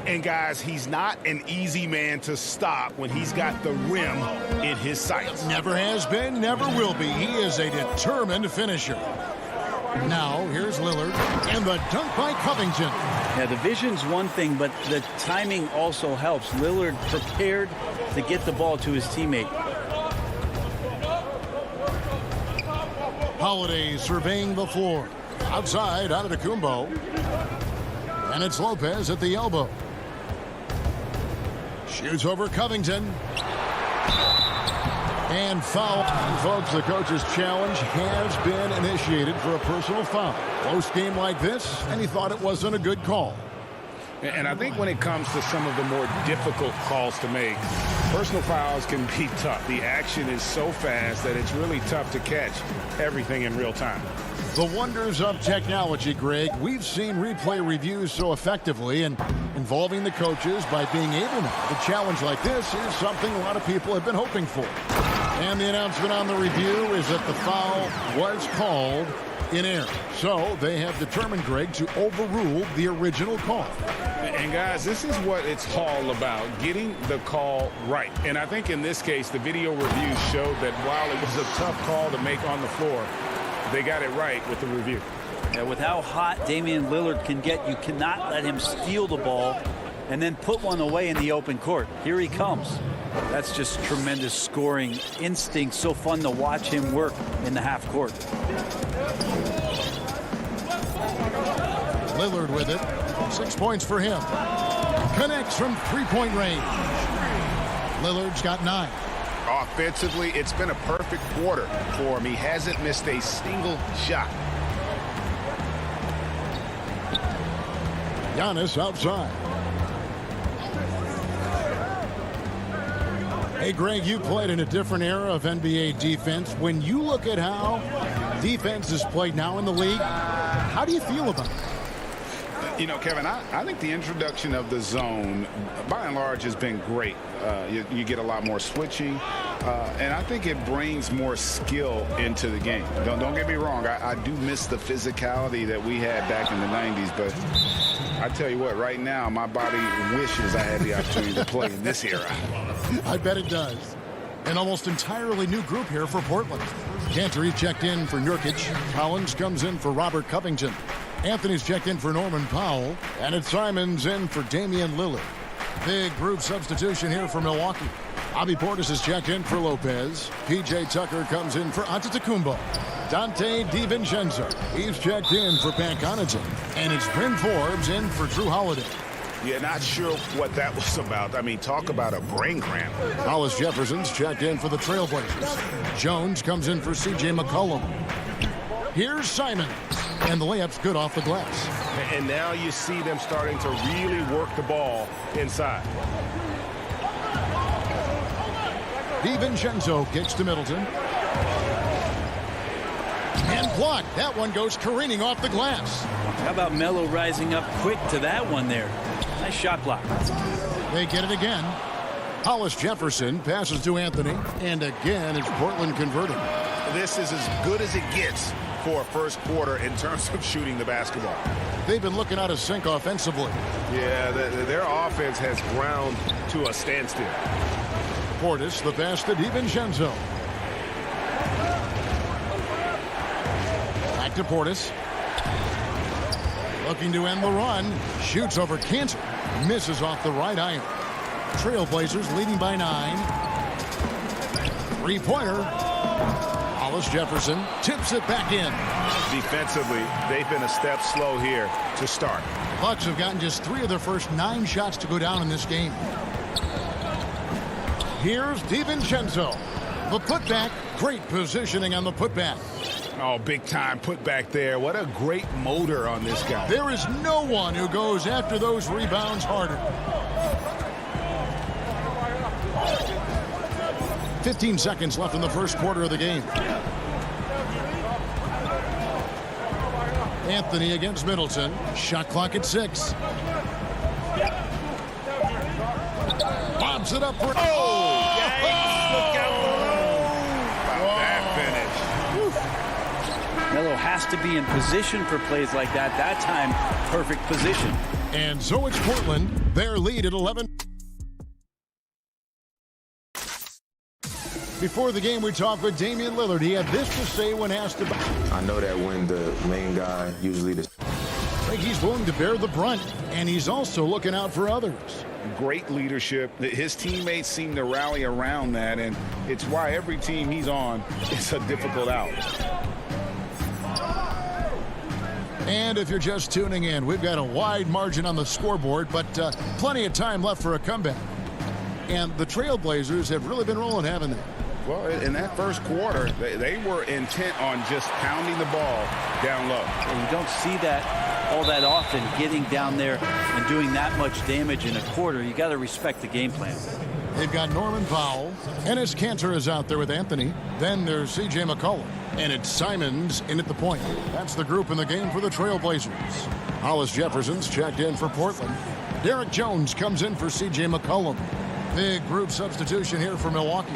And guys, he's not an easy man to stop when he's got the rim in his sights. Never has been, never will be. He is a determined finisher. Now, here's Lillard, and the dunk by Covington. Yeah, the vision's one thing, but the timing also helps. Lillard prepared to get the ball to his teammate. Holiday surveying the floor. Outside, Antetokounmpo. And it's Lopez at the elbow. Shoots over Covington. And foul. Folks, the coach's challenge has been initiated for a personal foul. Close game like this, and he thought it wasn't a good call. And I think when it comes to some of the more difficult calls to make, personal fouls can be tough. The action is so fast that it's really tough to catch everything in real time. The wonders of technology, Greg. We've seen replay reviews so effectively, and involving the coaches by being able now to challenge like this is something a lot of people have been hoping for. And the announcement on the review is that the foul was called in error. So they have determined, Greg, to overrule the original call. And guys, this is what it's all about, getting the call right. And I think in this case, the video review showed that while it was a tough call to make on the floor, they got it right with the review. Yeah, with how hot Damian Lillard can get, you cannot let him steal the ball and then put one away in the open court. Here he comes. That's just tremendous scoring instinct. So fun to watch him work in the half court. Lillard with it. 6 points for him. Connects from three-point range. Lillard's got 9. Offensively, it's been a perfect quarter for him. He hasn't missed a single shot. Giannis outside. Hey, Greg, you played in a different era of NBA defense. When you look at how defense is played now in the league, how do you feel about it? You know, Kevin, I think the introduction of the zone, by and large, has been great. You get a lot more switching, and I think it brings more skill into the game. Don't get me wrong. I do miss the physicality that we had back in the 90s, but I tell you what, right now, my body wishes I had the opportunity to play in this era. I bet it does. An almost entirely new group here for Portland. Cantor checked in for Nurkic. Collins comes in for Robert Covington. Anthony's checked in for Norman Powell. And it's Simons in for Damian Lillard. Big group substitution here for Milwaukee. Bobby Portis is checked in for Lopez. P.J. Tucker comes in for Antetokounmpo. Dante DiVincenzo. He's checked in for Pat Connaughton. And it's Bryn Forbes in for Drew Holiday. Yeah, not sure what that was about. I mean, talk about a brain cramp. Hollis Jefferson's checked in for the Trailblazers. Jones comes in for C.J. McCollum. Here's Simon. And the layup's good off the glass. And now you see them starting to really work the ball inside. DiVincenzo kicks to Middleton. And blocked. That one goes careening off the glass. How about Melo rising up quick to that one there? Nice shot block. They get it again. Hollis Jefferson passes to Anthony. And again, it's Portland converting. This is as good as it gets for a first quarter in terms of shooting the basketball. They've been looking out of sync offensively. Yeah, their offense has ground to a standstill. Portis, the pass to DiVincenzo. Back to Portis. Looking to end the run. Shoots over Cantor. Misses off the right iron. Trailblazers leading by 9. Three-pointer. Hollis Jefferson tips it back in. Defensively, they've been a step slow here to start. Bucks have gotten just 3 of their first 9 shots to go down in this game. Here's DiVincenzo. The putback. Great positioning on the putback. Oh, big time putback there. What a great motor on this guy. There is no one who goes after those rebounds harder. 15 seconds left in the first quarter of the game. Anthony against Middleton. Shot clock at 6. Bobs it up for... Oh! Yikes, look out below! About that finish. Melo has to be in position for plays like that. That time, perfect position. And so it's Portland. Their lead at 11. Before the game, we talked with Damian Lillard. He had this to say when asked about... I know that when the main guy usually... I think he's willing to bear the brunt, and he's also looking out for others. Great leadership. His teammates seem to rally around that, and it's why every team he's on, it's a difficult out. And if you're just tuning in, we've got a wide margin on the scoreboard, but plenty of time left for a comeback. And the Trailblazers have really been rolling, haven't they? Well, in that first quarter, they were intent on just pounding the ball down low. And you don't see that all that often, getting down there and doing that much damage in a quarter. You got to respect the game plan. They've got Norman Powell. Ennis Cantor is out there with Anthony. Then there's C.J. McCollum. And it's Simons in at the point. That's the group in the game for the Trailblazers. Hollis Jefferson's checked in for Portland. Derek Jones comes in for C.J. McCollum. Big group substitution here for Milwaukee.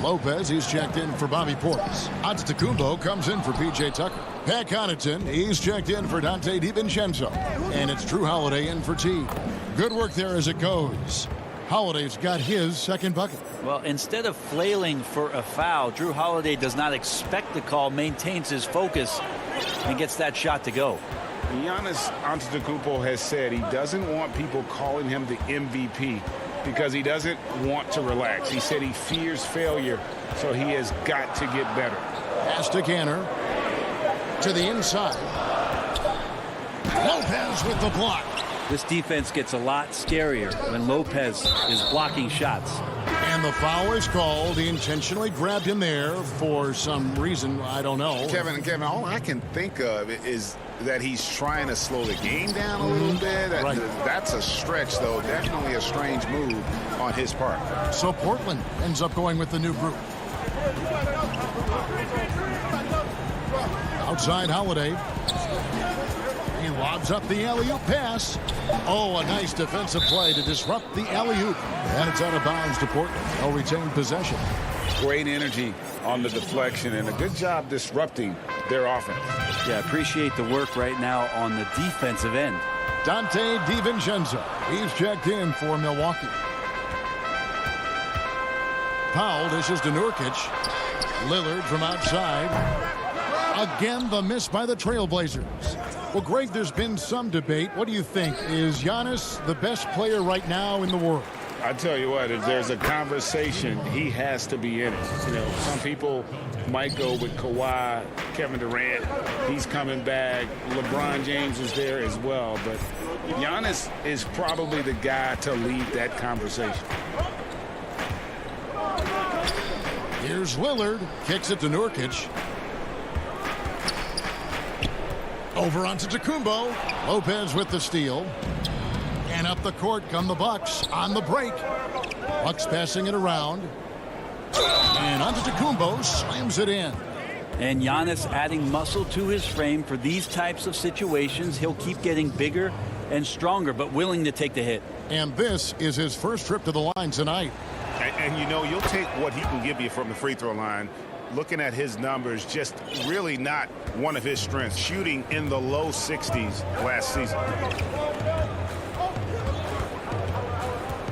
Lopez, he's checked in for Bobby Portis. Antetokounmpo comes in for P.J. Tucker. Pat Connaughton, he's checked in for Dante DiVincenzo. And it's Drew Holiday in for T. Good work there as it goes. Holiday's got his second bucket. Well, instead of flailing for a foul, Drew Holiday does not expect the call, maintains his focus, and gets that shot to go. Giannis Antetokounmpo has said he doesn't want people calling him the MVP because he doesn't want to relax. He said he fears failure, so he has got to get better. Pass to Cantor. To the inside. Lopez with the block. This defense gets a lot scarier when Lopez is blocking shots. And the foul is called. He intentionally grabbed him there for some reason. I don't know. Kevin, all I can think of is that he's trying to slow the game down a little bit. Right. That's a stretch, though. Definitely a strange move on his part. So Portland ends up going with the new group. Outside Holiday. He lobs up the alley-oop pass. Oh, a nice defensive play to disrupt the alley-oop. And it's out of bounds to Portland. They'll retain possession. Great energy on the deflection and a good job disrupting their offense. Yeah, appreciate the work right now on the defensive end. Dante DiVincenzo. He's checked in for Milwaukee. Powell dishes to Nurkic. Lillard from outside. Again, the miss by the Trailblazers. Well, Greg, there's been some debate. What do you think? Is Giannis the best player right now in the world? I tell you what, if there's a conversation, he has to be in it. You know, some people might go with Kawhi, Kevin Durant. He's coming back. LeBron James is there as well. But Giannis is probably the guy to lead that conversation. Here's Lillard. Kicks it to Nurkic. Over onto Antetokounmpo. Lopez with the steal. And up the court come the Bucks on the break. Bucks passing it around. And Antetokounmpo slams it in. And Giannis adding muscle to his frame for these types of situations. He'll keep getting bigger and stronger, but willing to take the hit. And this is his first trip to the line tonight. And you know, you'll take what he can give you from the free throw line. Looking at his numbers, just really not one of his strengths. Shooting in the low 60s last season.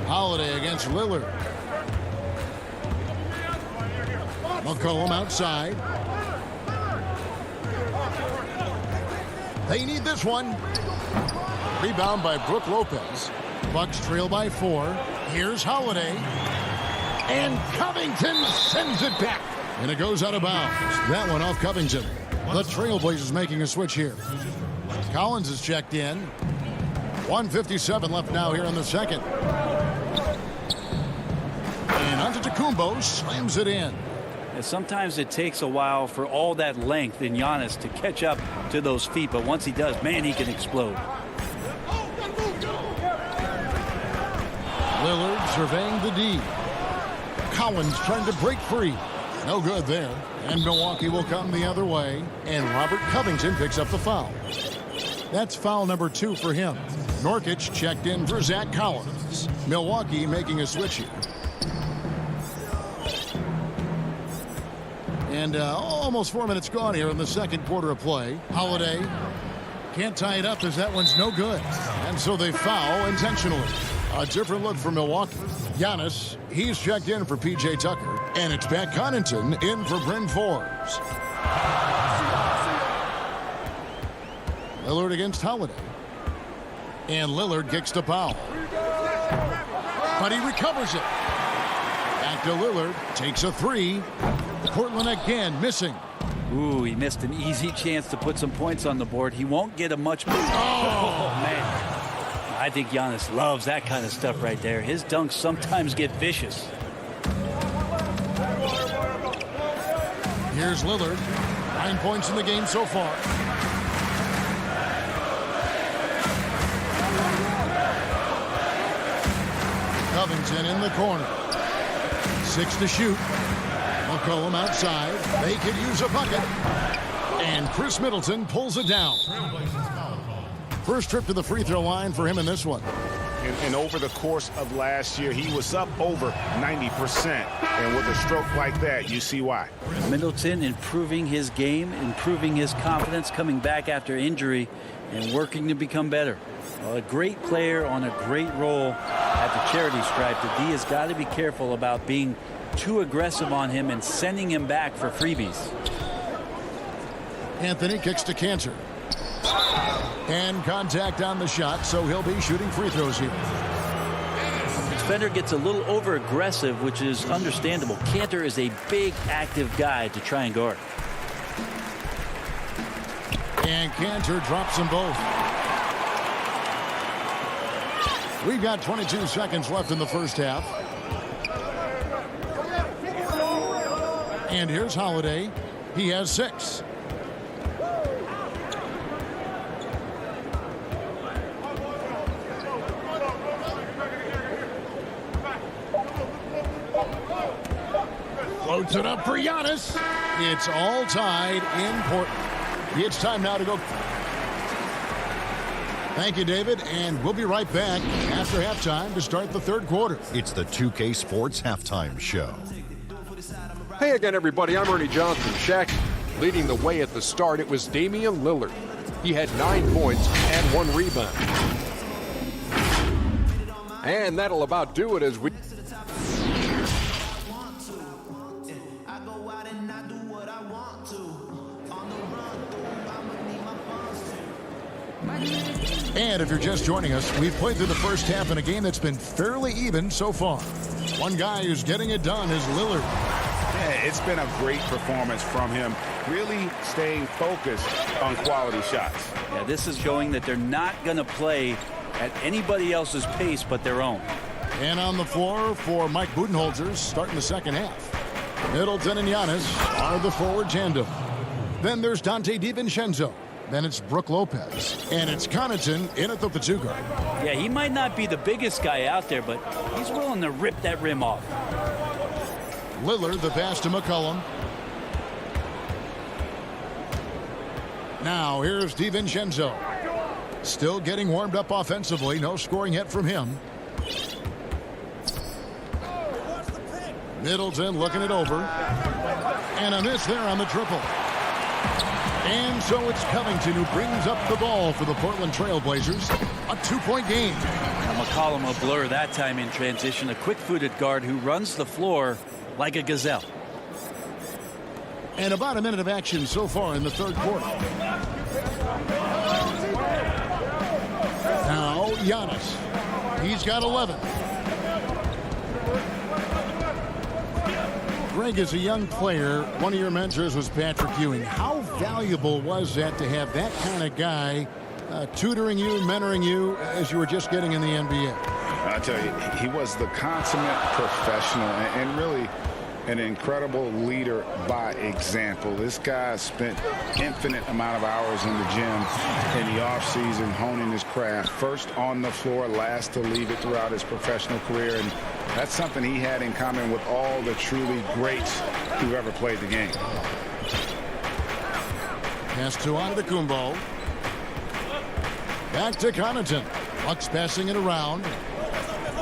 Holiday against Lillard. McCollum outside. They need this one. Rebound by Brook Lopez. Bucks trail by 4. Here's Holiday. And Covington sends it back. And it goes out of bounds. That one off Covington. The Trailblazers making a switch here. Collins is checked in. 1:57 left now here in the second. And Antetokounmpo slams it in. And sometimes it takes a while for all that length in Giannis to catch up to those feet. But once he does, man, he can explode. Lillard surveying the D. Collins trying to break free. No good there. And Milwaukee will come the other way. And Robert Covington picks up the foul. That's foul number 2 for him. Nurkic checked in for Zach Collins. Milwaukee making a switch here. And almost 4 minutes gone here in the second quarter of play. Holiday can't tie it up as that one's no good. And so they foul intentionally. A different look for Milwaukee. Giannis, he's checked in for P.J. Tucker. And it's Pat Connaughton in for Bryn Forbes. Lillard against Holiday. And Lillard kicks to Powell. But he recovers it. Back to Lillard. Takes a 3. Portland again missing. Ooh, he missed an easy chance to put some points on the board. He won't get a much more. Oh, man. I think Giannis loves that kind of stuff right there. His dunks sometimes get vicious. Here's Lillard. 9 points in the game so far. Covington in the corner. 6 to shoot. McCollum outside. They could use a bucket. And Chris Middleton pulls it down. First trip to the free throw line for him in this one. And over the course of last year, he was up over 90%. And with a stroke like that, you see why. Middleton improving his game, improving his confidence, coming back after injury, and working to become better. A great player on a great role at the charity stripe. The D has got to be careful about being too aggressive on him and sending him back for freebies. Anthony kicks to Cantor. And contact on the shot, so he'll be shooting free throws here. Defender gets a little over aggressive, which is understandable. Cantor is a big active guy to try and guard. And Cantor drops them both. We've got 22 seconds left in the first half. And here's Holiday. He has 6. Floats it up for Giannis. It's all tied in Portland. It's time now to go. Thank you, David, and we'll be right back after halftime to start the third quarter. It's the 2K Sports Halftime Show. Hey again, everybody. I'm Ernie Johnson. Shaq leading the way at the start. It was Damian Lillard. He had 9 points and 1 rebound. And that'll about do it as we... And if you're just joining us, we've played through the first half in a game that's been fairly even so far. One guy who's getting it done is Lillard. Yeah, it's been a great performance from him, really staying focused on quality shots. Yeah, this is showing that they're not going to play at anybody else's pace but their own. And on the floor for Mike Budenholzer starting the second half. Middleton and Giannis are the forward tandem. Then there's Dante DiVincenzo. Then it's Brook Lopez. And it's Connaughton in at the 2 guard. Yeah, he might not be the biggest guy out there, but he's willing to rip that rim off. Lillard, the pass to McCollum. Now here's DiVincenzo. Still getting warmed up offensively. No scoring yet from him. Middleton looking it over. And a miss there on the triple. And so it's Covington who brings up the ball for the Portland Trail Blazers. A 2-point game. Now McCollum a blur that time in transition. A quick-footed guard who runs the floor like a gazelle. And about a minute of action so far in the third quarter. Giannis. He's got 11. Greg, as a young player, one of your mentors was Patrick Ewing. How valuable was that to have that kind of guy tutoring you, mentoring you as you were just getting in the NBA? I tell you, he was the consummate professional and really an incredible leader by example. This guy spent infinite amount of hours in the gym in the offseason honing his craft. First on the floor, last to leave it throughout his professional career. And that's something he had in common with all the truly greats who ever played the game. Pass to Antetokounmpo. Back to Connaughton. Bucks passing it around.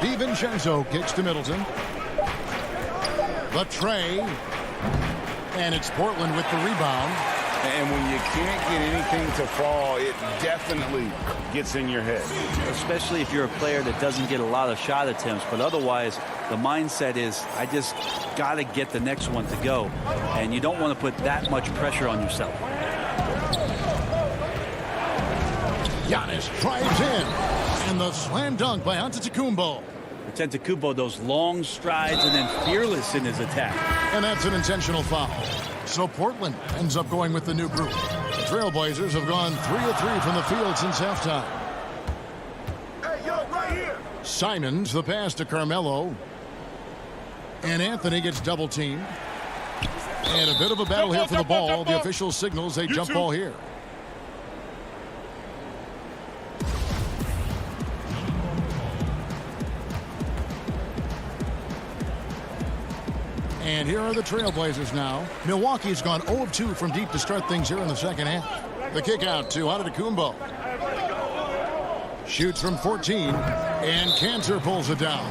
DiVincenzo kicks to Middleton. The tray. And it's Portland with the rebound. And when you can't get anything to fall, it definitely gets in your head. Especially if you're a player that doesn't get a lot of shot attempts. But otherwise, the mindset is, I just got to get the next one to go. And you don't want to put that much pressure on yourself. Giannis drives in. And the slam dunk by Antetokounmpo. Antetokounmpo, those long strides and then fearless in his attack. And that's an intentional foul. So Portland ends up going with the new group. The Trailblazers have gone 3 of 3 from the field since halftime. Hey, yo, right here. Simons, the pass to Carmelo. And Anthony gets double teamed. And a bit of a battle here for the ball. The official signals a jump ball here. And here are the Trailblazers now. Milwaukee's gone 0 of 2 from deep to start things here in the second half. The kick out to Antetokounmpo. Shoots from 14, and Cantor pulls it down.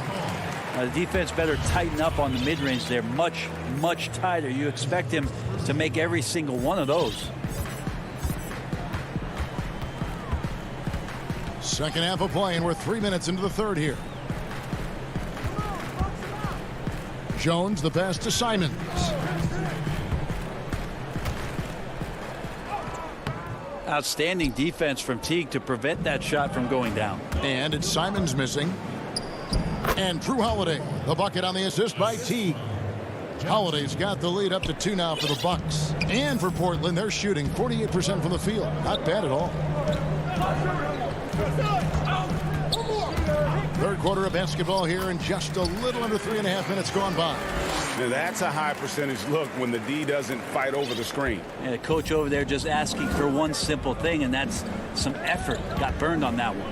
The defense better tighten up on the mid-range. They're much, much tighter. You expect him to make every single one of those. Second half of play, and we're 3 minutes into the third here. Jones, the pass to Simons. Outstanding defense from Teague to prevent that shot from going down. And it's Simons missing. And Drew Holiday, the bucket on the assist by Teague. Holiday's got the lead up to 2 now for the Bucks. And for Portland, they're shooting 48% from the field. Not bad at all. Third quarter of basketball here, and just a little under 3.5 minutes gone by. Now that's a high percentage look when the D doesn't fight over the screen. And the coach over there just asking for one simple thing, and that's some effort. Got burned on that one.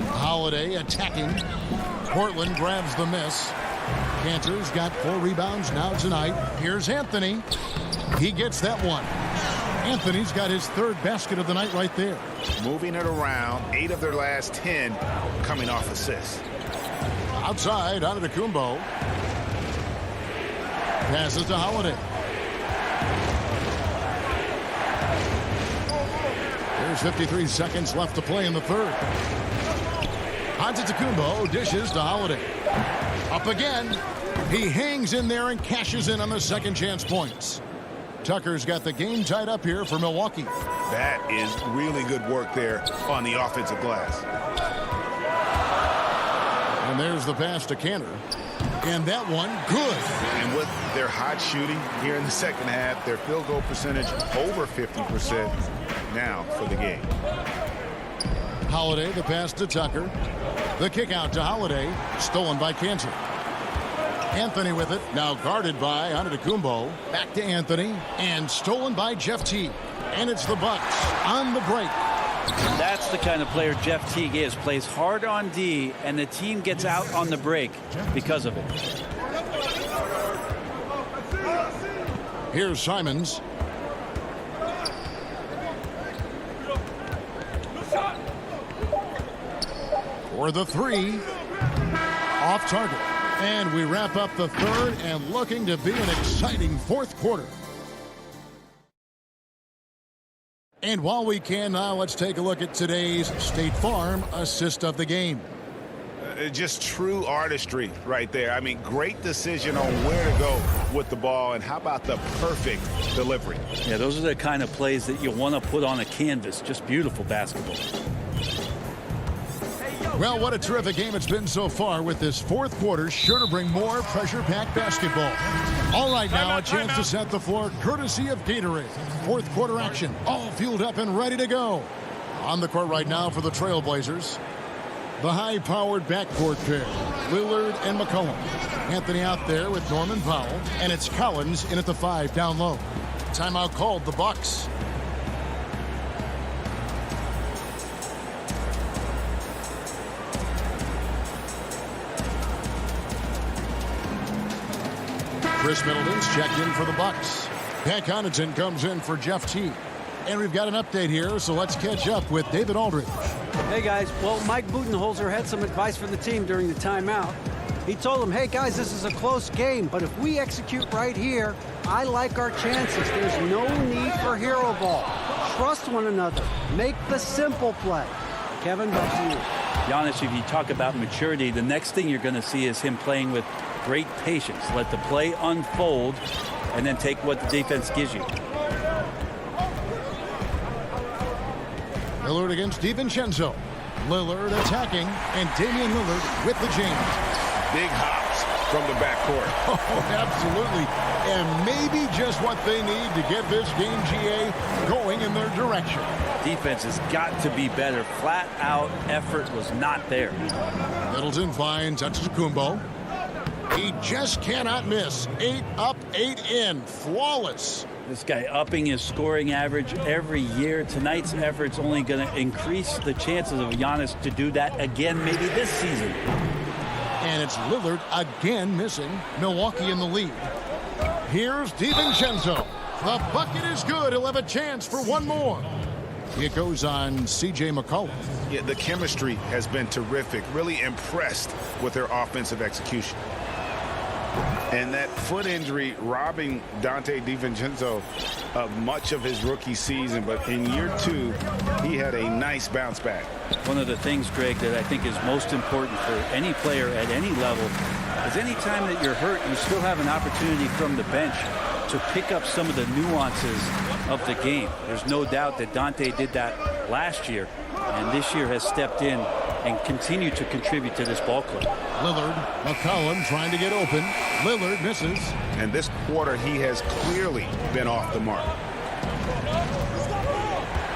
Holiday attacking. Portland grabs the miss. Cantor's got 4 rebounds now tonight. Here's Anthony. He gets that one. Anthony's got his 3rd basket of the night right there. Moving it around, 8 of their last 10 coming off assists. Outside, Antetokounmpo. Passes to Holiday. There's 53 seconds left to play in the third. Antetokounmpo dishes to Holiday. Up again. He hangs in there and cashes in on the second chance points. Tucker's got the game tied up here for Milwaukee. That is really good work there on the offensive glass. And there's the pass to Cantor. And that one, good. And with their hot shooting here in the second half, their field goal percentage over 50% now for the game. Holiday, the pass to Tucker. The kick out to Holiday, stolen by Cantor. Anthony with it, now guarded by Antetokounmpo. Back to Anthony, and stolen by Jeff Teague. And it's the Bucks on the break. That's the kind of player Jeff Teague is. Plays hard on D, and the team gets out on the break because of it. Here's Simons. For the 3. Off target. And we wrap up the third, and looking to be an exciting fourth quarter. And while we can now, let's take a look at today's State Farm assist of the game. just true artistry right there. I mean, great decision on where to go with the ball, and how about the perfect delivery? Yeah, those are the kind of plays that you want to put on a canvas. Just beautiful basketball. Well, what a terrific game it's been so far, with this fourth quarter sure to bring more pressure-packed basketball. All right, now a chance to set the floor courtesy of Gatorade. Fourth quarter action, all fueled up and ready to go. On the court right now for the Trailblazers, the high-powered backcourt pair, Lillard and McCollum. Anthony out there with Norman Powell, and it's Collins in at the 5 down low. Timeout called, the Bucks. Chris Middleton's checked in for the Bucks. Pat Connaughton comes in for Jeff Teague. And we've got an update here, so let's catch up with David Aldridge. Hey, guys. Well, Mike Budenholzer had some advice for the team during the timeout. He told them, hey, guys, this is a close game, but if we execute right here, I like our chances. There's no need for hero ball. Trust one another. Make the simple play. Kevin, back to you. Giannis, if you talk about maturity, the next thing you're going to see is him playing with great patience. Let the play unfold and then take what the defense gives you. Lillard against DiVincenzo. Lillard attacking, and Damian Lillard with the jam. Big hops from the backcourt. Oh, absolutely. And maybe just what they need to get this game, GA, going in their direction. Defense has got to be better. Flat out effort was not there. Middleton finds Antetokounmpo. He just cannot miss. 8 up, 8 in. Flawless. This guy upping his scoring average every year. Tonight's effort's only going to increase the chances of Giannis to do that again maybe this season. And it's Lillard again missing. Milwaukee in the lead. Here's DiVincenzo. The bucket is good. He'll have a chance for one more. It goes on C.J. McCollum. Yeah, the chemistry has been terrific. Really impressed with their offensive execution. And that foot injury robbing Dante DiVincenzo of much of his rookie season. But in year 2, he had a nice bounce back. One of the things, Greg, that I think is most important for any player at any level is any time that you're hurt, you still have an opportunity from the bench to pick up some of the nuances of the game. There's no doubt that Dante did that last year, and this year has stepped in and continued to contribute to this ball club. Lillard, McCollum trying to get open. Lillard misses. And this quarter, he has clearly been off the mark.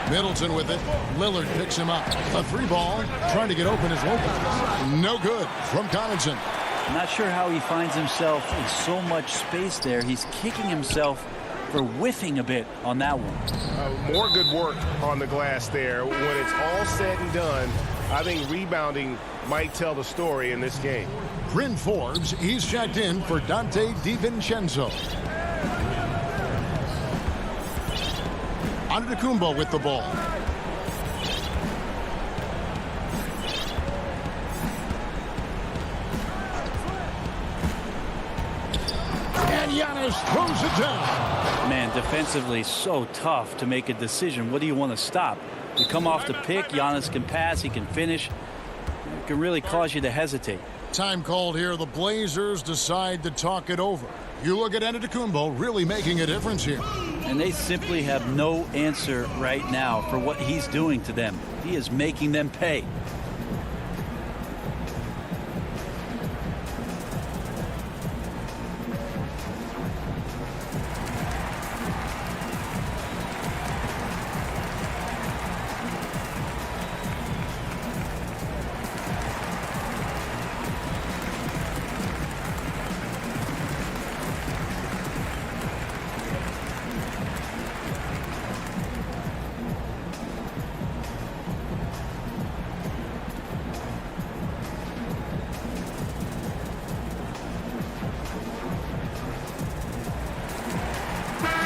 Middleton with it. Lillard picks him up. A 3 ball, trying to get open as Lopez. No good from Connaughton. I'm not sure how he finds himself in so much space there. He's kicking himself for whiffing a bit on that one. More good work on the glass there. When it's all said and done, I think rebounding might tell the story in this game. Bryn Forbes, he's checked in for Dante DiVincenzo. Antetokounmpo with the ball. And Giannis throws it down. Man, defensively so tough to make a decision. What do you want to stop? You come off the pick, Giannis can pass, he can finish. It can really cause you to hesitate. Time called here. The Blazers decide to talk it over. You look at Antetokounmpo really making a difference here. And they simply have no answer right now for what he's doing to them. He is making them pay.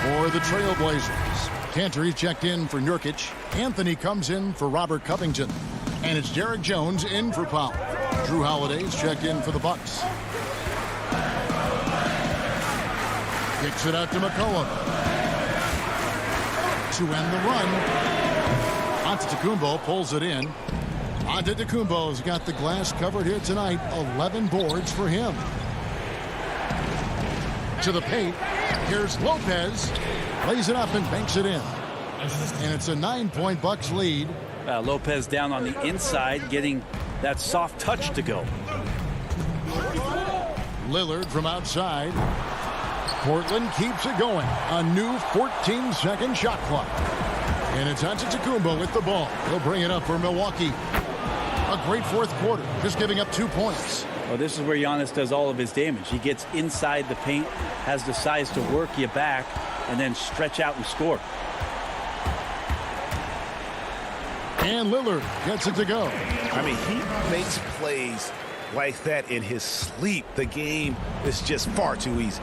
For the Trailblazers, Cantor checked in for Nurkic. Anthony comes in for Robert Covington. And it's Derek Jones in for Powell. Drew Holiday's checked in for the Bucks. Kicks it out to McCollum. To end the run. Antetokounmpo pulls it in. Antetokounmpo's got the glass covered here tonight. 11 boards for him. To the paint. Here's Lopez. Lays it up and banks it in. And it's a 9-point Bucks lead. Lopez down on the inside, getting that soft touch to go. Lillard from outside. Portland keeps it going. A new 14-second shot clock. And it's Antetokounmpo with the ball. He'll bring it up for Milwaukee. A great fourth quarter, just giving up 2 points. Well, this is where Giannis does all of his damage. He gets inside the paint, has the size to work you back, and then stretch out and score. And Lillard gets it to go. I mean, he makes plays like that in his sleep. The game is just far too easy.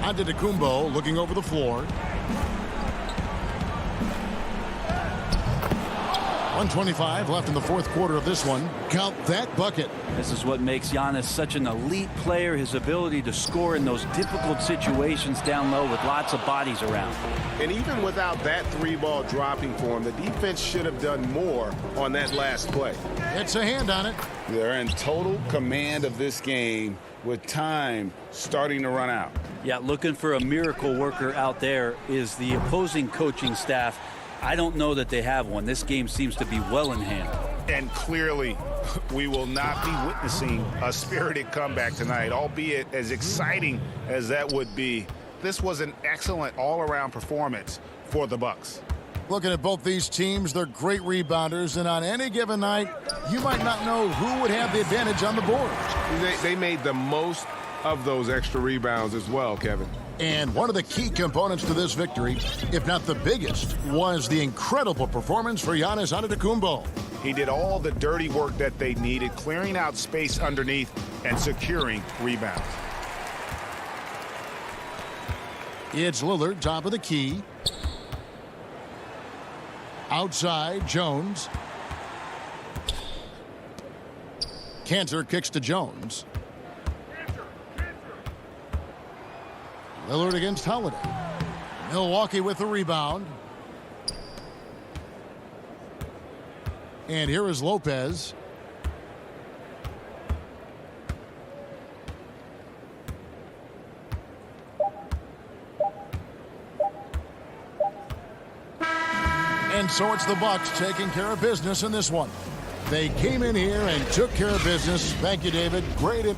Antetokounmpo looking over the floor. 1:25 left in the fourth quarter of this one. Count that bucket. This is what makes Giannis such an elite player, his ability to score in those difficult situations down low with lots of bodies around. And even without that 3-ball dropping for him, the defense should have done more on that last play. It's a hand on it. They're in total command of this game with time starting to run out. Yeah, looking for a miracle worker out there is the opposing coaching staff. I don't know that they have one. This game seems to be well in hand. And clearly, we will not be witnessing a spirited comeback tonight, albeit as exciting as that would be. This was an excellent all-around performance for the Bucks. Looking at both these teams, they're great rebounders, and on any given night, you might not know who would have the advantage on the board. They made the most of those extra rebounds as well, Kevin. And one of the key components to this victory, if not the biggest, was the incredible performance for Giannis Antetokounmpo. He did all the dirty work that they needed, clearing out space underneath and securing rebounds. It's Lillard, top of the key. Outside, Jones. Cantor kicks to Jones. Lillard against Holiday. Milwaukee with the rebound. And here is Lopez. And so it's the Bucks taking care of business in this one. They came in here and took care of business. Thank you, David. Great.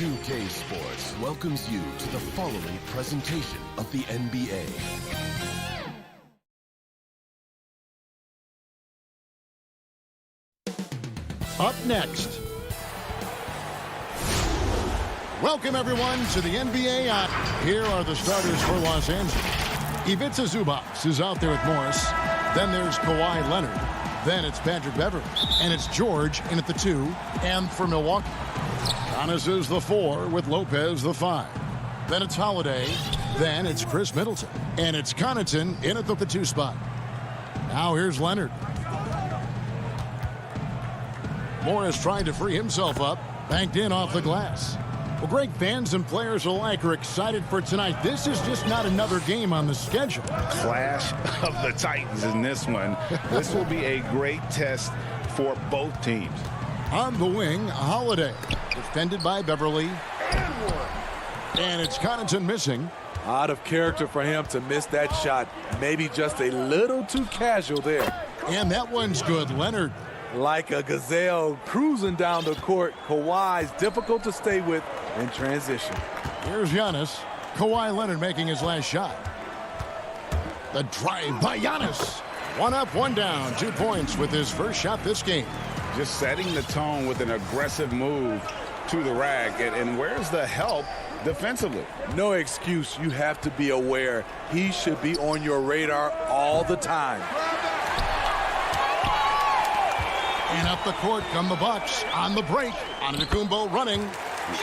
2K Sports welcomes you to the following presentation of the NBA. Up next. Welcome, everyone, to the NBA. Here are the starters for Los Angeles. Ivica Zubac is out there with Morris. Then there's Kawhi Leonard. Then it's Patrick Beverley. And it's George in at the 2. And for Milwaukee, Giannis is the 4 with Lopez the 5. Then it's Holiday. Then it's Chris Middleton. And it's Connaughton in at the 2 spot. Now here's Leonard. Morris trying to free himself up. Banked in off the glass. Well, Greg, fans and players alike are excited for tonight. This is just not another game on the schedule. Clash of the Titans in this one. This will be a great test for both teams. On the wing, Holiday. Defended by Beverly. And it's Connaughton missing. Out of character for him to miss that shot. Maybe just a little too casual there. And that one's good. Leonard. Like a gazelle cruising down the court. Kawhi's difficult to stay with in transition. Here's Giannis. Kawhi Leonard making his last shot. The drive by Giannis. 1 up, 1 down. 2 points with his first shot this game. Just setting the tone with an aggressive move to the rack. And where's the help defensively? No excuse. You have to be aware. He should be on your radar all the time. And up the court come the Bucks on the break. Antetokounmpo running.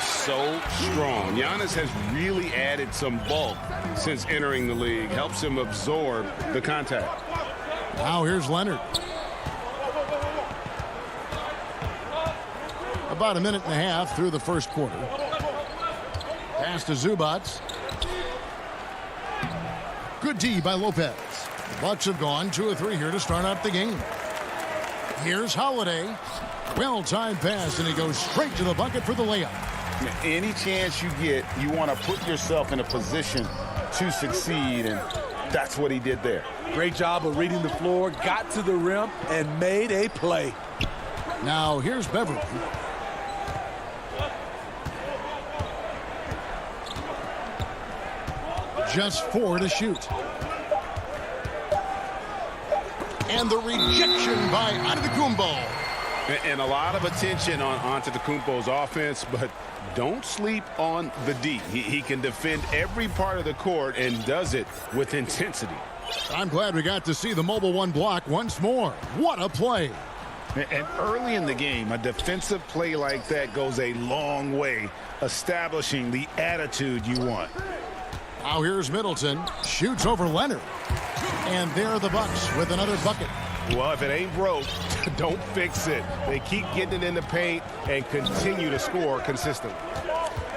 So strong. Giannis has really added some bulk since entering the league. Helps him absorb the contact. Now here's Leonard. About a minute and a half through the first quarter. Pass to Zubac. Good D by Lopez. The Bucks have gone 2 of 3 here to start out the game. Here's Holiday. Well-timed pass, and he goes straight to the bucket for the layup. Any chance you get, you want to put yourself in a position to succeed, and that's what he did there. Great job of reading the floor, got to the rim, and made a play. Now here's Beverly. Just 4 to shoot. And the rejection by Antetokounmpo. And a lot of attention on Antetokounmpo's offense, but don't sleep on the D. He can defend every part of the court and does it with intensity. I'm glad we got to see the mobile 1 block once more. What a play. And early in the game, a defensive play like that goes a long way, establishing the attitude you want. Now here's Middleton. Shoots over Leonard. And there are the Bucks with another bucket. Well, if it ain't broke, don't fix it. They keep getting it in the paint and continue to score consistently.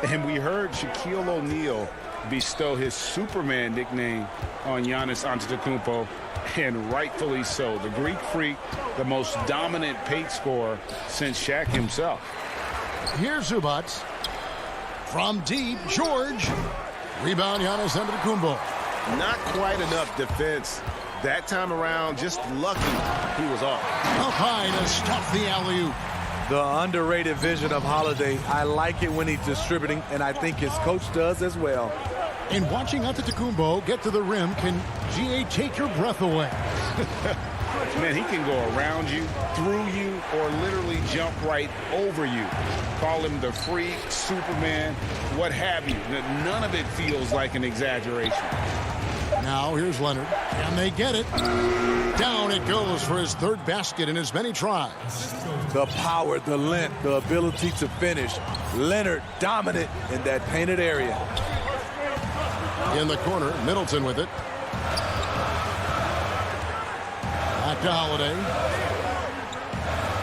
And we heard Shaquille O'Neal bestow his Superman nickname on Giannis Antetokounmpo, and rightfully so. The Greek Freak, the most dominant paint scorer since Shaq himself. Here's Zubac. From deep, George. Rebound, Giannis Antetokounmpo. Not quite enough defense. That time around, just lucky he was off. Up high to stuff the alley-oop. The underrated vision of Holiday. I like it when he's distributing, and I think his coach does as well. And watching Antetokounmpo get to the rim can, GA, take your breath away. Man, he can go around you, through you, or literally jump right over you. Call him the freak, Superman, what have you. None of it feels like an exaggeration. Now here's Leonard. Can they get it? Down it goes for his 3rd basket in as many tries. The power, the length, the ability to finish. Leonard dominant in that painted area. In the corner, Middleton with it. Back to Holiday.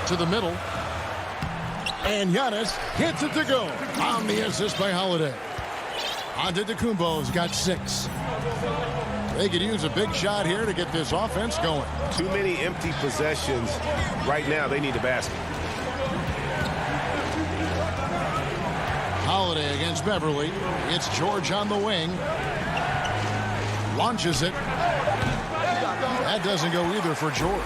To the middle. And Giannis hits it to go. On the assist by Holiday. Antetokounmpo's got 6. They could use a big shot here to get this offense going. Too many empty possessions. Right now, they need a basket. Holiday against Beverly. It's George on the wing. Launches it. That doesn't go either for George.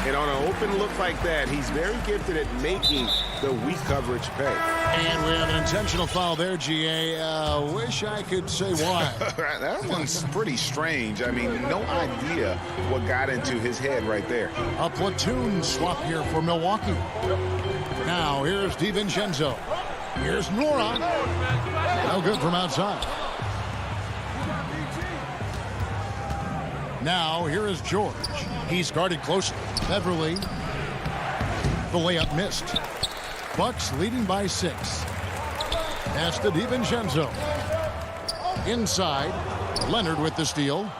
And on an open look like that, he's very gifted at making the weak coverage pay. And we have an intentional foul there, GA. Wish I could say why. That one's pretty strange. I mean, no idea what got into his head right there. A platoon swap here for Milwaukee. Now, here's DiVincenzo. Here's Nora. No good from outside. Now, here is George. He's guarded closely. Beverly. The layup missed. Bucks leading by 6. Pass to DiVincenzo. Inside. Leonard with the steal.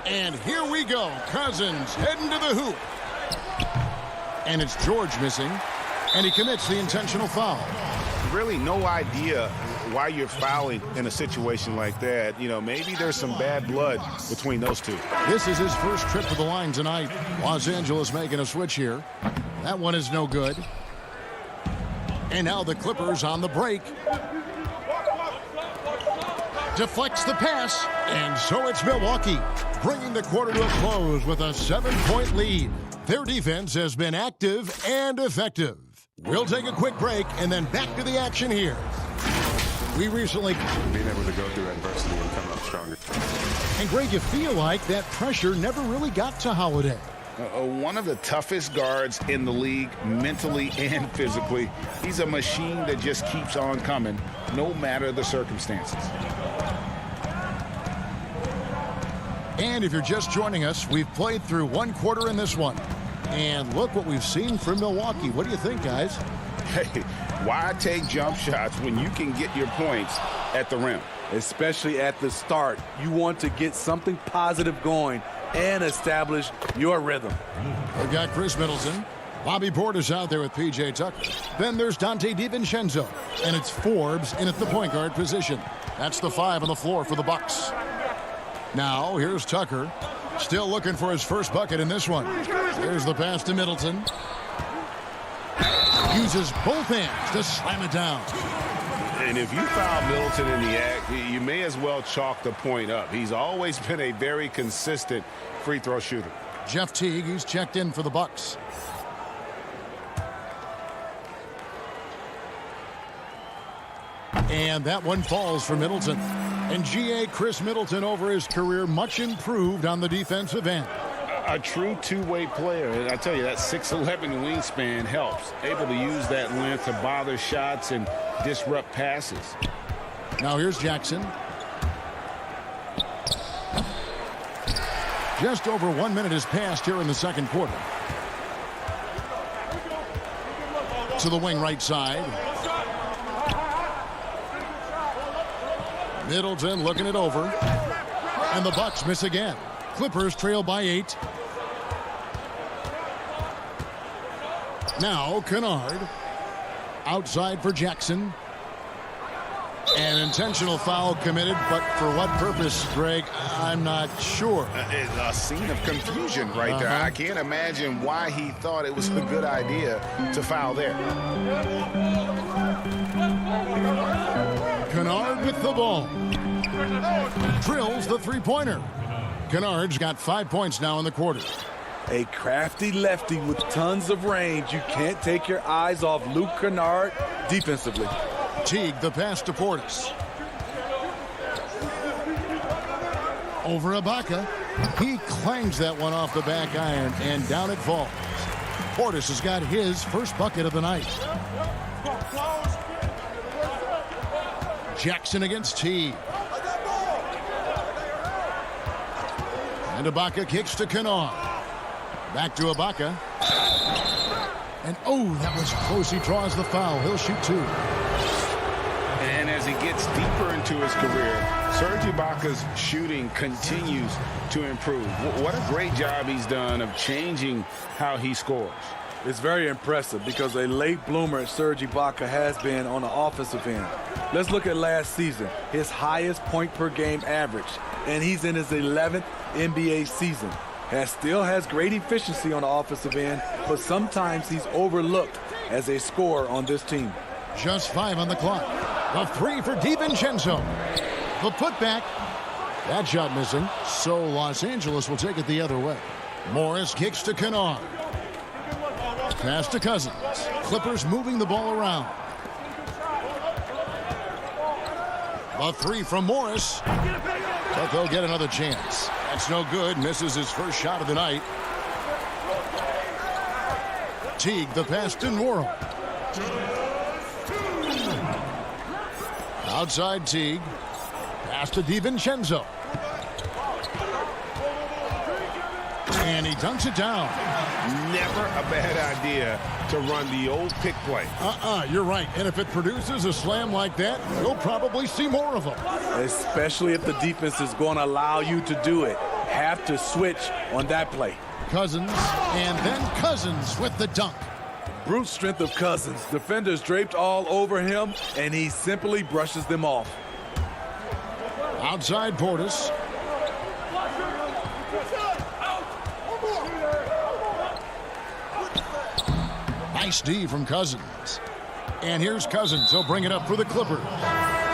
And here we go. Cousins heading to the hoop. And it's George missing. And he commits the intentional foul. Really no idea why you're fouling in a situation like that. You know, maybe there's some bad blood between those two. This is his first trip to the line tonight. Los Angeles making a switch here. That one is no good. And now the Clippers on the break. Deflects the pass. And so it's Milwaukee, bringing the quarter to a close with a 7-point lead. Their defense has been active and effective. We'll take a quick break and then back to the action here. We recently being able to go through adversity and come up stronger. And Greg, you feel like that pressure never really got to Holiday. One of the toughest guards in the league, mentally and physically. He's a machine that just keeps on coming, no matter the circumstances. And if you're just joining us, we've played through one quarter in this one. And look what we've seen from Milwaukee. What do you think, guys? Hey, why take jump shots when you can get your points at the rim? Especially at the start. You want to get something positive going and establish your rhythm. We've got Chris Middleton. Bobby Portis out there with P.J. Tucker. Then there's Dante DiVincenzo. And it's Forbes in at the point guard position. That's the 5 on the floor for the Bucks. Now, here's Tucker. Still looking for his first bucket in this one. Here's the pass to Middleton. Uses both hands to slam it down. And if you foul Middleton in the act, you may as well chalk the point up. He's always been a very consistent free throw shooter. Jeff Teague, he's checked in for the Bucks. And that one falls for Middleton. And G.A. Chris Middleton over his career, much improved on the defensive end. A true two-way player. And I tell you, that 6'11" wingspan helps. Able to use that length to bother shots and disrupt passes. Now here's Jackson. Just over 1 minute has passed here in the second quarter. To the wing right side. Middleton looking it over. And the Bucks miss again. Clippers trail by 8. Now Kennard. Outside for Jackson. An intentional foul committed, but for what purpose, Greg? I'm not sure. A scene of confusion right there. I can't imagine why he thought it was a good idea to foul there. Kennard with the ball. Drills the three-pointer. Kennard's got 5 points now in the quarter. A crafty lefty with tons of range. You can't take your eyes off Luke Kennard defensively. Teague the pass to Portis. Over Ibaka. He clangs that one off the back iron, and down it falls. Portis has got his first bucket of the night. Jackson against Teague. And Ibaka kicks to Kennard. Back to Ibaka. And oh, that was close. He draws the foul. He'll shoot 2. And as he gets deeper into his career, Serge Ibaka's shooting continues to improve. What a great job he's done of changing how he scores. It's very impressive because a late bloomer Serge Ibaka has been on the offensive end. Let's look at last season, his highest point per game average, and he's in his 11th NBA season. Still has great efficiency on the offensive end, but sometimes he's overlooked as a scorer on this team. Just 5 on the clock. The 3 for DiVincenzo. The putback. That shot missing, so Los Angeles will take it the other way. Morris kicks to Kennard. Pass to Cousins. Clippers moving the ball around. A three from Morris. But they'll get another chance. That's no good. Misses his first shot of the night. Teague, the pass to Norrell. Outside Teague. Pass to DiVincenzo. And he dunks it down. Never a bad idea to run the old pick play. You're right. And if it produces a slam like that, you'll probably see more of them. Especially if the defense is going to allow you to do it. Have to switch on that play. Cousins, and then Cousins with the dunk. Brute strength of Cousins. Defenders draped all over him, and he simply brushes them off. Outside Portis. Nice D from Cousins. And here's Cousins. He'll bring it up for the Clippers.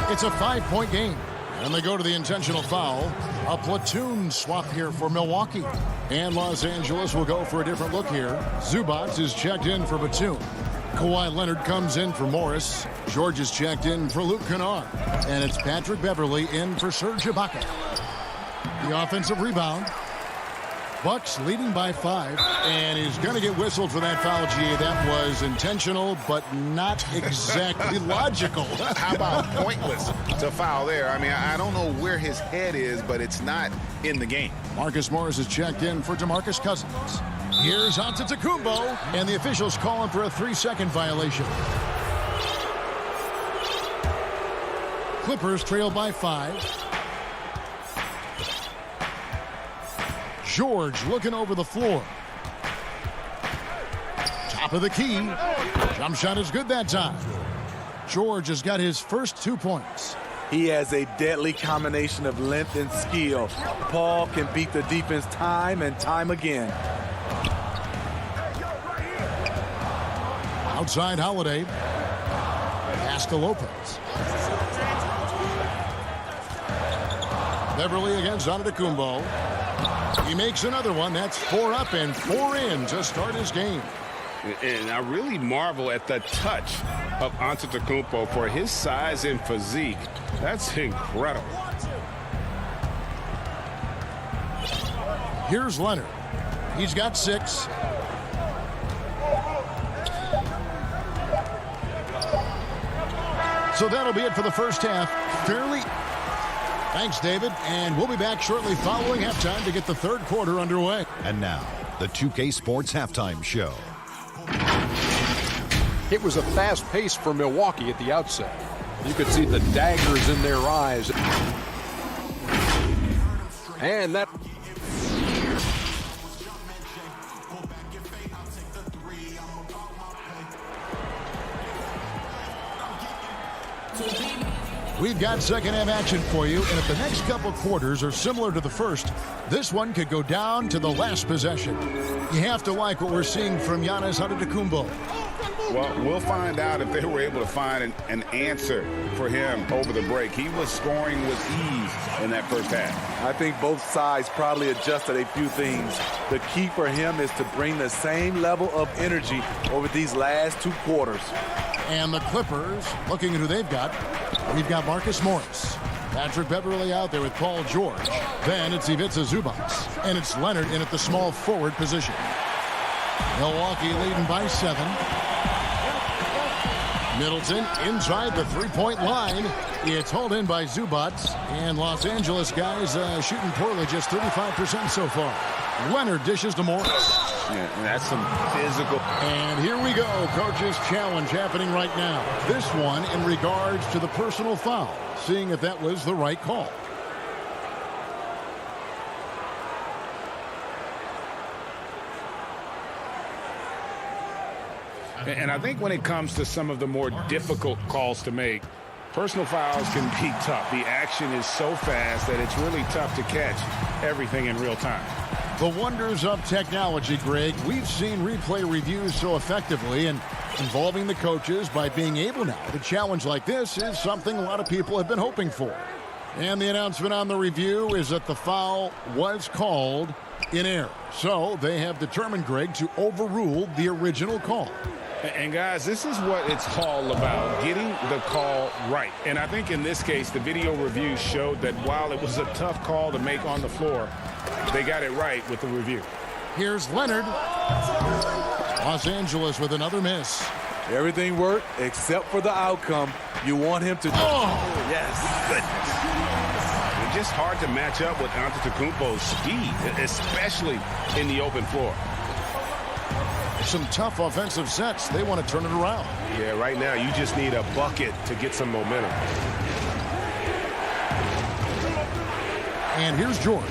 It's a 5-point game. And they go to the intentional foul. A platoon swap here for Milwaukee. And Los Angeles will go for a different look here. Zubac is checked in for Batum. Kawhi Leonard comes in for Morris. George is checked in for Luke Kennard. And it's Patrick Beverley in for Serge Ibaka. The offensive rebound. Bucks leading by 5, and he's going to get whistled for that foul, G. That was intentional, but not exactly logical. How about pointless to foul there? I mean, I don't know where his head is, but it's not in the game. Marcus Morris is checked in for DeMarcus Cousins. Here's Antetokounmpo, and the officials call him for a 3-second violation. Clippers trail by 5. George looking over the floor. Top of the key. Jump shot is good that time. George has got his first 2 points. He has a deadly combination of length and skill. Paul can beat the defense time and time again. Outside Holiday. Pass to Lopez. Beverly against Antetokounmpo. He makes another one. That's 4 up and 4 in to start his game. And I really marvel at the touch of Antetokounmpo for his size and physique. That's incredible. Here's Leonard. He's got 6. So that'll be it for the first half. Fairly. Thanks, David. And we'll be back shortly following halftime to get the third quarter underway. And now, the 2K Sports Halftime Show. It was a fast pace for Milwaukee at the outset. You could see the daggers in their eyes. And that... We've got second half action for you, and if the next couple quarters are similar to the first, this one could go down to the last possession. You have to like what we're seeing from Giannis Antetokounmpo. Well, we'll find out if they were able to find an answer for him over the break. He was scoring with ease in that first half. I think both sides probably adjusted a few things. The key for him is to bring the same level of energy over these last 2 quarters. And the Clippers, looking at who they've got, we've got Marcus Morris. Patrick Beverley out there with Paul George. Then it's Ivica Zubac. And it's Leonard in at the small forward position. Milwaukee leading by 7. Middleton inside the 3-point line. It's hauled in by Zubac. And Los Angeles guys shooting poorly, just 35% so far. Leonard dishes to Morris. Yeah, and that's some physical. And here we go. Coach's challenge happening right now. This one in regards to the personal foul. Seeing if that was the right call. And I think when it comes to some of the more difficult calls to make, personal fouls can be tough. The action is so fast that it's really tough to catch everything in real time. The wonders of technology, Greg. We've seen replay reviews so effectively, and involving the coaches by being able now to challenge like this is something a lot of people have been hoping for. And the announcement on the review is that the foul was called in air. So they have determined, Greg, to overrule the original call. And guys, this is what it's all about, getting the call right. And I think in this case, the video review showed that while it was a tough call to make on the floor, they got it right with the review. Here's Leonard. Los Angeles with another miss. Everything worked except for the outcome. You want him to... Oh! Yes. Goodness. It's just hard to match up with Antetokounmpo's speed, especially in the open floor. Some tough offensive sets. They want to turn it around. Yeah, right now you just need a bucket to get some momentum. And here's George.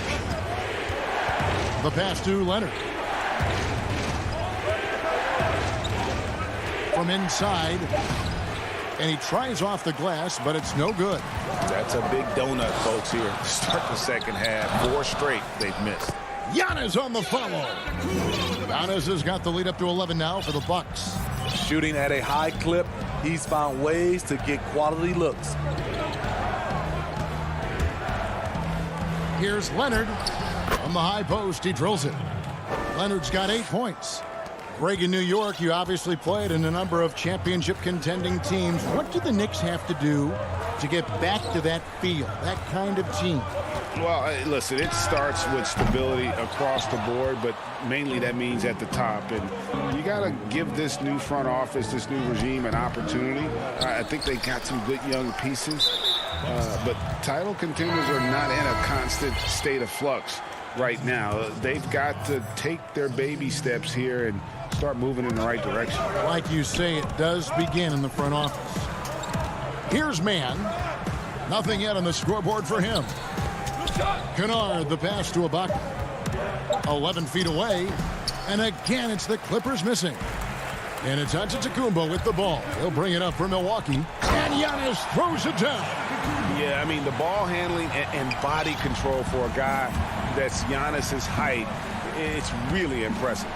The pass to Leonard. From inside. And he tries off the glass, but it's no good. That's a big donut, folks, here to start the second half. 4 straight they've missed. Giannis on the follow. Giannis has got the lead up to 11 now for the Bucks. Shooting at a high clip, he's found ways to get quality looks. Here's Leonard. From the high post, he drills it. Leonard's got 8 points. Greg, in New York, you obviously played in a number of championship contending teams. What do the Knicks have to do to get back to that feel, that kind of team? Well, listen, it starts with stability across the board, but mainly that means at the top. And you got to give this new front office, this new regime, an opportunity. I think they got some good young pieces, but title contenders are not in a constant state of flux right now. They've got to take their baby steps here and start moving in the right direction. Like you say, it does begin in the front office. Here's Mann. Nothing yet on the scoreboard for him. Kennard, the pass to Ibaka. 11 feet away. And again, it's the Clippers missing. And it's Antetokounmpo with the ball. He'll bring it up for Milwaukee. And Giannis throws it down. Yeah, I mean, the ball handling and body control for a guy that's Giannis's height, it's really impressive.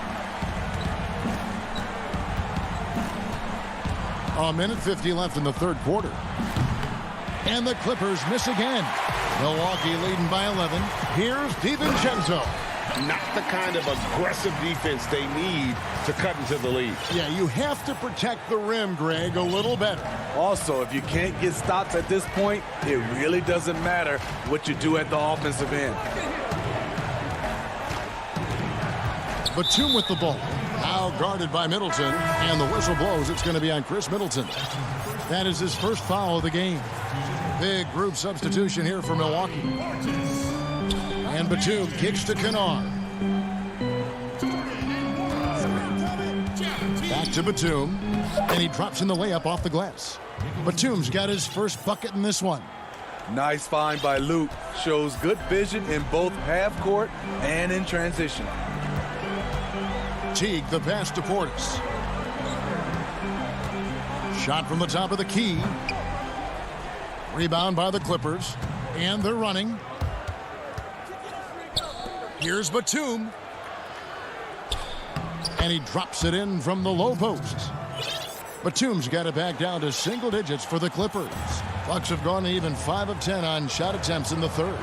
A minute 50 left in the third quarter. And the Clippers miss again. Milwaukee leading by 11. Here's DiVincenzo. Not the kind of aggressive defense they need to cut into the lead. Yeah, you have to protect the rim, Greg, a little better. Also, if you can't get stops at this point, it really doesn't matter what you do at the offensive end. Batum with the ball. Now guarded by Middleton. And the whistle blows. It's going to be on Chris Middleton. That is his first foul of the game. Big group substitution here for Milwaukee. And Batum kicks to Kennard. Back to Batum. And he drops in the layup off the glass. Batum's got his first bucket in this one. Nice find by Luke. Shows good vision in both half court and in transition. Teague, the pass to Portis. Shot from the top of the key. Rebound by the Clippers. And they're running. Here's Batum. And he drops it in from the low post. Batum's got it back down to single digits for the Clippers. Bucks have gone even 5 of 10 on shot attempts in the third.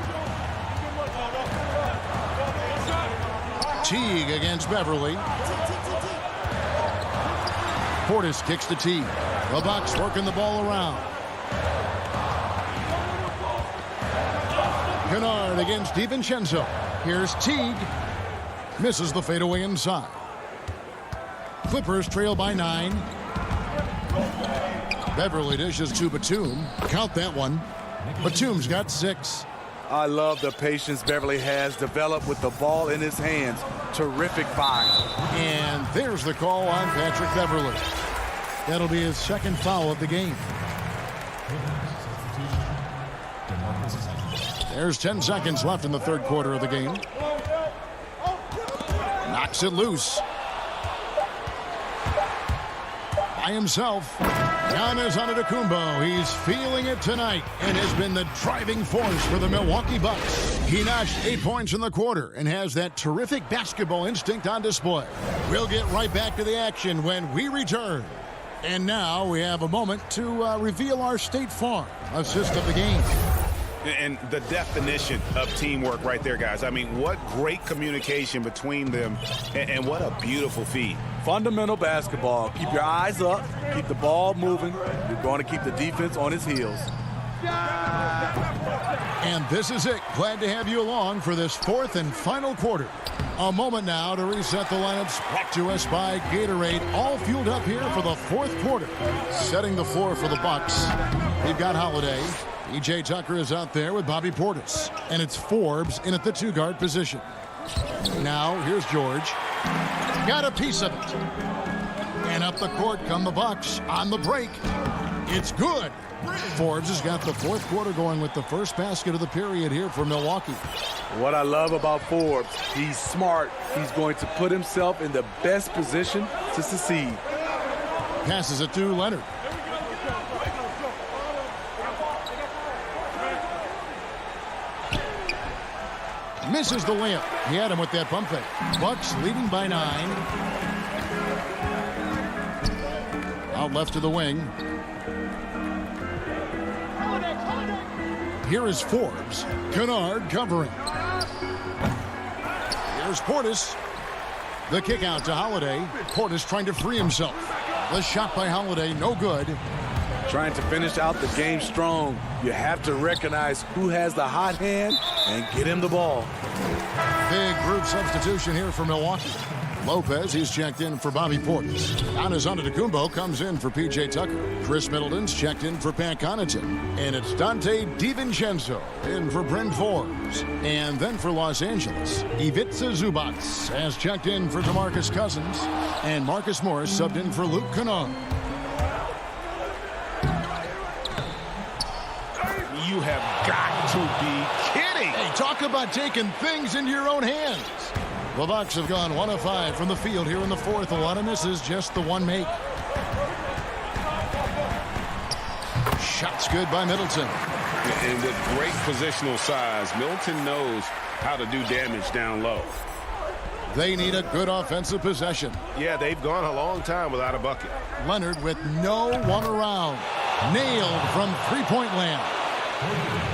Teague against Beverly. Portis kicks to Teague. The Bucks working the ball around. Kennard against DiVincenzo. Here's Teague. Misses the fadeaway inside. Clippers trail by 9. Beverly dishes to Batum. Count that one. Batum's got 6. I love the patience Beverly has developed with the ball in his hands. Terrific find. And there's the call on Patrick Beverly. That'll be his second foul of the game. There's 10 seconds left in the third quarter of the game. Knocks it loose. By himself. Giannis Antetokounmpo. He's feeling it tonight and has been the driving force for the Milwaukee Bucks. He notched 8 points in the quarter and has that terrific basketball instinct on display. We'll get right back to the action when we return. And now we have a moment to reveal our State Farm assist of the game. And the definition of teamwork right there, guys. I mean, what great communication between them, and what a beautiful feed. Fundamental basketball. Keep your eyes up. Keep the ball moving. You're going to keep the defense on its heels. And this is it. Glad to have you along for this fourth and final quarter. A moment now to reset the lineups, brought to us by Gatorade, all fueled up here for the fourth quarter. Setting the floor for the Bucks, we've got Holiday. E.J. Tucker is out there with Bobby Portis. And it's Forbes in at the two-guard position. Now, here's George. Got a piece of it. And up the court come the Bucks on the break. It's good. Forbes has got the fourth quarter going with the first basket of the period here for Milwaukee. What I love about Forbes, he's smart. He's going to put himself in the best position to succeed. Passes it to Leonard. Misses the layup. He had him with that pump fake. Bucks leading by 9. Out left to the wing. Here is Forbes. Kennard covering. Here's Portis. The kick out to Holiday. Portis trying to free himself. The shot by Holiday, no good. Trying to finish out the game strong. You have to recognize who has the hot hand and get him the ball. Big group substitution here for Milwaukee. Lopez, he's checked in for Bobby Portis. Giannis Antetokounmpo comes in for P.J. Tucker. Chris Middleton's checked in for Pat Connaughton. And it's Dante DiVincenzo in for Bryn Forbes. And then for Los Angeles, Ivica Zubac has checked in for DeMarcus Cousins. And Marcus Morris subbed in for Luke Kennard. You have got to be kidding. Hey, talk about taking things into your own hands. The Bucks have gone 1 of 5 from the field here in the fourth. A lot of misses, just the one make. Shots good by Middleton. And with great positional size, Middleton knows how to do damage down low. They need a good offensive possession. Yeah, they've gone a long time without a bucket. Leonard with no one around. Nailed from three-point land.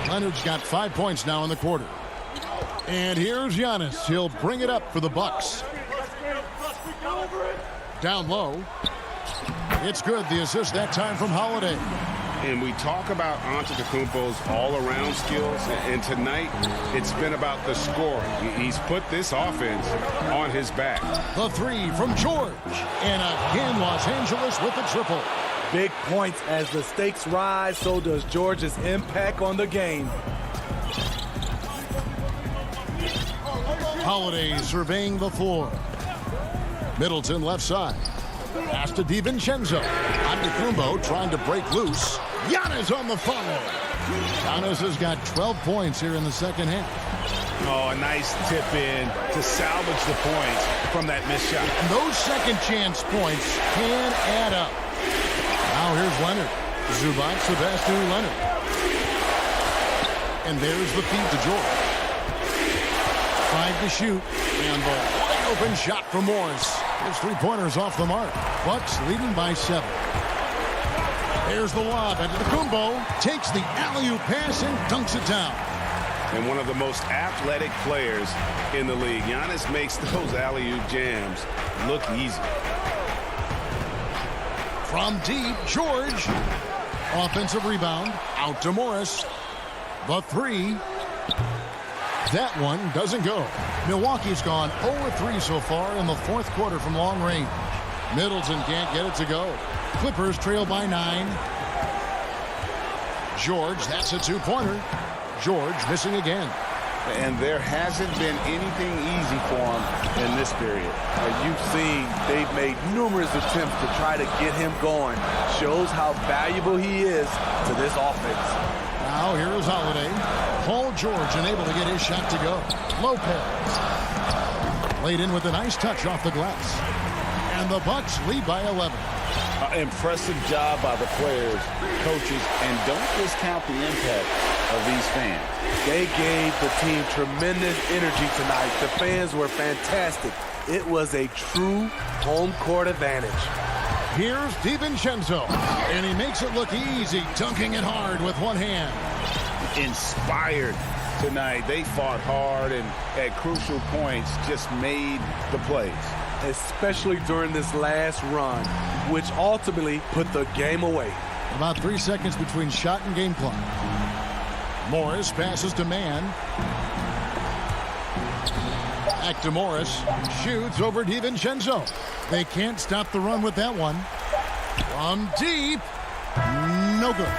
Leonard's got 5 points now in the quarter. And here's Giannis. He'll bring it up for the Bucks. Down low. It's good. The assist that time from Holiday. And we talk about Antetokounmpo's all-around skills, and tonight it's been about the scoring. He's put this offense on his back. The three from George. And again, Los Angeles with the triple. Big points as the stakes rise, so does George's impact on the game. Holiday surveying the floor. Middleton left side. Pass to DiVincenzo. Antetokounmpo trying to break loose. Giannis on the follow. Giannis has got 12 points here in the second half. Oh, a nice tip in to salvage the points from that missed shot. And those second chance points can add up. Now here's Leonard. Zubac, the pass to Leonard. And there's the feed to George. 5 to shoot. And the wide open shot from Morris. His three-pointers off the mark. Bucks leading by 7. There's the lob. Antetokounmpo takes the alley-oop pass and dunks it down. And one of the most athletic players in the league. Giannis makes those alley-oop jams look easy. From deep, George. Offensive rebound. Out to Morris. The three. That one doesn't go. Milwaukee's gone 0-3 so far in the fourth quarter from long range. Middleton can't get it to go. Clippers trail by 9. George, that's a two-pointer. George missing again. And there hasn't been anything easy for him in this period. You've seen they've made numerous attempts to try to get him going. Shows how valuable he is to this offense. Now here is Holiday. Paul George unable to get his shot to go. Lopez. Laid in with a nice touch off the glass. And the Bucks lead by 11. Impressive job by the players, coaches, and don't discount the impact of these fans. They gave the team tremendous energy tonight. The fans were fantastic. It was a true home court advantage. Here's DiVincenzo, and he makes it look easy, dunking it hard with one hand. inspired tonight. They fought hard and at crucial points just made the plays. Especially during this last run, which ultimately put the game away. About 3 seconds between shot and game clock. Morris passes to Mann. Back to Morris. Shoots over DiVincenzo. They can't stop the run with that one. From deep. No good.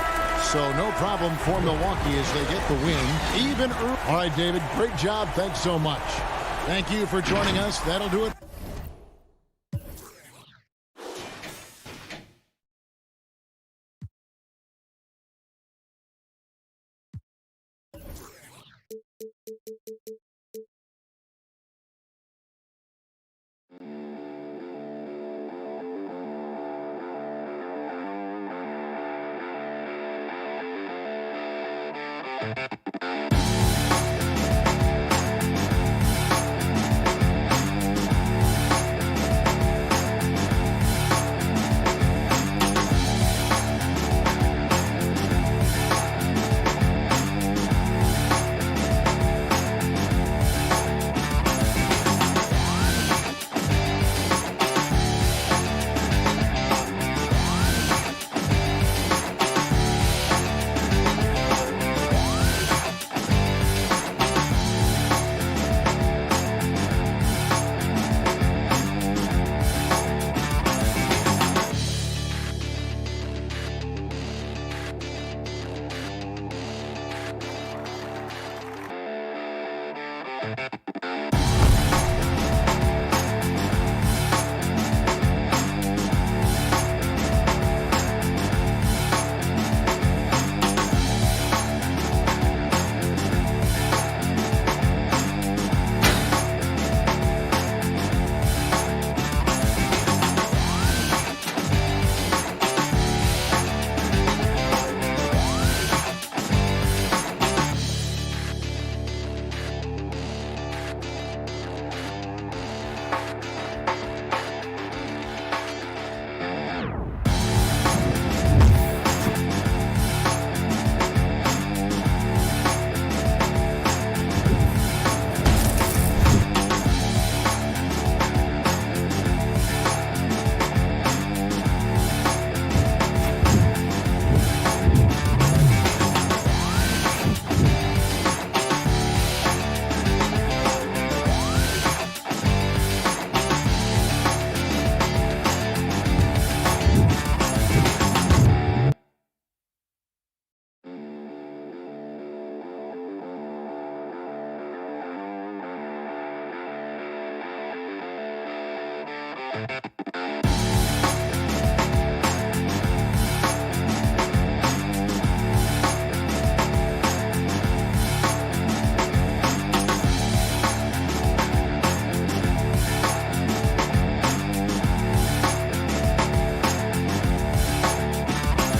So no problem for Milwaukee as they get the win. Even early. All right, David, great job. Thanks so much. Thank you for joining us. That'll do it.